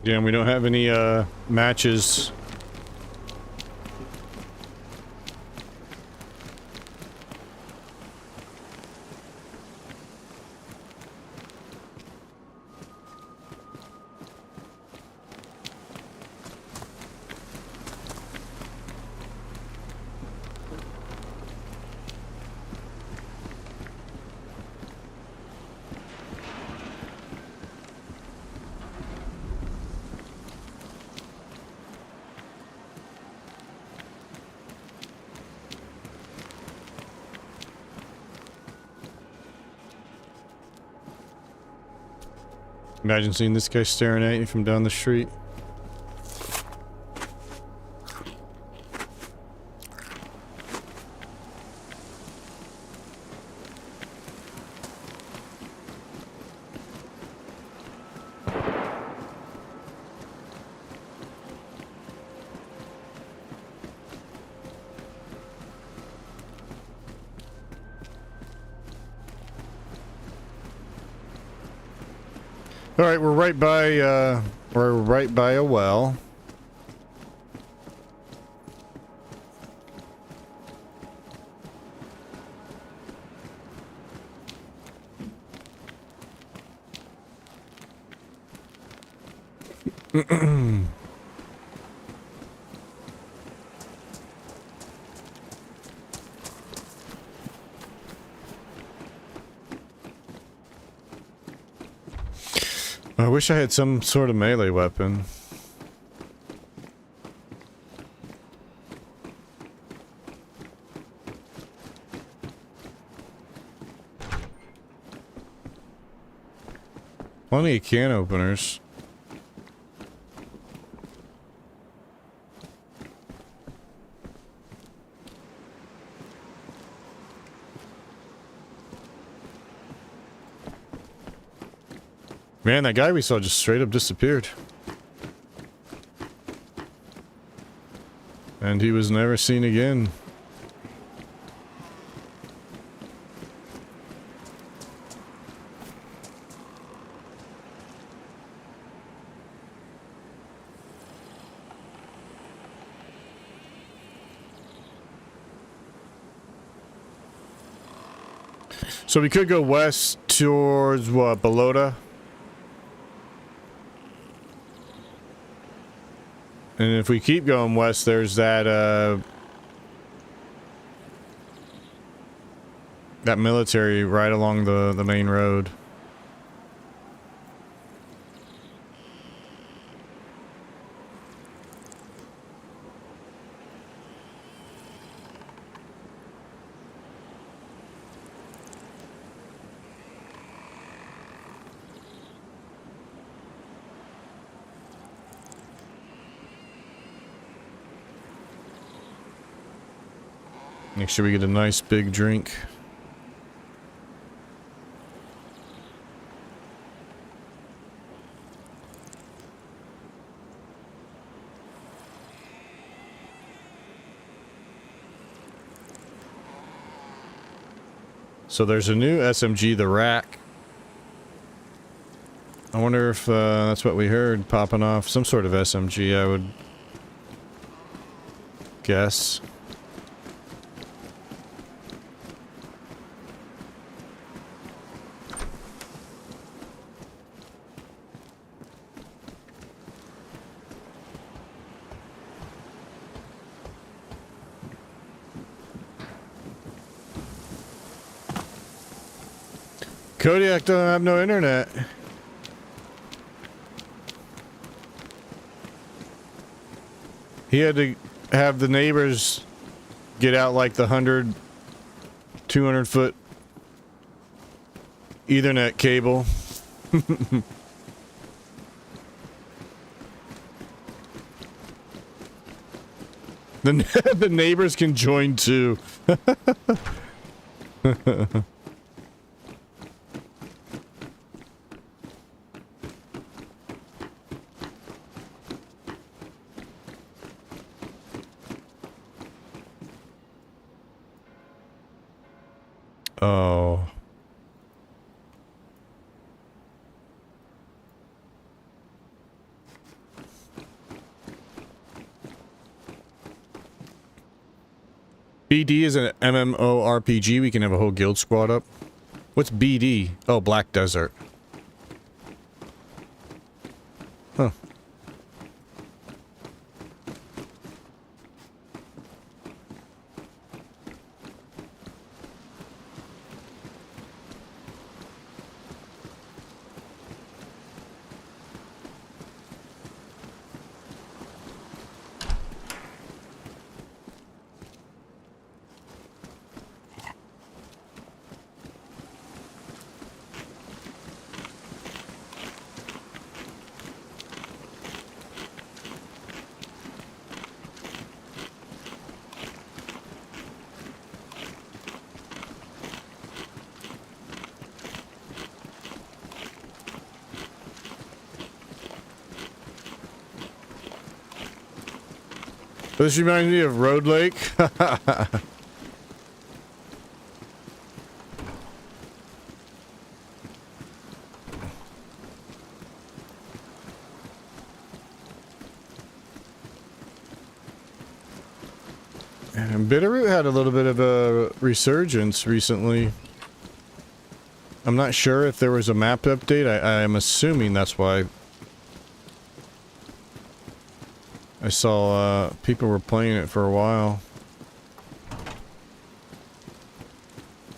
Speaker 1: Yeah, we don't have any, matches. Imagine seeing this guy staring at you from down the street. All right, we're right by a well. I wish I had some sort of melee weapon. Plenty of can openers. Man, that guy we saw just straight up disappeared. And he was never seen again. So we could go west towards what, Balota? And if we keep going west, there's that that military right along the main road. Make sure we get a nice big drink. So there's a new SMG, the Rack. I wonder if that's what we heard popping off. Some sort of SMG, I would guess. Kodiak don't have no internet. He had to have the neighbors get out like the 100, 200 foot Ethernet cable. The neighbors can join too. Oh. BD is an MMORPG. We can have a whole guild squad up. What's BD? Oh, Black Desert. Huh. This reminds me of Road Lake. And Bitterroot had a little bit of a resurgence recently. I'm not sure if there was a map update. I'm assuming that's why. I saw people were playing it for a while.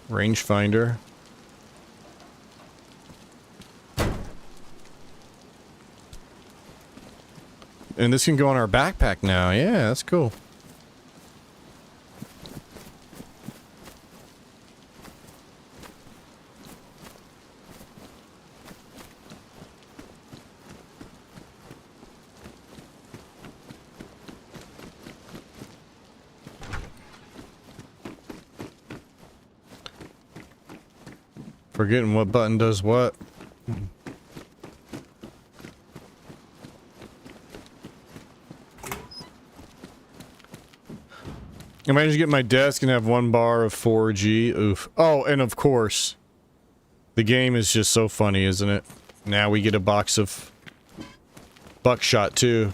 Speaker 1: Rangefinder. And this can go on our backpack now. Yeah, that's cool. Forgetting what button does what. I might just get my desk and have 1 bar of 4G. Oof. Oh, and of course, the game is just so funny, isn't it? Now we get a box of buckshot too.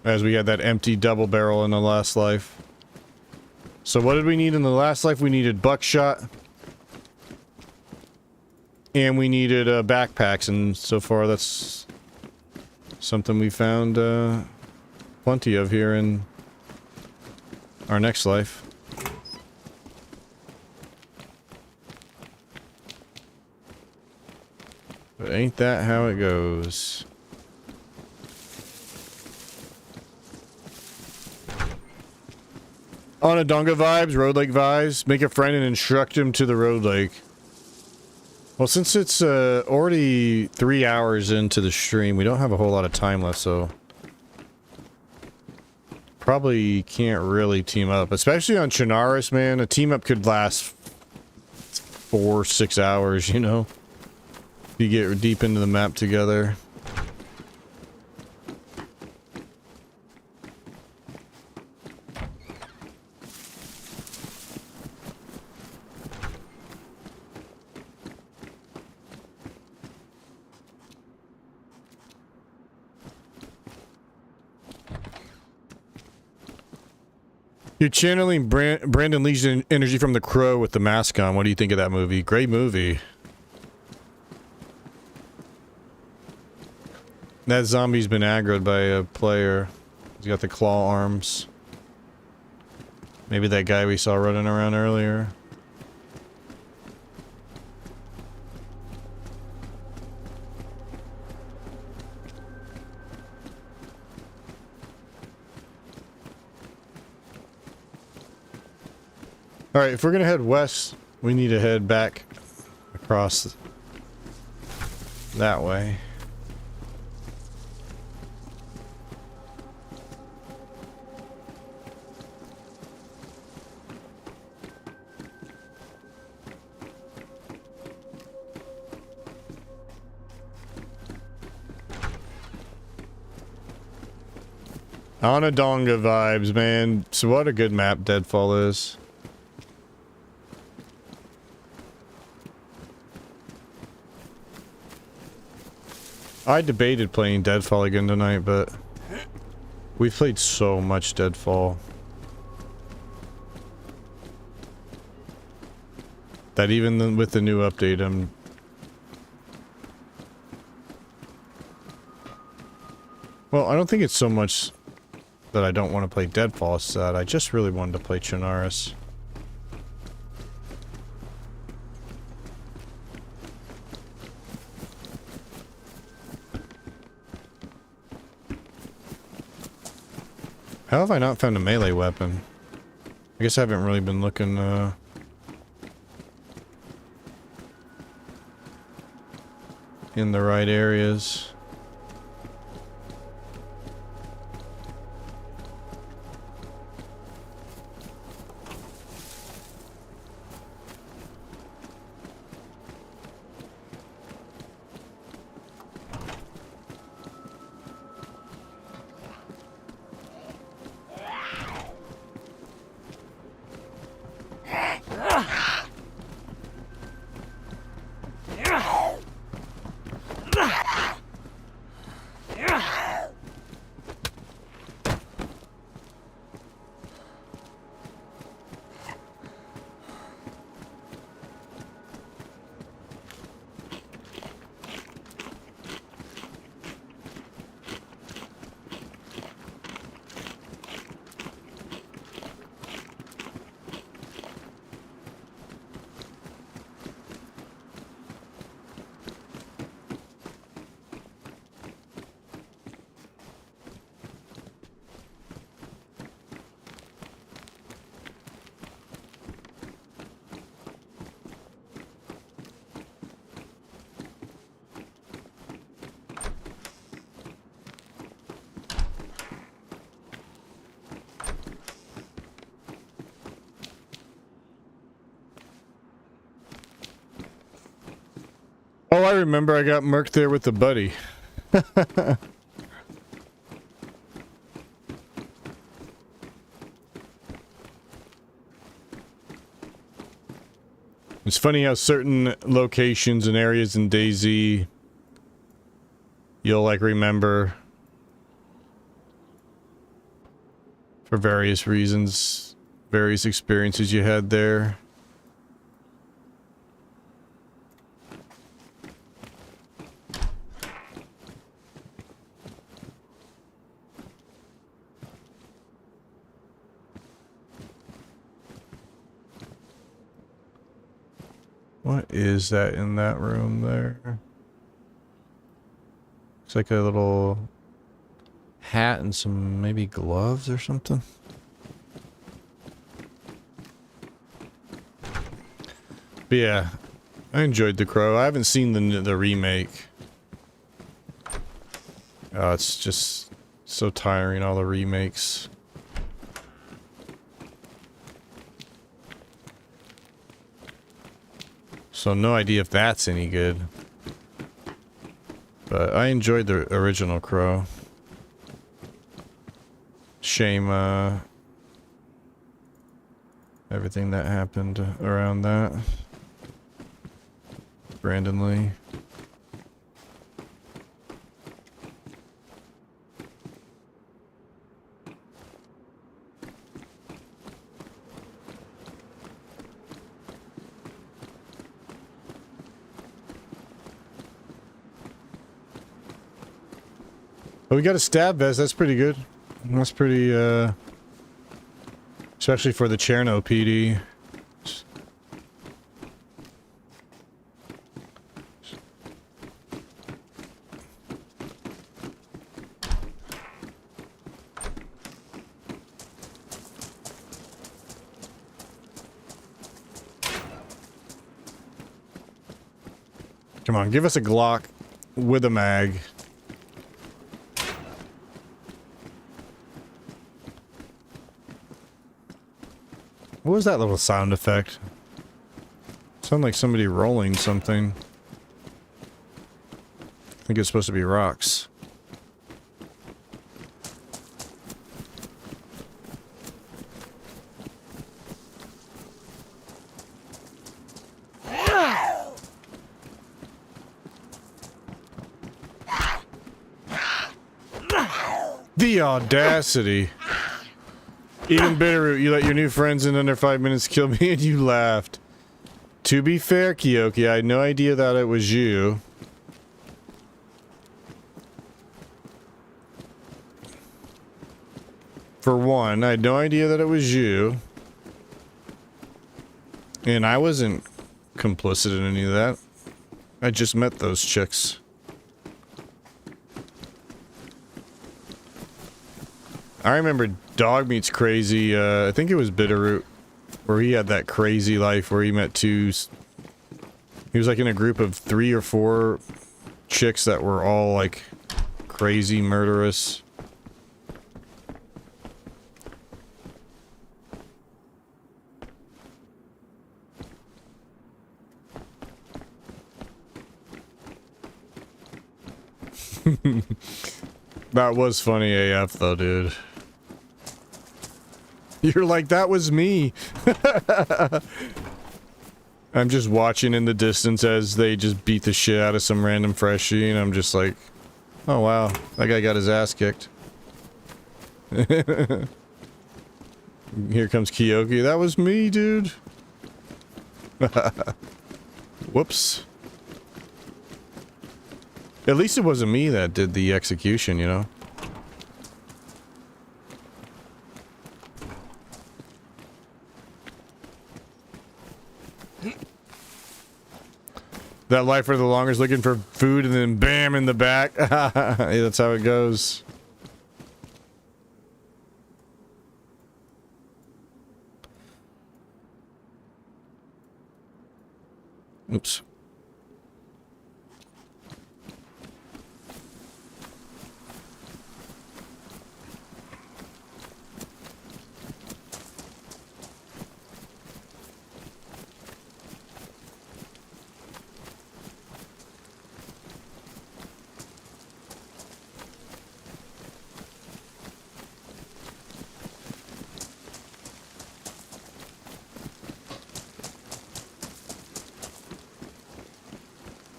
Speaker 1: As we had that empty double barrel in the last life. So what did we need in the last life? We needed buckshot. And we needed backpacks, and so far that's something we found plenty of here in our next life. But ain't that how it goes? Onondaga vibes, Road Lake vibes. Make a friend and instruct him to the Road Lake. Well, since it's already 3 hours into the stream, we don't have a whole lot of time left, so probably can't really team up. Especially on Chernarus, man. A team up could last 4-6 hours, you know? If you get deep into the map together. You're channeling Brandon Lee's energy from The Crow with the mask on. What do you think of that movie? Great movie. That zombie's been aggroed by a player. He's got the claw arms. Maybe that guy we saw running around earlier. Alright, if we're gonna head west, we need to head back across that way. Onondaga vibes, man. So what a good map Deadfall is. I debated playing Deadfall again tonight, but we've played so much Deadfall that even with the new update, well, I don't think it's so much that I don't want to play Deadfall, it's that I just really wanted to play Chernarus. How have I not found a melee weapon? I guess I haven't really been looking, in the right areas. Oh, I remember I got murked there with the buddy. It's funny how certain locations and areas in DayZ you'll like remember for various reasons, various experiences you had there. What is that in that room there? It's like a little hat and some maybe gloves or something. But yeah, I enjoyed The Crow. I haven't seen the remake. Oh, it's just so tiring, all the remakes. So no idea if that's any good. But I enjoyed the original Crow. Shame, everything that happened around that. Brandon Lee. Oh, we got a stab vest. That's pretty good. That's pretty, especially for the Chernarus PD. Come on, give us a Glock with a mag. What was that little sound effect? Sounded like somebody rolling something. I think it's supposed to be rocks. The audacity. Even Bitterroot, you let your new friends in under 5 minutes kill me and you laughed. To be fair, Kyoki, I had no idea that it was you. For one, I had no idea that it was you. And I wasn't complicit in any of that. I just met those chicks. I remember Dog Meat's crazy, I think it was Bitterroot, where he had that crazy life where he met two... He was like in a group of 3 or 4 chicks that were all like crazy murderous. That was funny AF though, dude. You're like, that was me. I'm just watching in the distance as they just beat the shit out of some random freshie, and I'm just like, oh wow, that guy got his ass kicked. Here comes Kyoki. That was me, dude. Whoops. At least it wasn't me that did the execution, you know? That life for the longest looking for food and then bam in the back. Yeah, that's how it goes. Oops.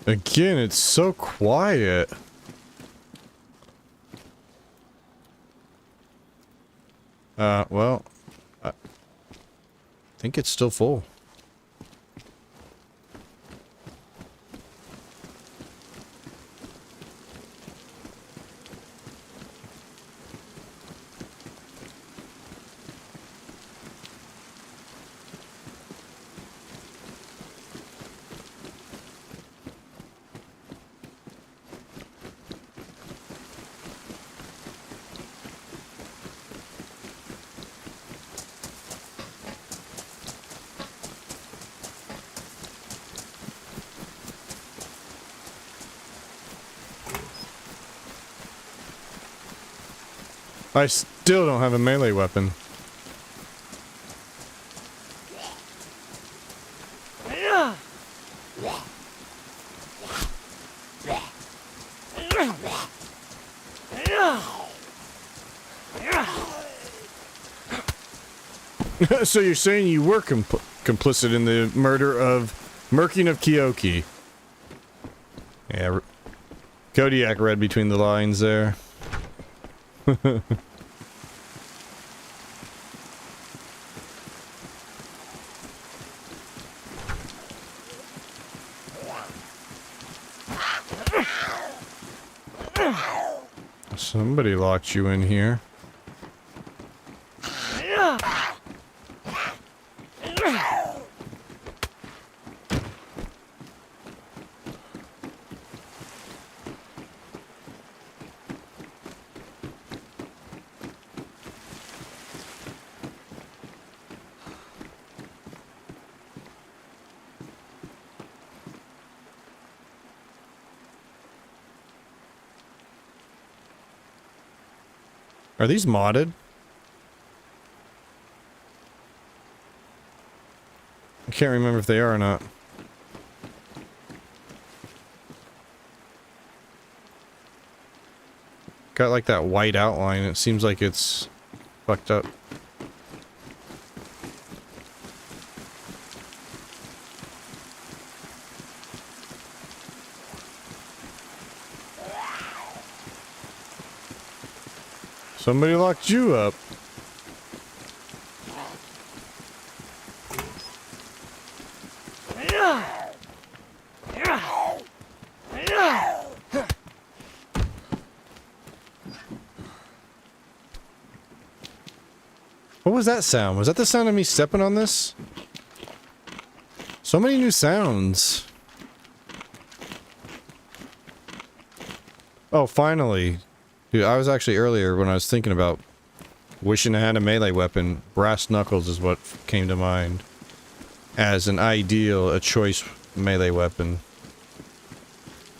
Speaker 1: Again, it's so quiet. Well, I think it's still full. I still don't have a melee weapon. So you're saying you were complicit in the murder of Merkin of Kyoki? Yeah, Kodiak read between the lines there. Somebody locked you in here. Are these modded? I can't remember if they are or not. Got like that white outline. It seems like it's fucked up. Somebody locked you up. What was that sound? Was that the sound of me stepping on this? So many new sounds. Oh, finally. Dude, I was actually earlier when I was thinking about wishing I had a melee weapon. Brass knuckles is what came to mind as an ideal, a choice melee weapon.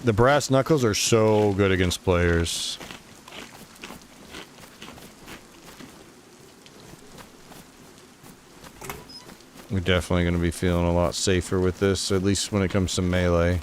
Speaker 1: The brass knuckles are so good against players. We're definitely going to be feeling a lot safer with this, at least when it comes to melee.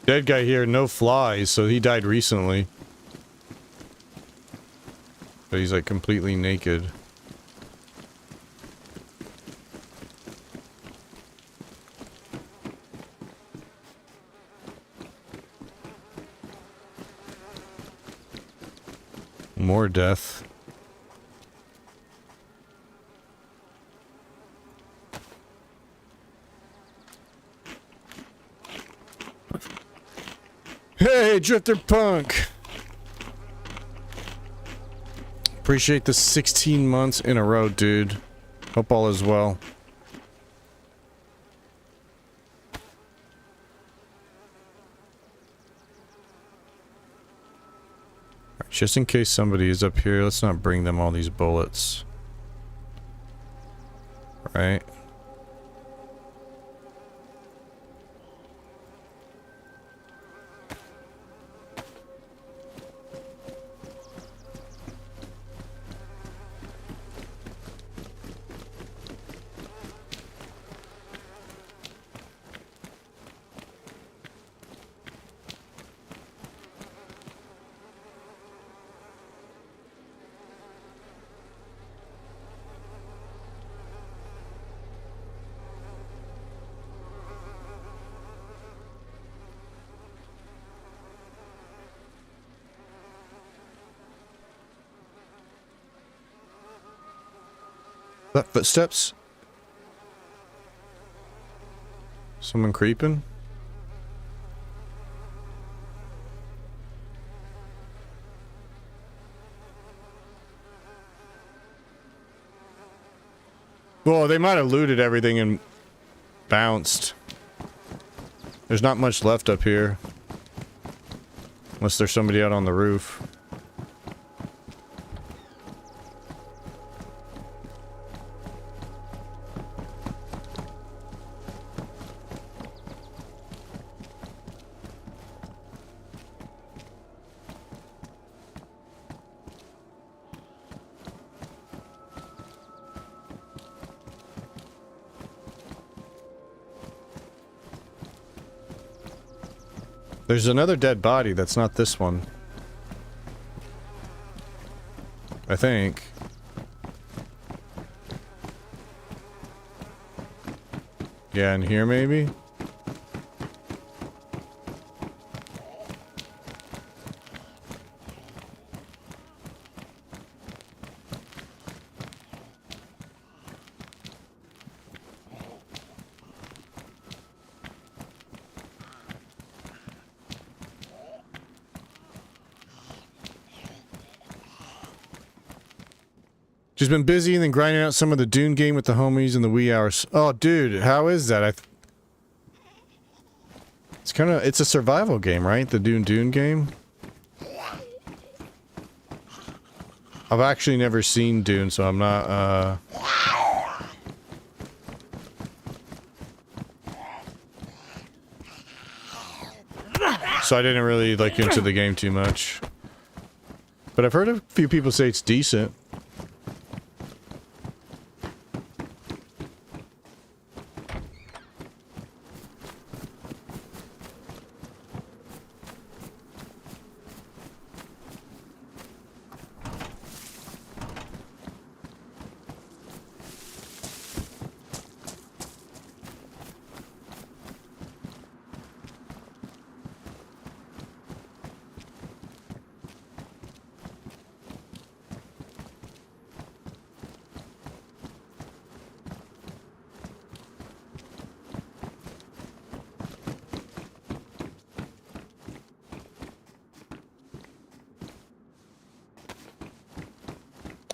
Speaker 1: Dead guy here, no flies, so he died recently. But he's like completely naked. More death. Hey, Drifter Punk! Appreciate the 16 months in a row, dude. Hope all is well. Just in case somebody is up here, let's not bring them all these bullets. Right? That footsteps? Someone creeping? Well, they might have looted everything and bounced. There's not much left up here. Unless there's somebody out on the roof. There's another dead body that's not this one. I think. Yeah, in here maybe? She's been busy and then grinding out some of the Dune game with the homies in the wee hours. Oh, dude, how is that? It's a survival game, right? The Dune game? I've actually never seen Dune, so I'm not, so I didn't really, like, into the game too much. But I've heard a few people say it's decent.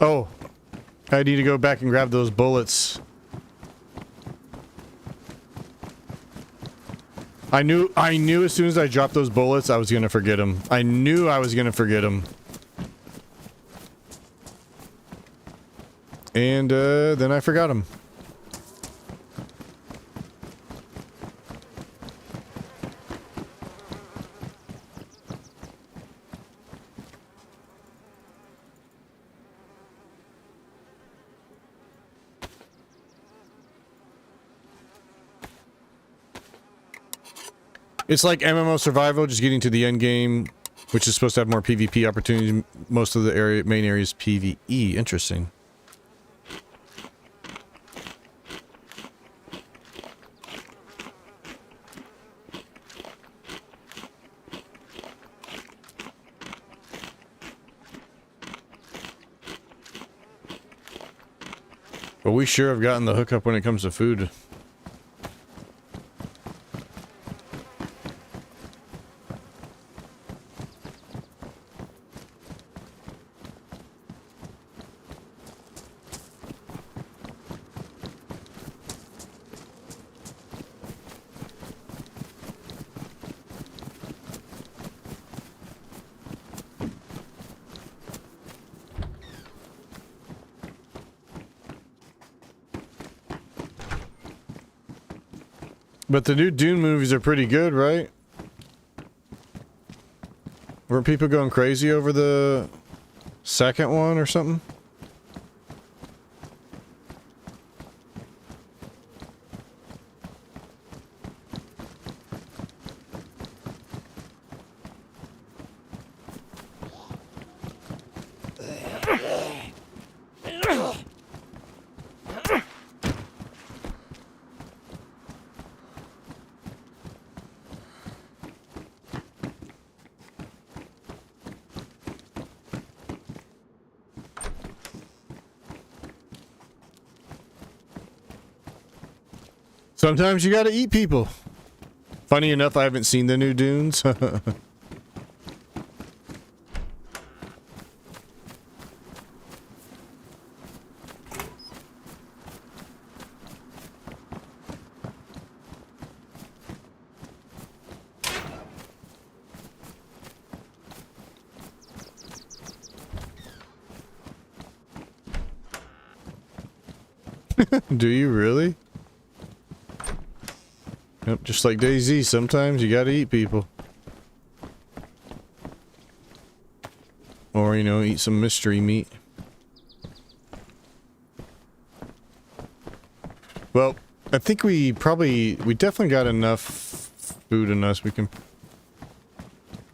Speaker 1: Oh, I need to go back and grab those bullets. I knew as soon as I dropped those bullets, I was gonna forget them. I knew I was gonna forget them. And, then I forgot them. It's like MMO survival, just getting to the end game, which is supposed to have more PvP opportunities. Most of the main area is PvE. Interesting. But we sure have gotten the hookup when it comes to food. But the new Dune movies are pretty good, right? Were people going crazy over the second one or something? Sometimes you gotta eat people. Funny enough, I haven't seen the new Dunes. Do you really? Yep, just like DayZ, sometimes you gotta eat people. Or, you know, eat some mystery meat. Well, I think we definitely got enough food in us. We can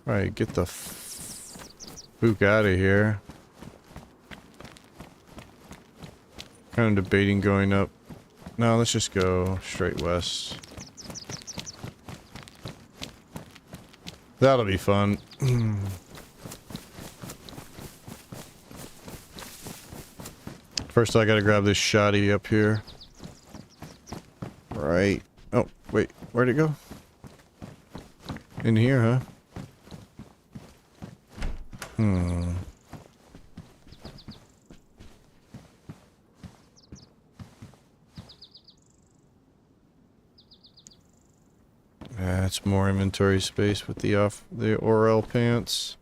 Speaker 1: probably get the spook out of here. Kind of debating going up. No, let's just go straight west. That'll be fun. First, I gotta grab this shoddy up here. Right. Oh, wait. Where'd it go? In here, huh? That's more inventory space with the Orel pants.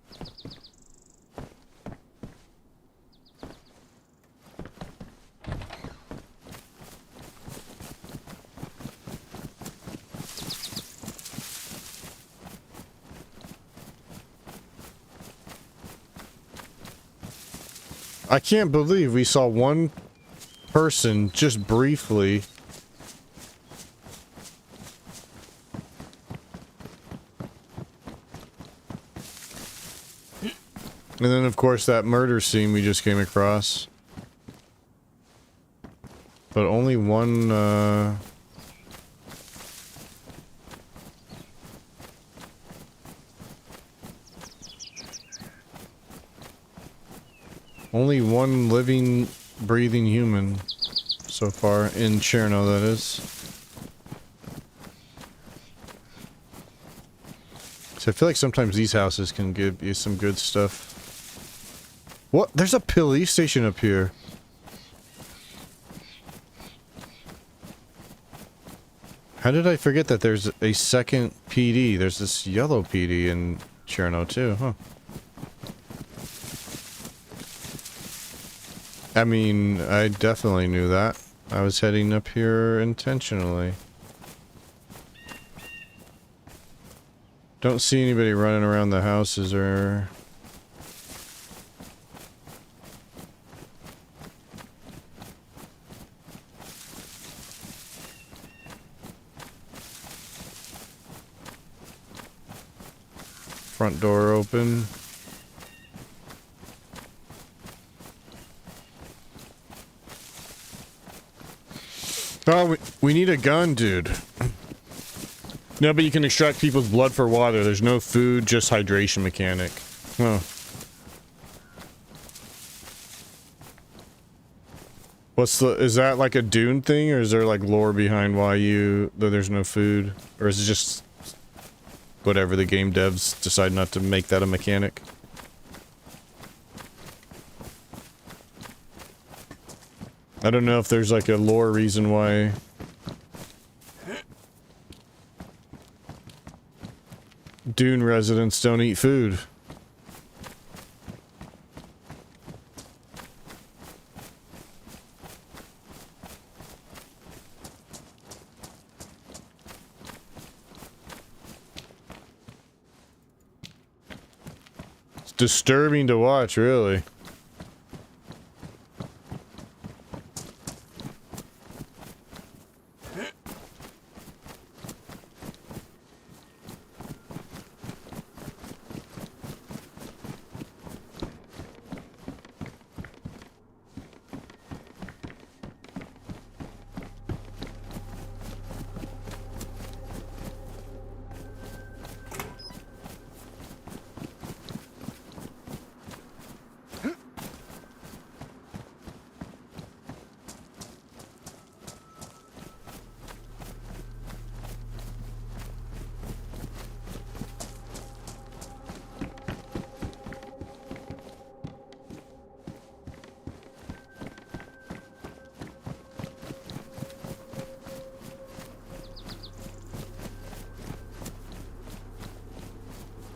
Speaker 1: I can't believe we saw one person just briefly. And then, of course, that murder scene we just came across. But only one, only one living, breathing human so far in Cherno, that is. So I feel like sometimes these houses can give you some good stuff. What? There's a police station up here. How did I forget that there's a second PD? There's this yellow PD in Cherno too, huh? I mean, I definitely knew that. I was heading up here intentionally. Don't see anybody running around the houses or... Front door open. Oh, we need a gun, dude. No, but you can extract people's blood for water. There's no food, just hydration mechanic. Huh. Is that like a Dune thing, or is there like lore behind why there's no food? Or is it just whatever the game devs decide not to make that a mechanic? I don't know if there's like a lore reason why. Dune residents don't eat food. disturbing to watch, really.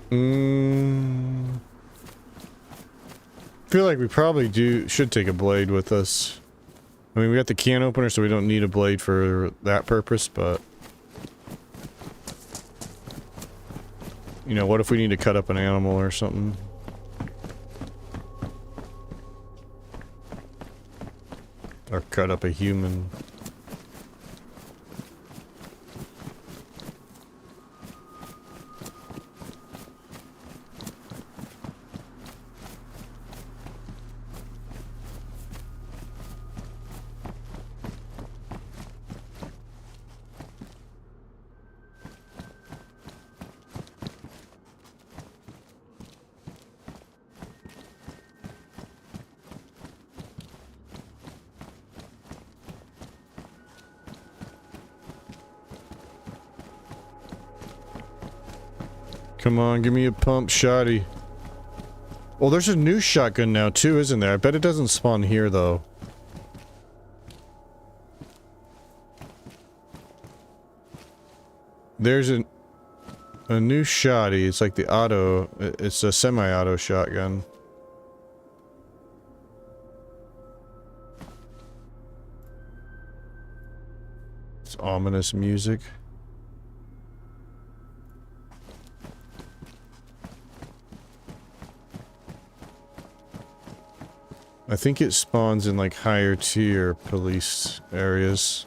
Speaker 1: I feel like we probably should take a blade with us. I mean, we got the can opener, so we don't need a blade for that purpose, but... You know, what if we need to cut up an animal or something? Or cut up a human. Come on, give me a pump shotty. Well, there's a new shotgun now too, isn't there? I bet it doesn't spawn here though. There's a new shotty. It's like the auto. It's a semi-auto shotgun. It's ominous music. I think it spawns in like higher tier police areas.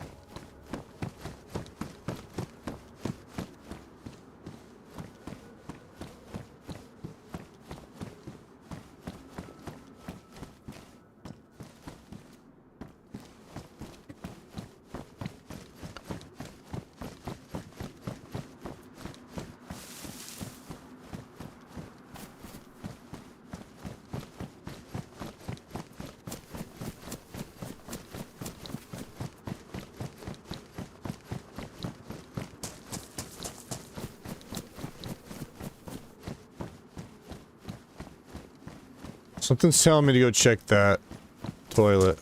Speaker 1: Something's telling me to go check that toilet.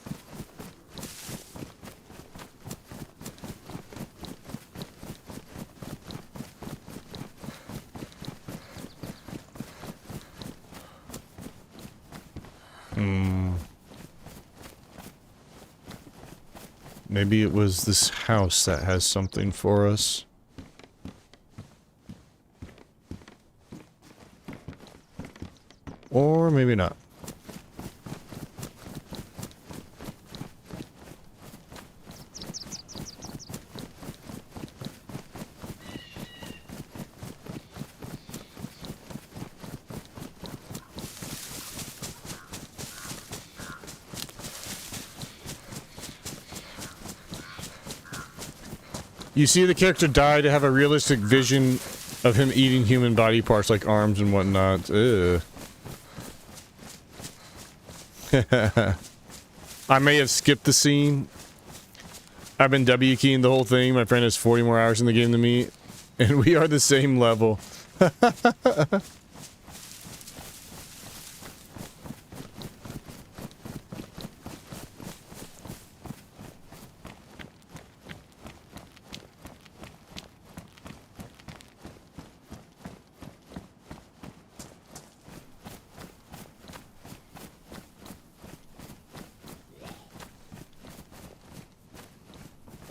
Speaker 1: Maybe it was this house that has something for us. Or maybe not. You see the character die to have a realistic vision of him eating human body parts like arms and whatnot. Ugh. I may have skipped the scene. I've been W keying the whole thing. My friend has 40 more hours in the game than me. And we are the same level.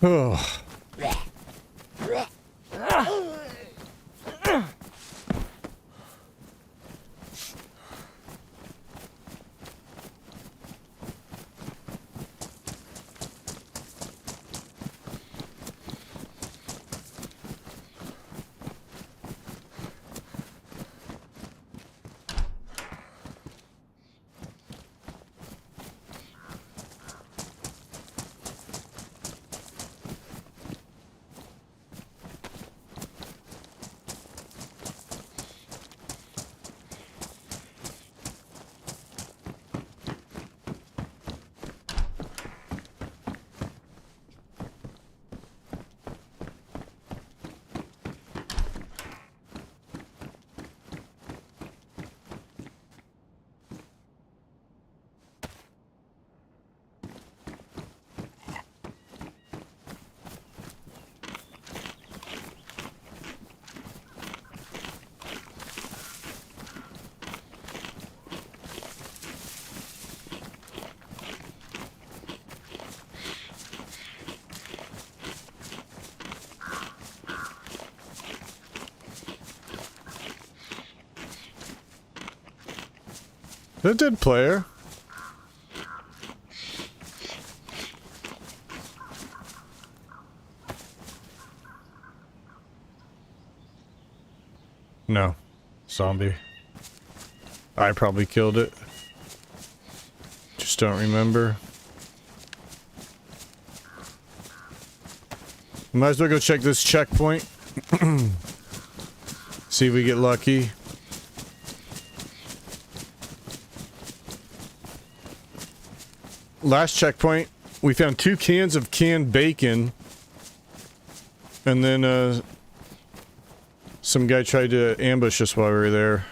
Speaker 1: Oh. The dead player. No. Zombie. I probably killed it. Just don't remember. Might as well go check this checkpoint. See if we get lucky. Last checkpoint, we found 2 cans of canned bacon. And then, some guy tried to ambush us while we were there.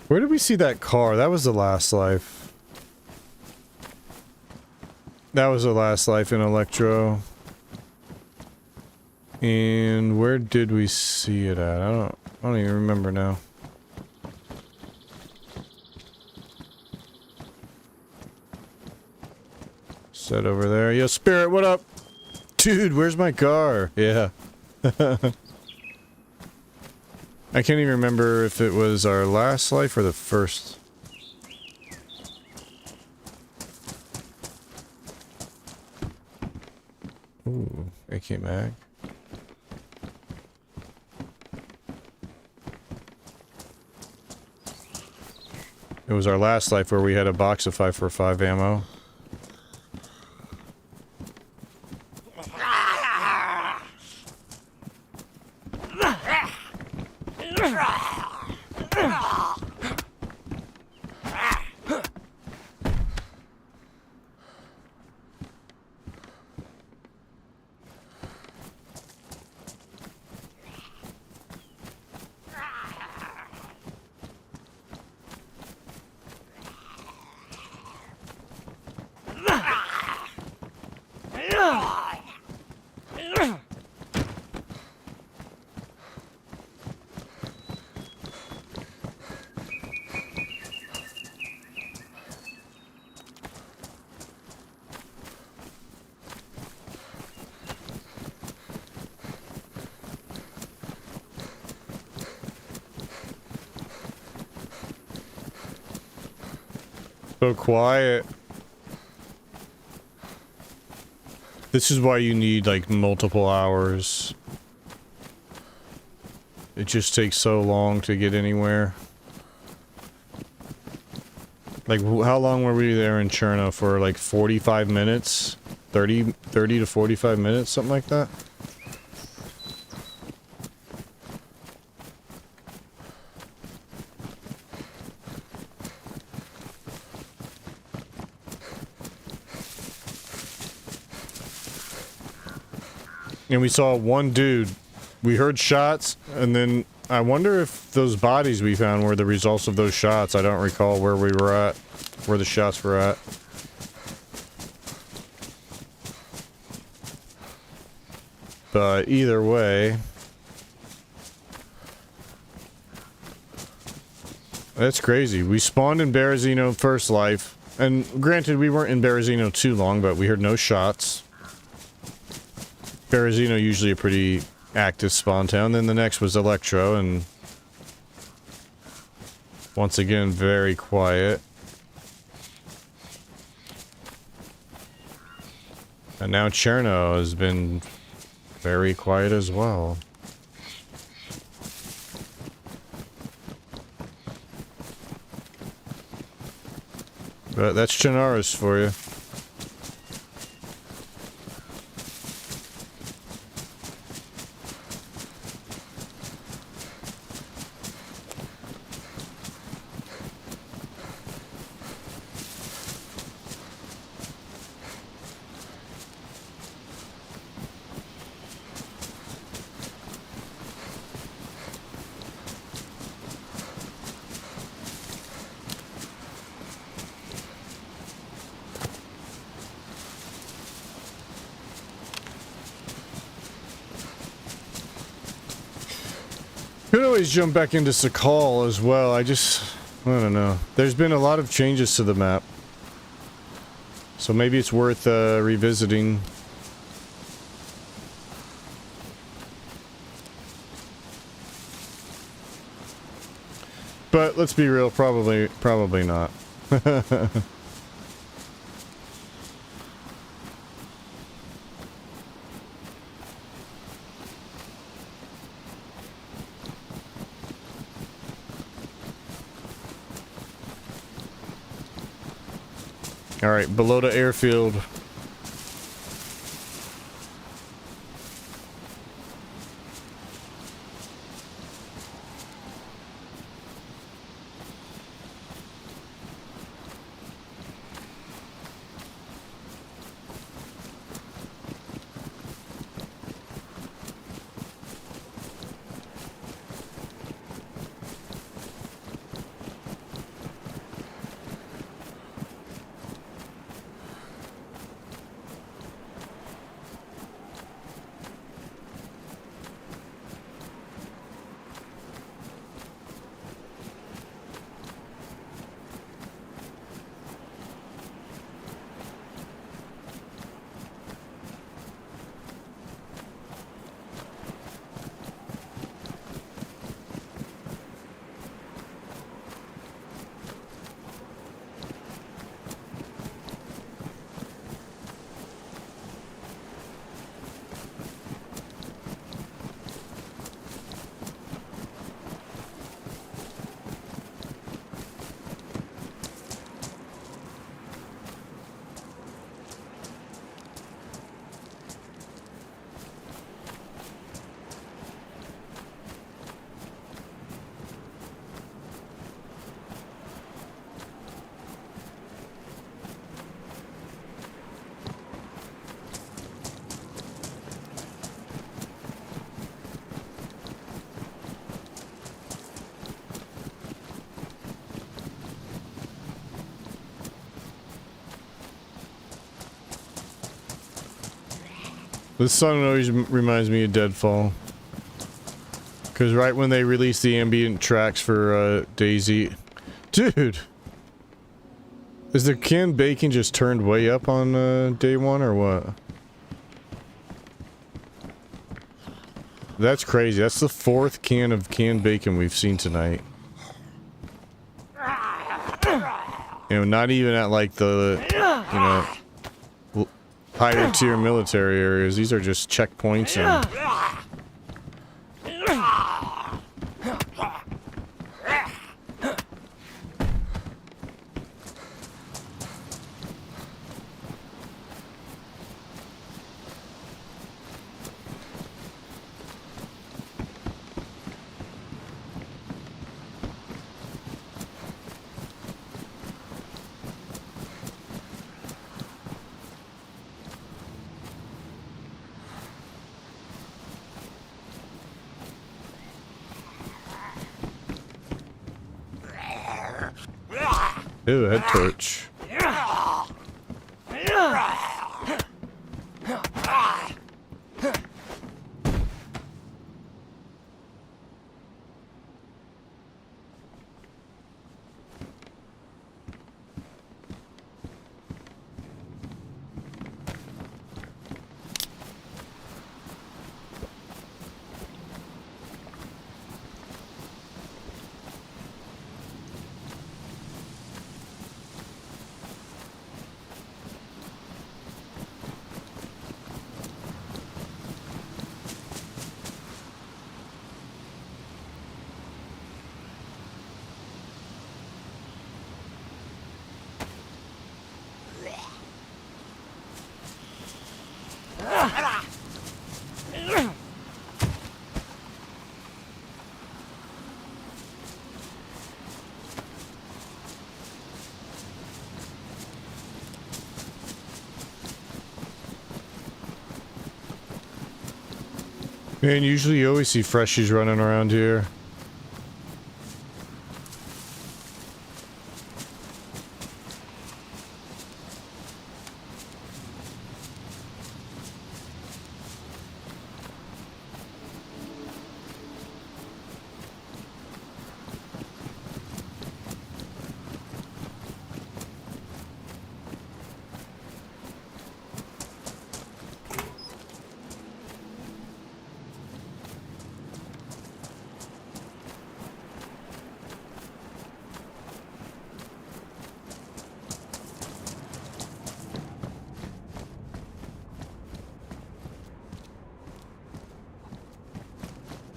Speaker 1: Where did we see that car? That was the last life. That was the last life in Electro. And where did we see it at? I don't even remember now. Set over there. Yo, Spirit, what up? Dude, where's my car? Yeah. I can't even remember if it was our last life or the first. Ooh, AK mag. It was our last life where we had a box of 545 ammo. So quiet. This is why you need like multiple hours. It just takes so long to get anywhere. Like, how long were we there in Chernarus for? Like 45 minutes? 30 to 45 minutes? Something like that? And we saw one dude. We heard shots, and then I wonder if those bodies we found were the results of those shots. I don't recall where we were at, where the shots were at. But either way, that's crazy. We spawned in Berezino first life, and granted we weren't in Berezino too long, but we heard no shots. Berezino usually a pretty active spawn town. Then the next was Electro, and once again very quiet. And now Chernarus has been very quiet as well. But that's Chernarus for you. Could always jump back into Sakal as well. I don't know. There's been a lot of changes to the map. So maybe it's worth revisiting. But let's be real, probably not. All right, below the airfield. This song always reminds me of Deadfall. Because right when they released the ambient tracks for DayZ... Dude! Is the canned bacon just turned way up on day one or what? That's crazy. That's the 4th can of canned bacon we've seen tonight. You know, not even at like the, you know, higher tier military areas. These are just checkpoints and... Ew, head torch. Man, usually you always see freshies running around here.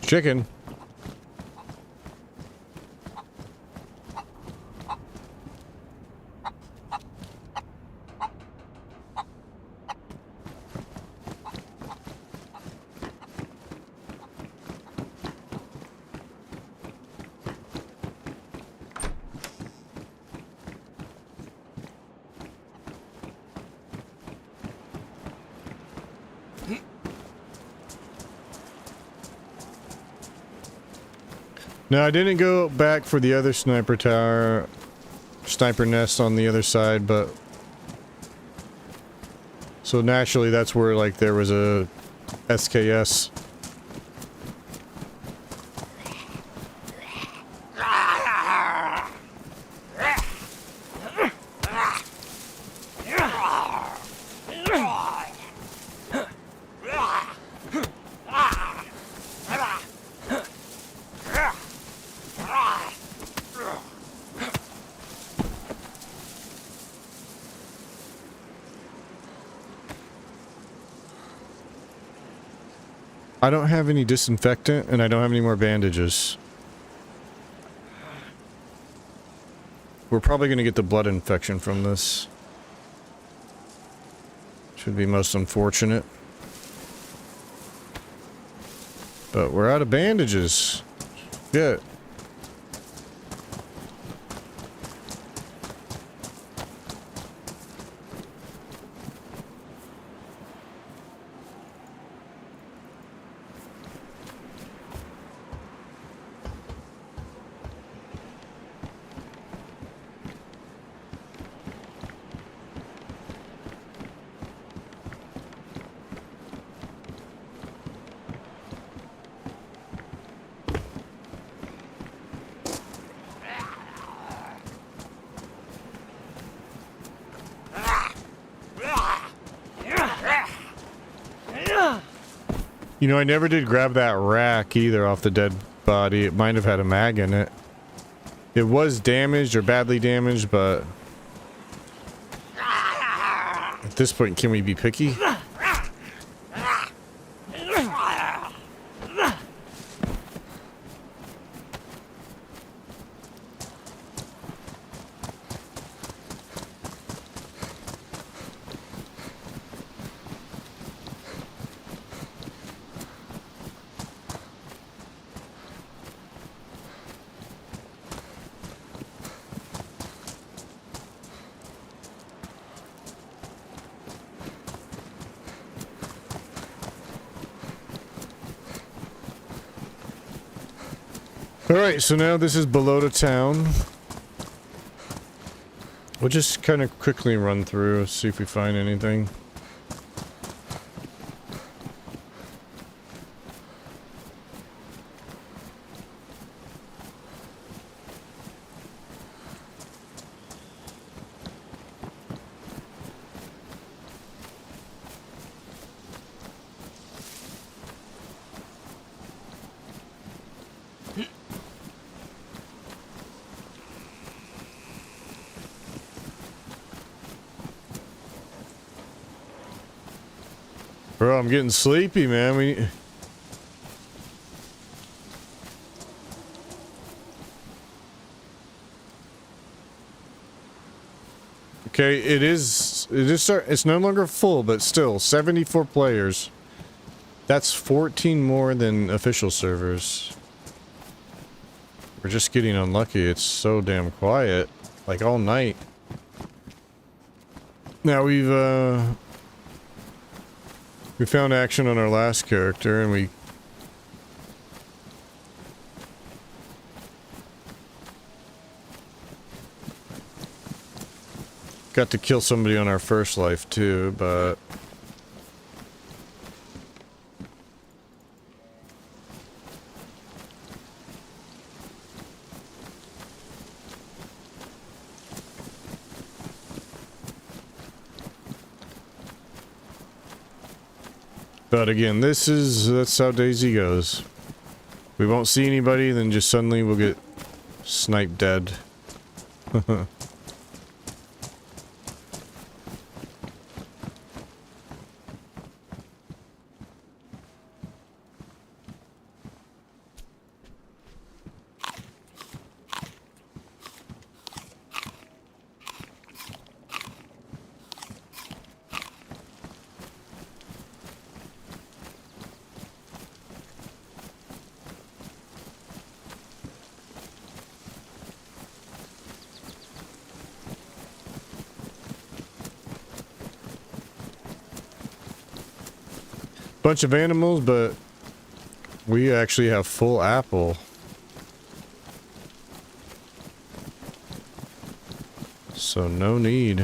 Speaker 1: Chicken. No, I didn't go back for the other sniper tower, sniper nest on the other side, but so naturally that's where like there was a SKS. I don't have any disinfectant, and I don't have any more bandages. We're probably going to get the blood infection from this. Should be most unfortunate. But we're out of bandages. Good. You know, I never did grab that rack either off the dead body. It might have had a mag in it. It was damaged or badly damaged, but at this point, can we be picky? Alright, so now this is below the town. We'll just kind of quickly run through, see if we find anything. Bro, I'm getting sleepy, man. Okay, it's no longer full, but still 74 players. That's 14 more than official servers. We're just getting unlucky. It's so damn quiet, like all night. Now we found action on our last character, and we got to kill somebody on our first life too, but again, that's how DayZ goes. We won't see anybody, then just suddenly we'll get sniped dead. Bunch of animals, but we actually have full apple. So no need.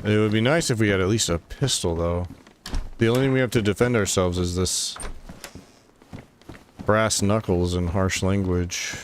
Speaker 1: It would be nice if we had at least a pistol, though. The only thing we have to defend ourselves is this brass knuckles and harsh language.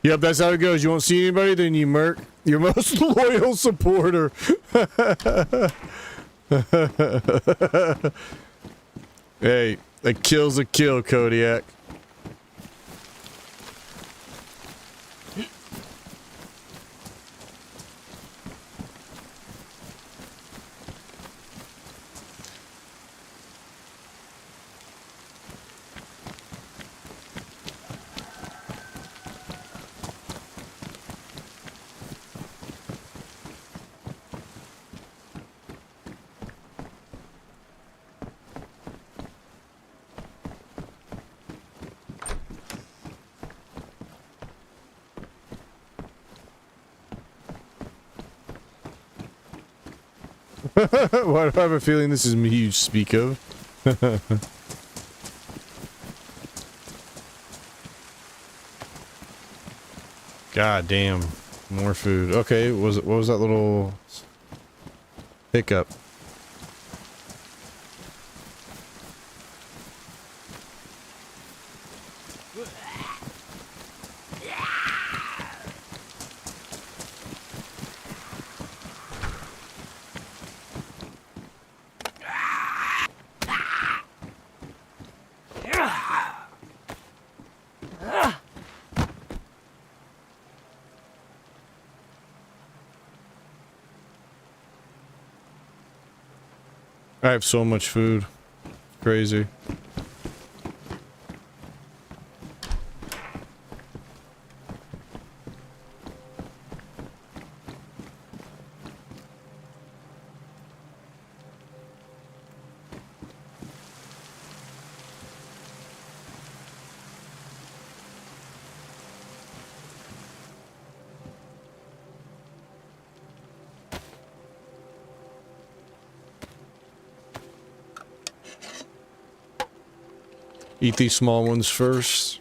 Speaker 1: Yep, that's how it goes. You won't see anybody, then you murk your most loyal supporter. Hey, a kill's a kill, Kodiak. Why do I have a feeling this is me you speak of? God damn. More food. Okay, what was that little hiccup? I have so much food. Crazy. Eat these small ones first.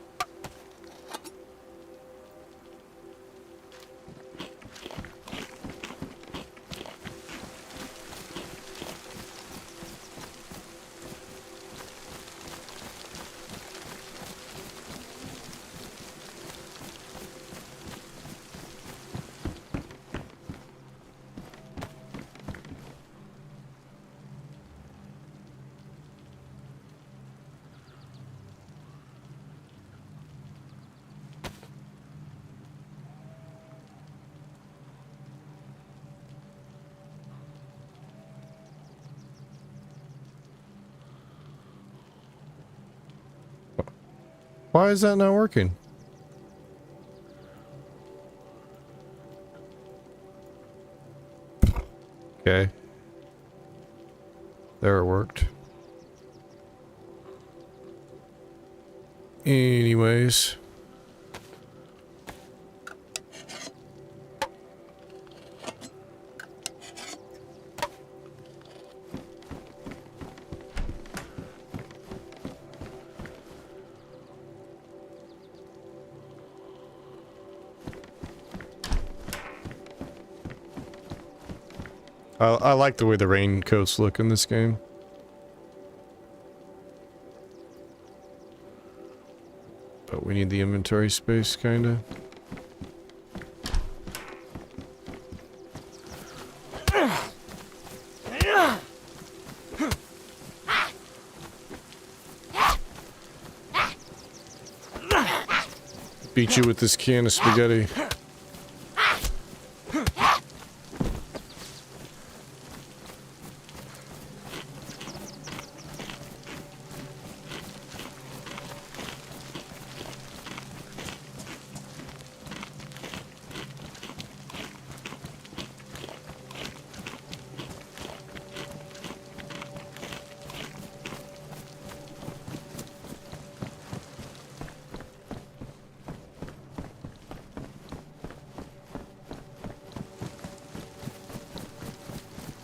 Speaker 1: Why is that not working? Okay. There it worked. Anyways. I like the way the raincoats look in this game. we need the inventory space, kinda. Beat you with this can of spaghetti.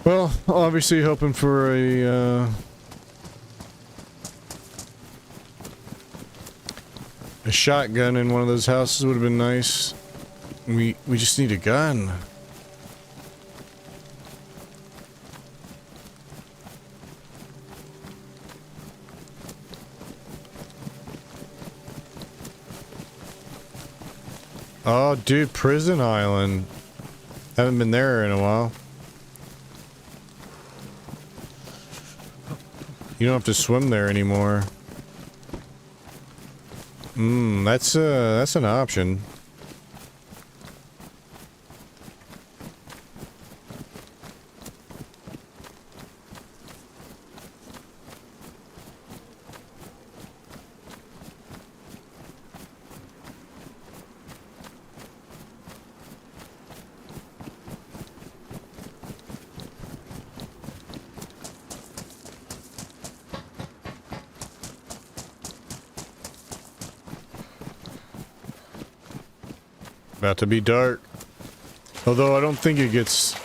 Speaker 1: Well, obviously hoping for a shotgun in one of those houses would have been nice. We just need a gun. Oh, dude, Prison Island. Haven't been there in a while. You don't have to swim there anymore. That's an option. About to be dark. Although I don't think it gets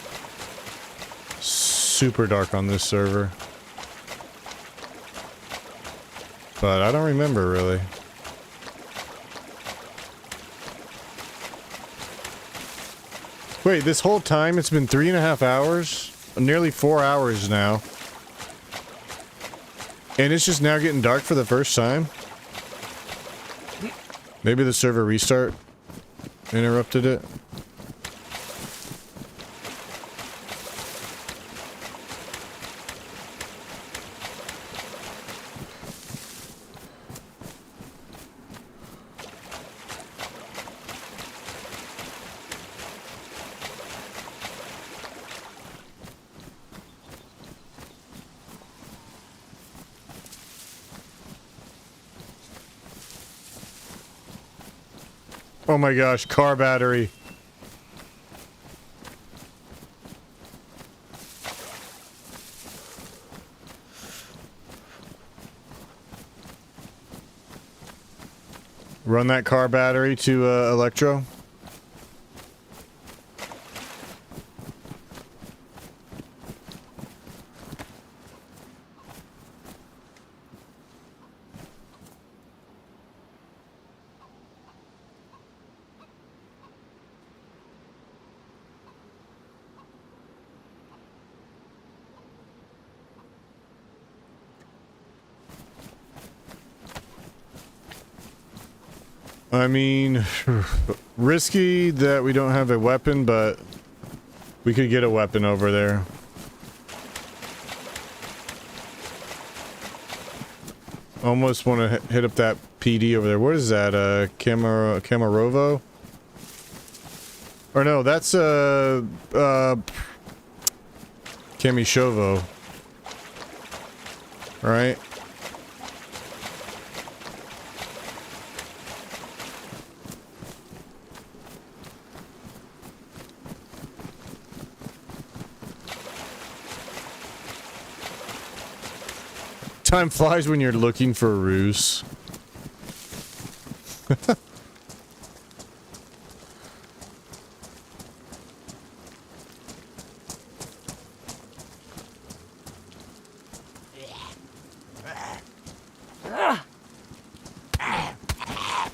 Speaker 1: super dark on this server. But I don't remember really. Wait, this whole time it's been 3.5 hours? Nearly 4 hours now. And it's just now getting dark for the first time? Maybe the server restart interrupted it. Oh my gosh, car battery. Run that car battery to Electro. I mean, risky that we don't have a weapon, but we could get a weapon over there. Almost want to hit up that PD over there. What is that? Camarovo? Or no, that's Camishovo. Right? Time flies when you're looking for a ruse.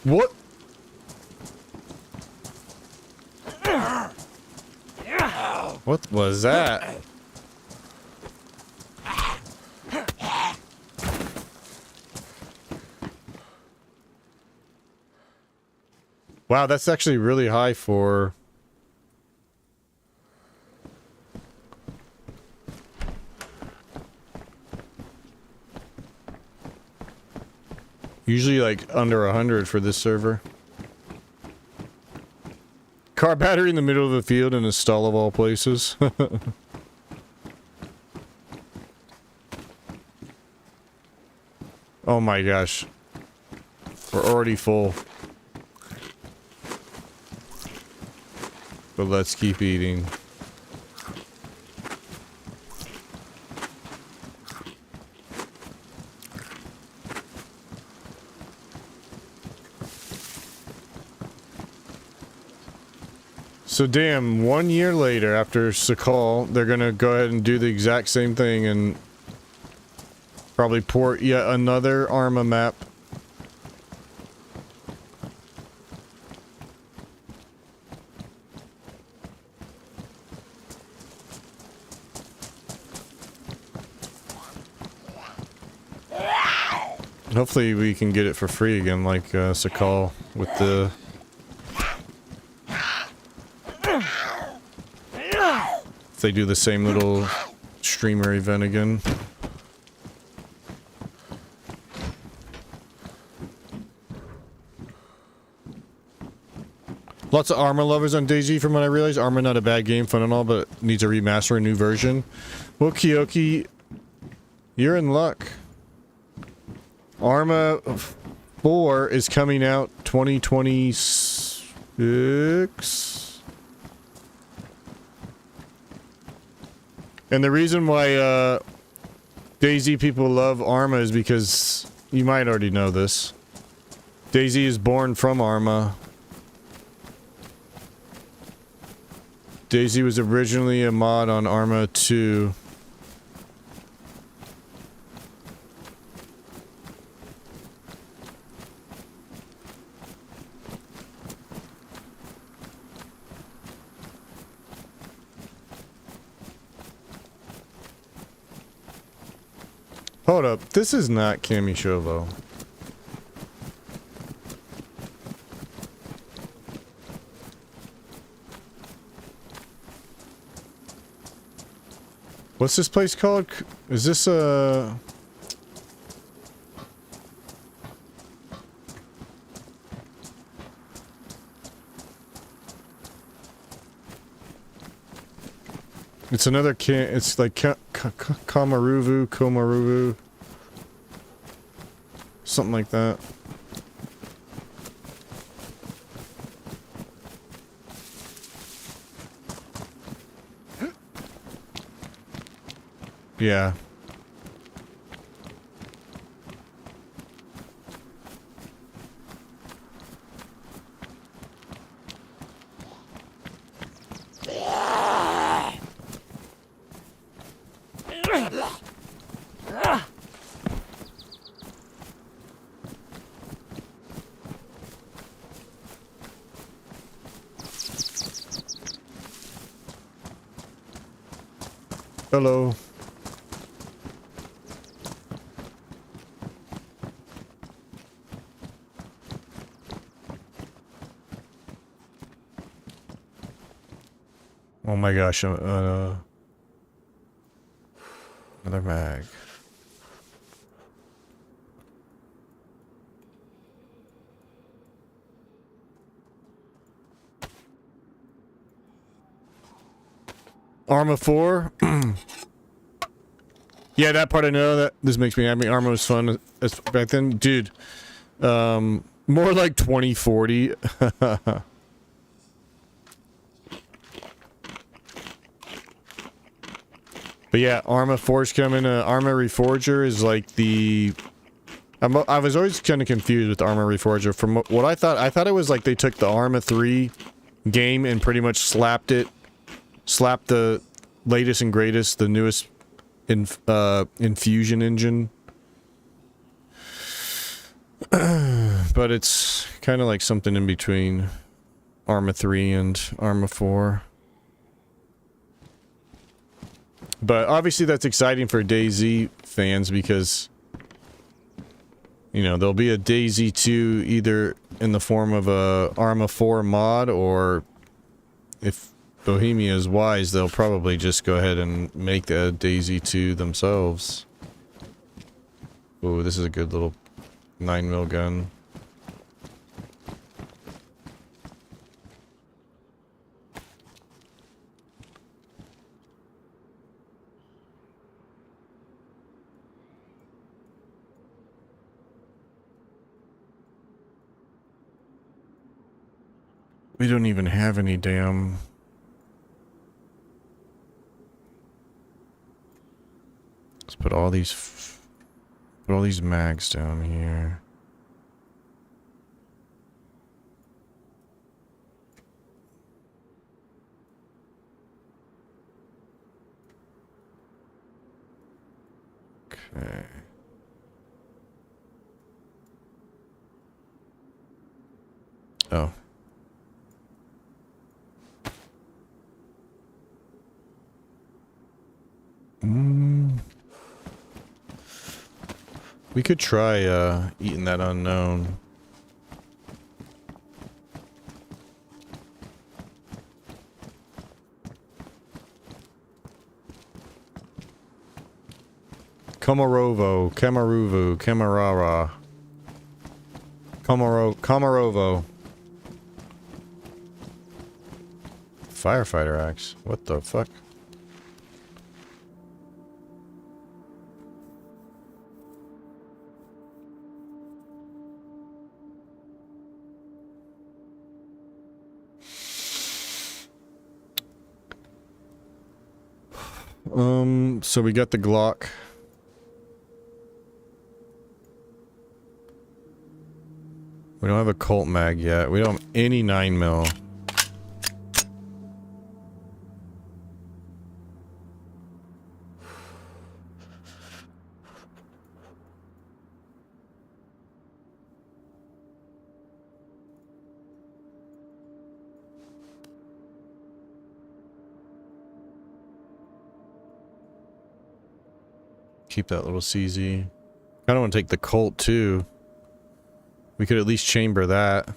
Speaker 1: What? What was that? Wow, that's actually really high for... Usually like under 100 for this server. Car battery in the middle of the field in a stall of all places. Oh my gosh. We're already full. But let's keep eating. So damn, 1 year later after Sakal, they're gonna go ahead and do the exact same thing and probably port yet another Arma map. Hopefully we can get it for free again like Sakal with the... If they do the same little streamer event again. Lots of Arma lovers on DayZ from what I realized. Arma not a bad game, fun and all, but needs a remaster, a new version. Well, Kyoki, you're in luck. Arma 4 is coming out 2026. And the reason why DayZ people love Arma is because you might already know this. DayZ is born from Arma. DayZ was originally a mod on Arma 2. Hold up, this is not Cammy Shovo. What's this place called? Is this a... It's another it's like Komaruvu. Something like that. Yeah. Hello. Oh my gosh, another mag. Arma 4? Yeah, that part I know. That this makes me happy. Arma was fun back then. Dude, more like 2040. But yeah, Arma 4's coming. Arma Reforger is like the... I was always kind of confused with Arma Reforger. From what I thought it was like they took the Arma 3 game and pretty much slapped the latest and greatest, the newest infusion engine. But it's kind of like something in between Arma 3 and Arma 4. But obviously that's exciting for DayZ fans because You know, there'll be a DayZ 2 either in the form of a Arma 4 mod, or if Bohemia is wise, they'll probably just go ahead and make the DayZ 2 themselves. Oh, this is a good little 9mm gun. We don't even have any damn... Let's put all these mags down here. Okay. Oh. We could try eating that unknown. Kamaruvu, Kamarara. Kamarovo. Firefighter axe. What the fuck? So we got the Glock. We don't have a Colt mag yet. We don't have any 9mm. Keep that little CZ. I don't want to take the Colt too. We could at least chamber that.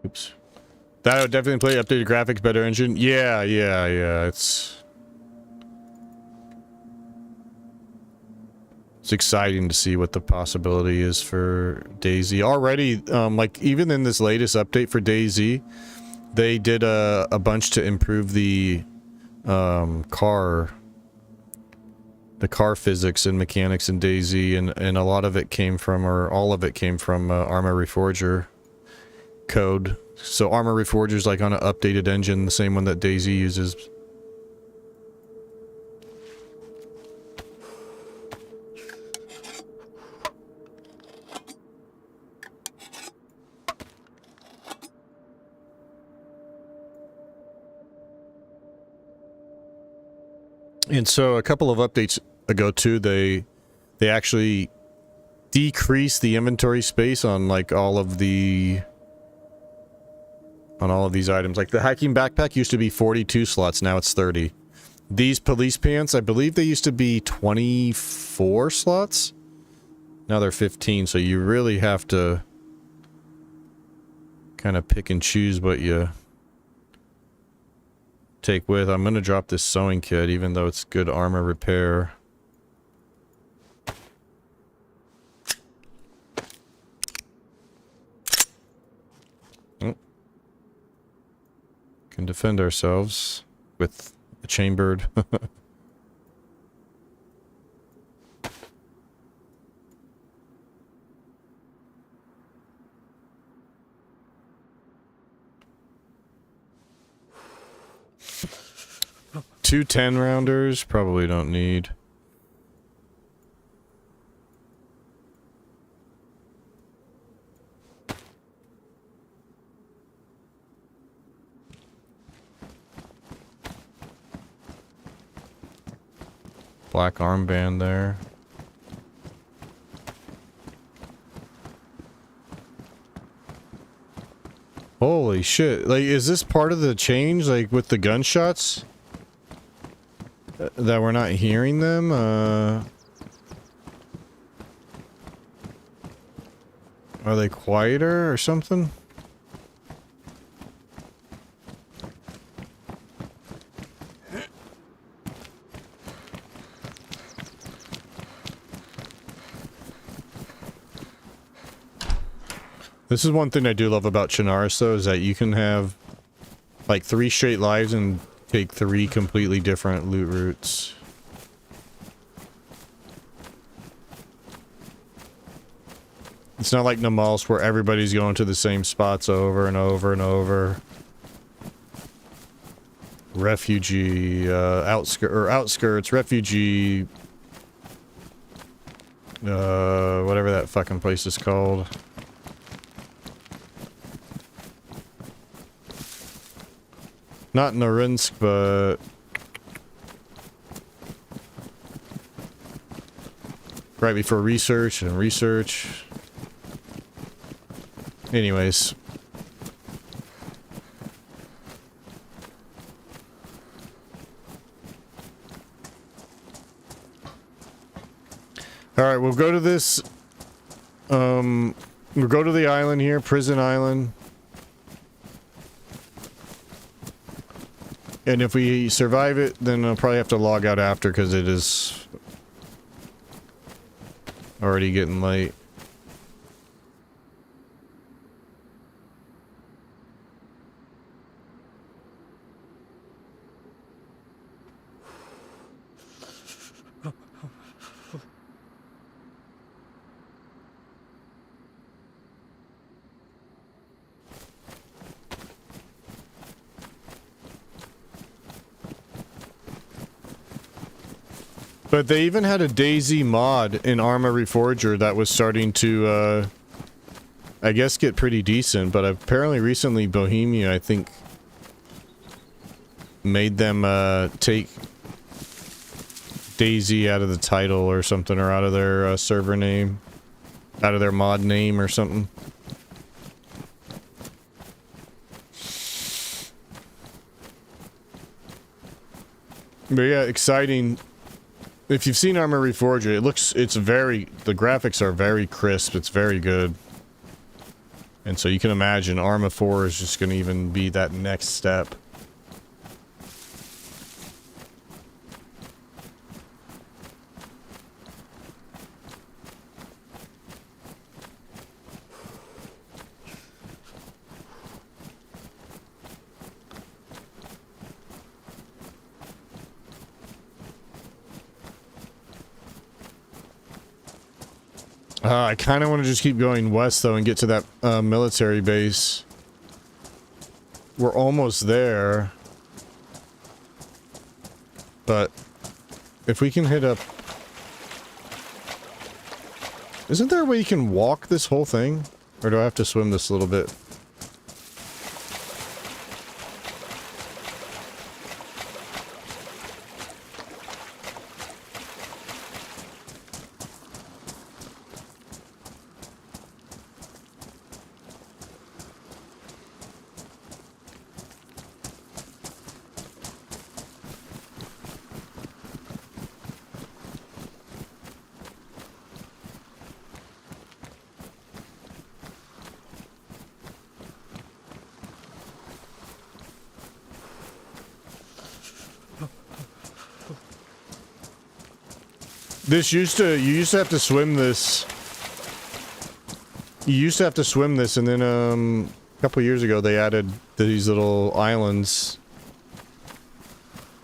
Speaker 1: Oops. That would definitely play updated graphics, better engine. Yeah. It's exciting to see what the possibility is for DayZ. Already, like even in this latest update for DayZ, they did a bunch to improve the car physics and mechanics in DayZ, and a lot of it came from, or all of it came from Arma Reforger code. So Arma Reforger's like on an updated engine, the same one that DayZ uses. And so a couple of updates ago too, they actually decreased the inventory space on like all of these items. Like the hiking backpack used to be 42 slots, now it's 30. These police pants, I believe they used to be 24 slots. Now they're 15, so you really have to kind of pick and choose what you take with. I'm gonna drop this sewing kit, even though it's good armor repair. Oh. Can defend ourselves with a chambered. Two 10-rounders, probably don't need. Black armband there. Holy shit. Like, is this part of the change, like, with the gunshots? That we're not hearing them? Are they quieter or something? This is one thing I do love about Chernarus, though, is that you can have, like, 3 straight lives and take 3 completely different loot routes. It's not like Namalsk where everybody's going to the same spots over and over and over. Refugee, outskirts, refugee, whatever that fucking place is called. Not Norinsk, but... right before research and research. Anyways. Alright, we'll go to this... we'll go to the island here, Prison Island. And if we survive it, then I'll probably have to log out after because it is already getting late. But they even had a DayZ mod in Arma Reforger that was starting to, I guess, get pretty decent. But apparently recently Bohemia, I think, made them take DayZ out of the title or something, or out of their server name, out of their mod name or something. But yeah, exciting. If you've seen Arma Reforger, the graphics are very crisp, it's very good. And so you can imagine Arma 4 is just going to even be that next step. I kind of want to just keep going west, though, and get to that military base. We're almost there. But if we can hit up... Isn't there a way you can walk this whole thing? Or do I have to swim this a little bit? You used to have to swim this. You used to have to swim this, and then a couple years ago they added these little islands,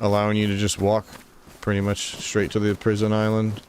Speaker 1: allowing you to just walk pretty much straight to the prison island.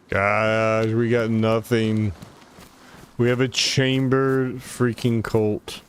Speaker 1: Gosh, we got nothing. We have a chamber freaking cult.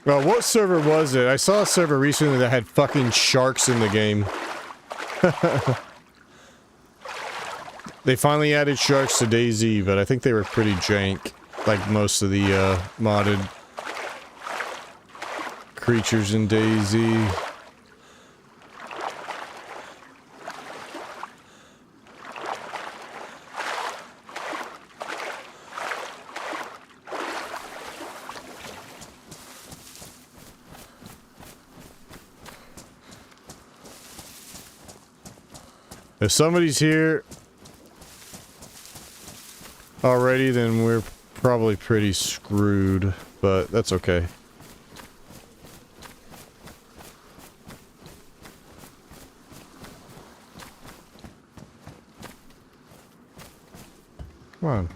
Speaker 1: Well, what server was it? I saw a server recently that had fucking sharks in the game. They finally added sharks to DayZ, but I think they were pretty jank. Like most of the modded creatures in DayZ. If somebody's here already, then we're probably pretty screwed, but that's okay. Come on.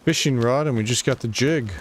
Speaker 1: Fishing rod, and we just got the jig.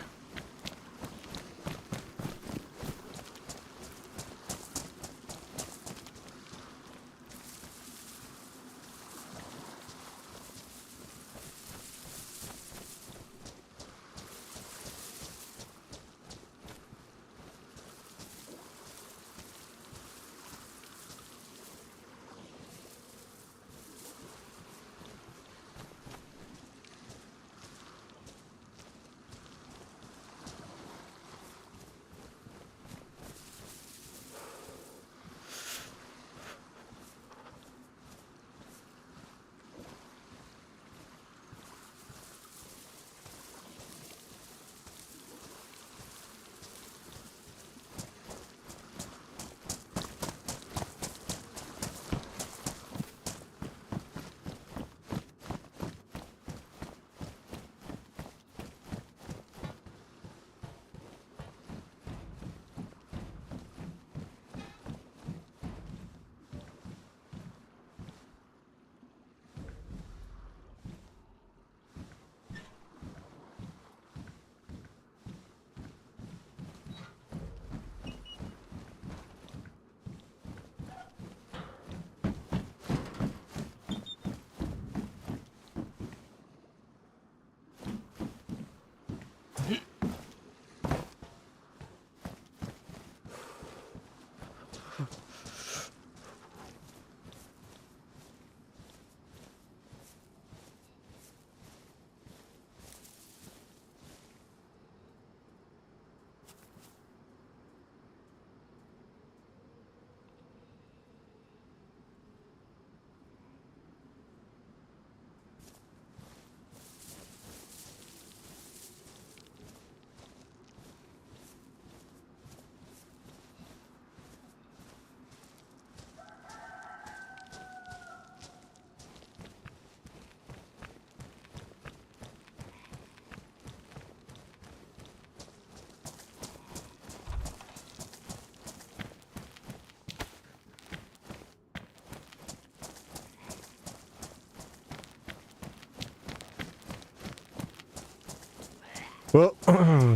Speaker 1: Well,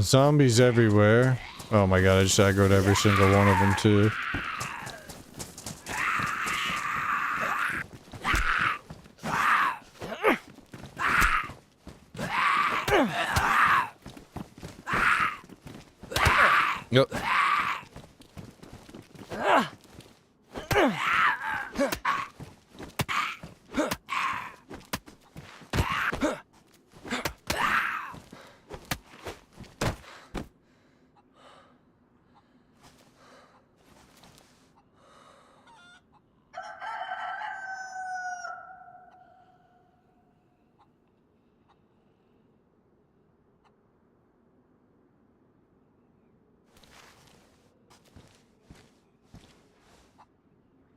Speaker 1: zombies everywhere. Oh my god, I just aggroed every single one of them too. Yep.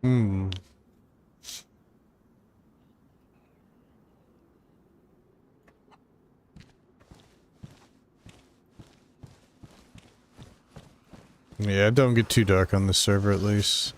Speaker 1: Hmm. Yeah, don't get too dark on this server at least.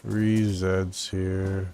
Speaker 1: Three Zeds here.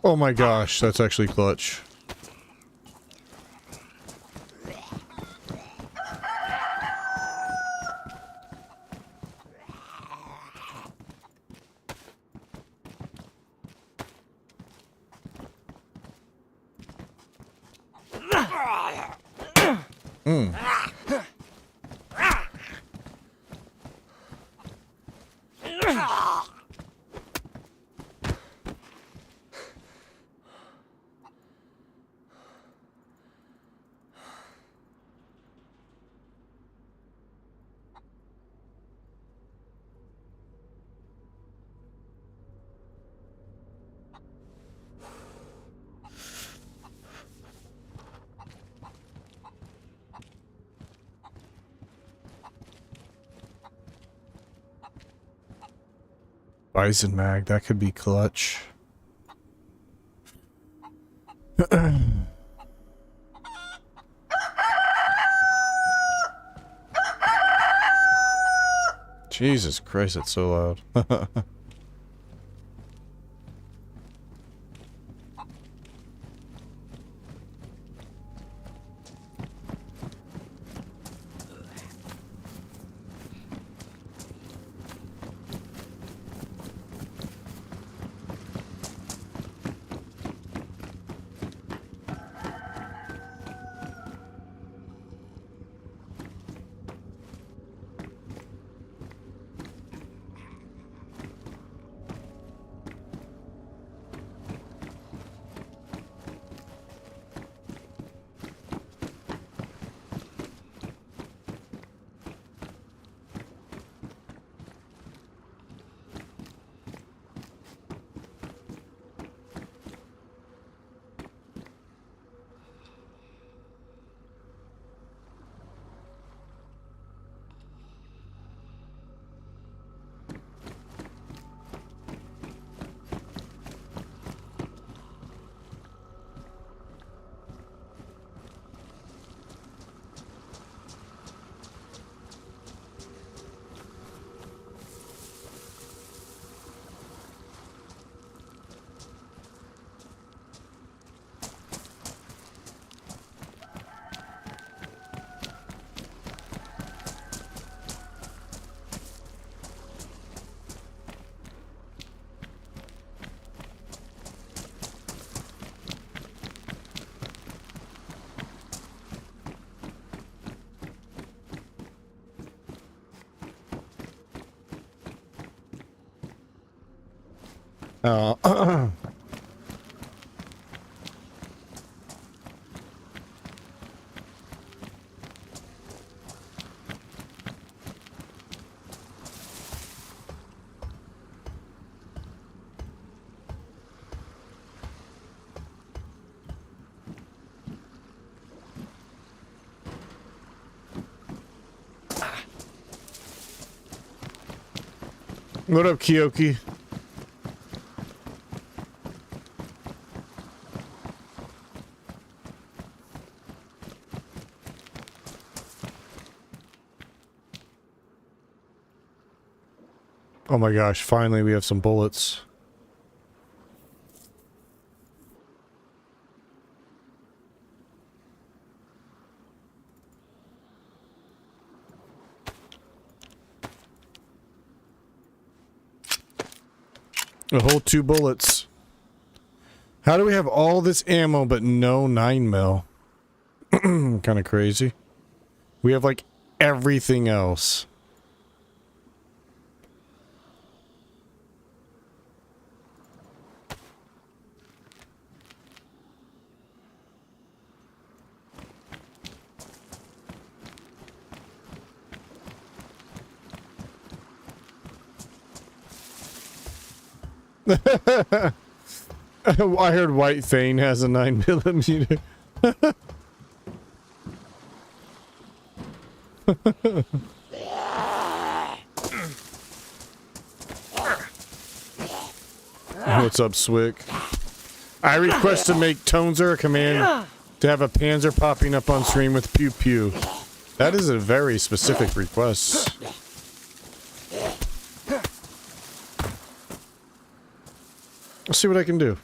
Speaker 1: Oh my gosh, that's actually clutch. Hmm. Bison mag, that could be clutch. Jesus Christ, it's so loud. Uh, what up, Kyoki? Oh my gosh, finally we have some bullets. A whole 2 bullets. How do we have all this ammo but no 9mm? Kind of crazy. We have like everything else. I heard White Fane has a 9mm. What's up, Swick? I request to make Toneser a command to have a Panzer popping up on stream with pew pew. That is a very specific request. Let's see what I can do.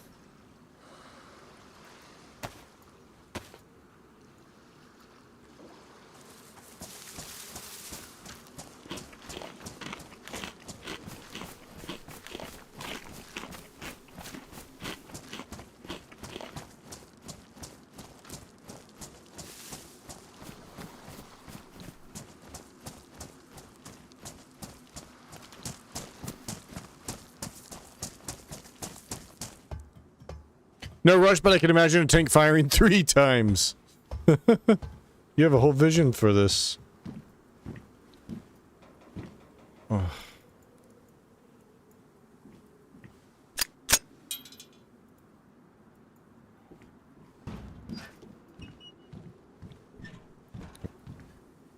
Speaker 1: No rush, but I can imagine a tank firing 3 times. You have a whole vision for this. Oh.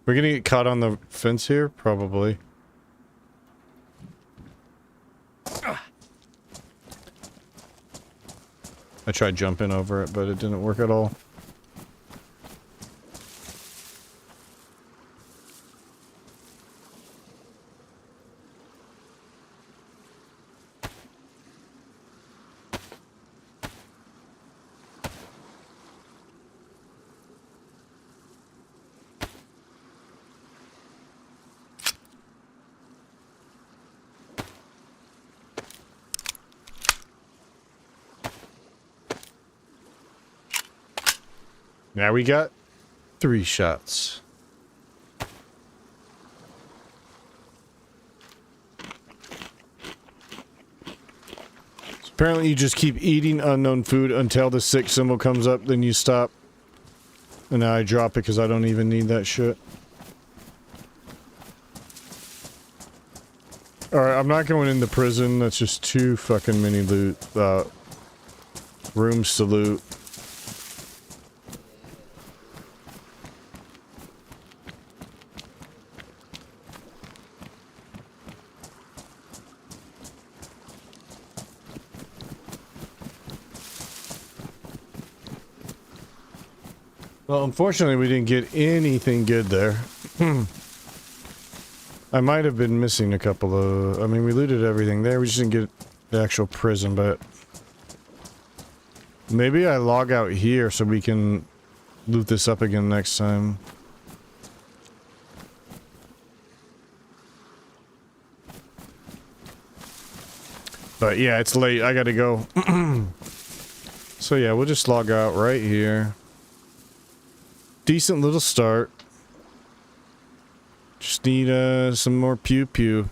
Speaker 1: We're gonna get caught on the fence here? Probably. I tried jumping over it, but it didn't work at all. Now we got 3 shots. So apparently you just keep eating unknown food until the 6 symbol comes up, then you stop. And now I drop it because I don't even need that shit. Alright, I'm not going into prison. That's just too fucking many loot, rooms to loot. Well, unfortunately, we didn't get anything good there. I might have been missing a couple of... I mean, we looted everything there. We just didn't get the actual prison, but... Maybe I log out here so we can loot this up again next time. But yeah, it's late. I gotta go. So yeah, we'll just log out right here. Decent little start. Just need some more pew pew.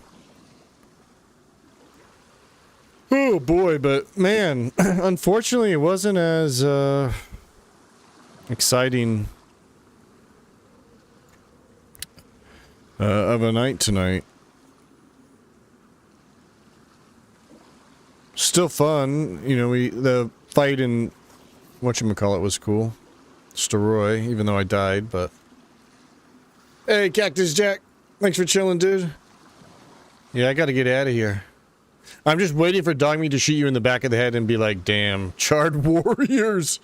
Speaker 1: Oh boy, but man, unfortunately it wasn't as exciting of a night tonight. Still fun, you know, the fight in whatchamacallit was cool. Steroy, even though I died, but hey, Cactus Jack, thanks for chilling, dude. Yeah, I gotta get out of here. I'm just waiting for Dogmeat to shoot you in the back of the head and be like, damn, charred warriors.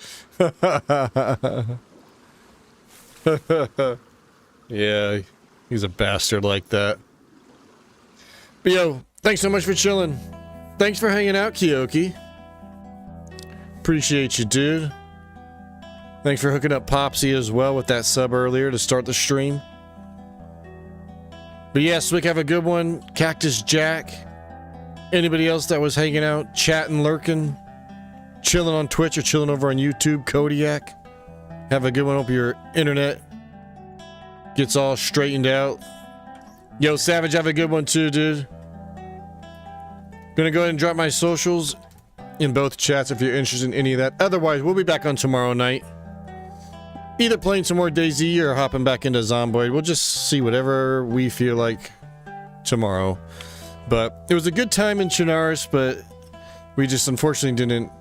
Speaker 1: Yeah, he's a bastard like that. But yo, thanks so much for chilling. Thanks for hanging out, Kyoki. Appreciate you, dude. Thanks for hooking up Popsy as well with that sub earlier to start the stream. But yeah, Swick, have a good one. Cactus Jack. Anybody else that was hanging out, chatting, lurking, chilling on Twitch or chilling over on YouTube, Kodiak. Have a good one. Hope your internet gets all straightened out. Yo, Savage, have a good one too, dude. Gonna go ahead and drop my socials in both chats if you're interested in any of that. Otherwise, we'll be back on tomorrow night. Either playing some more DayZ or hopping back into Zomboid. We'll just see whatever we feel like tomorrow. But it was a good time in Chernarus, but we just unfortunately didn't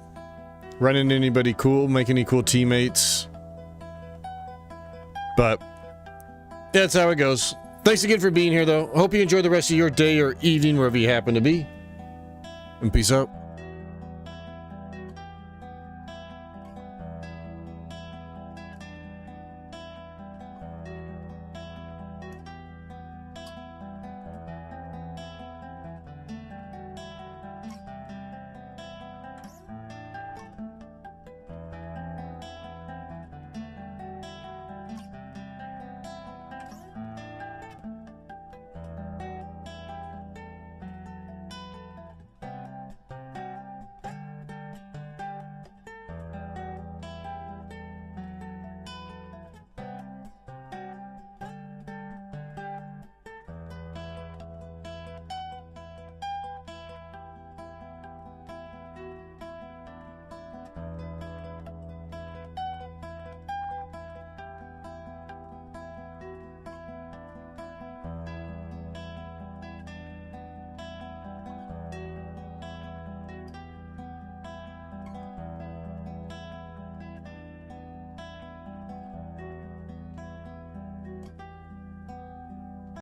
Speaker 1: run into anybody cool, make any cool teammates. But that's how it goes. Thanks again for being here, though. Hope you enjoy the rest of your day or evening, wherever you happen to be. And peace out.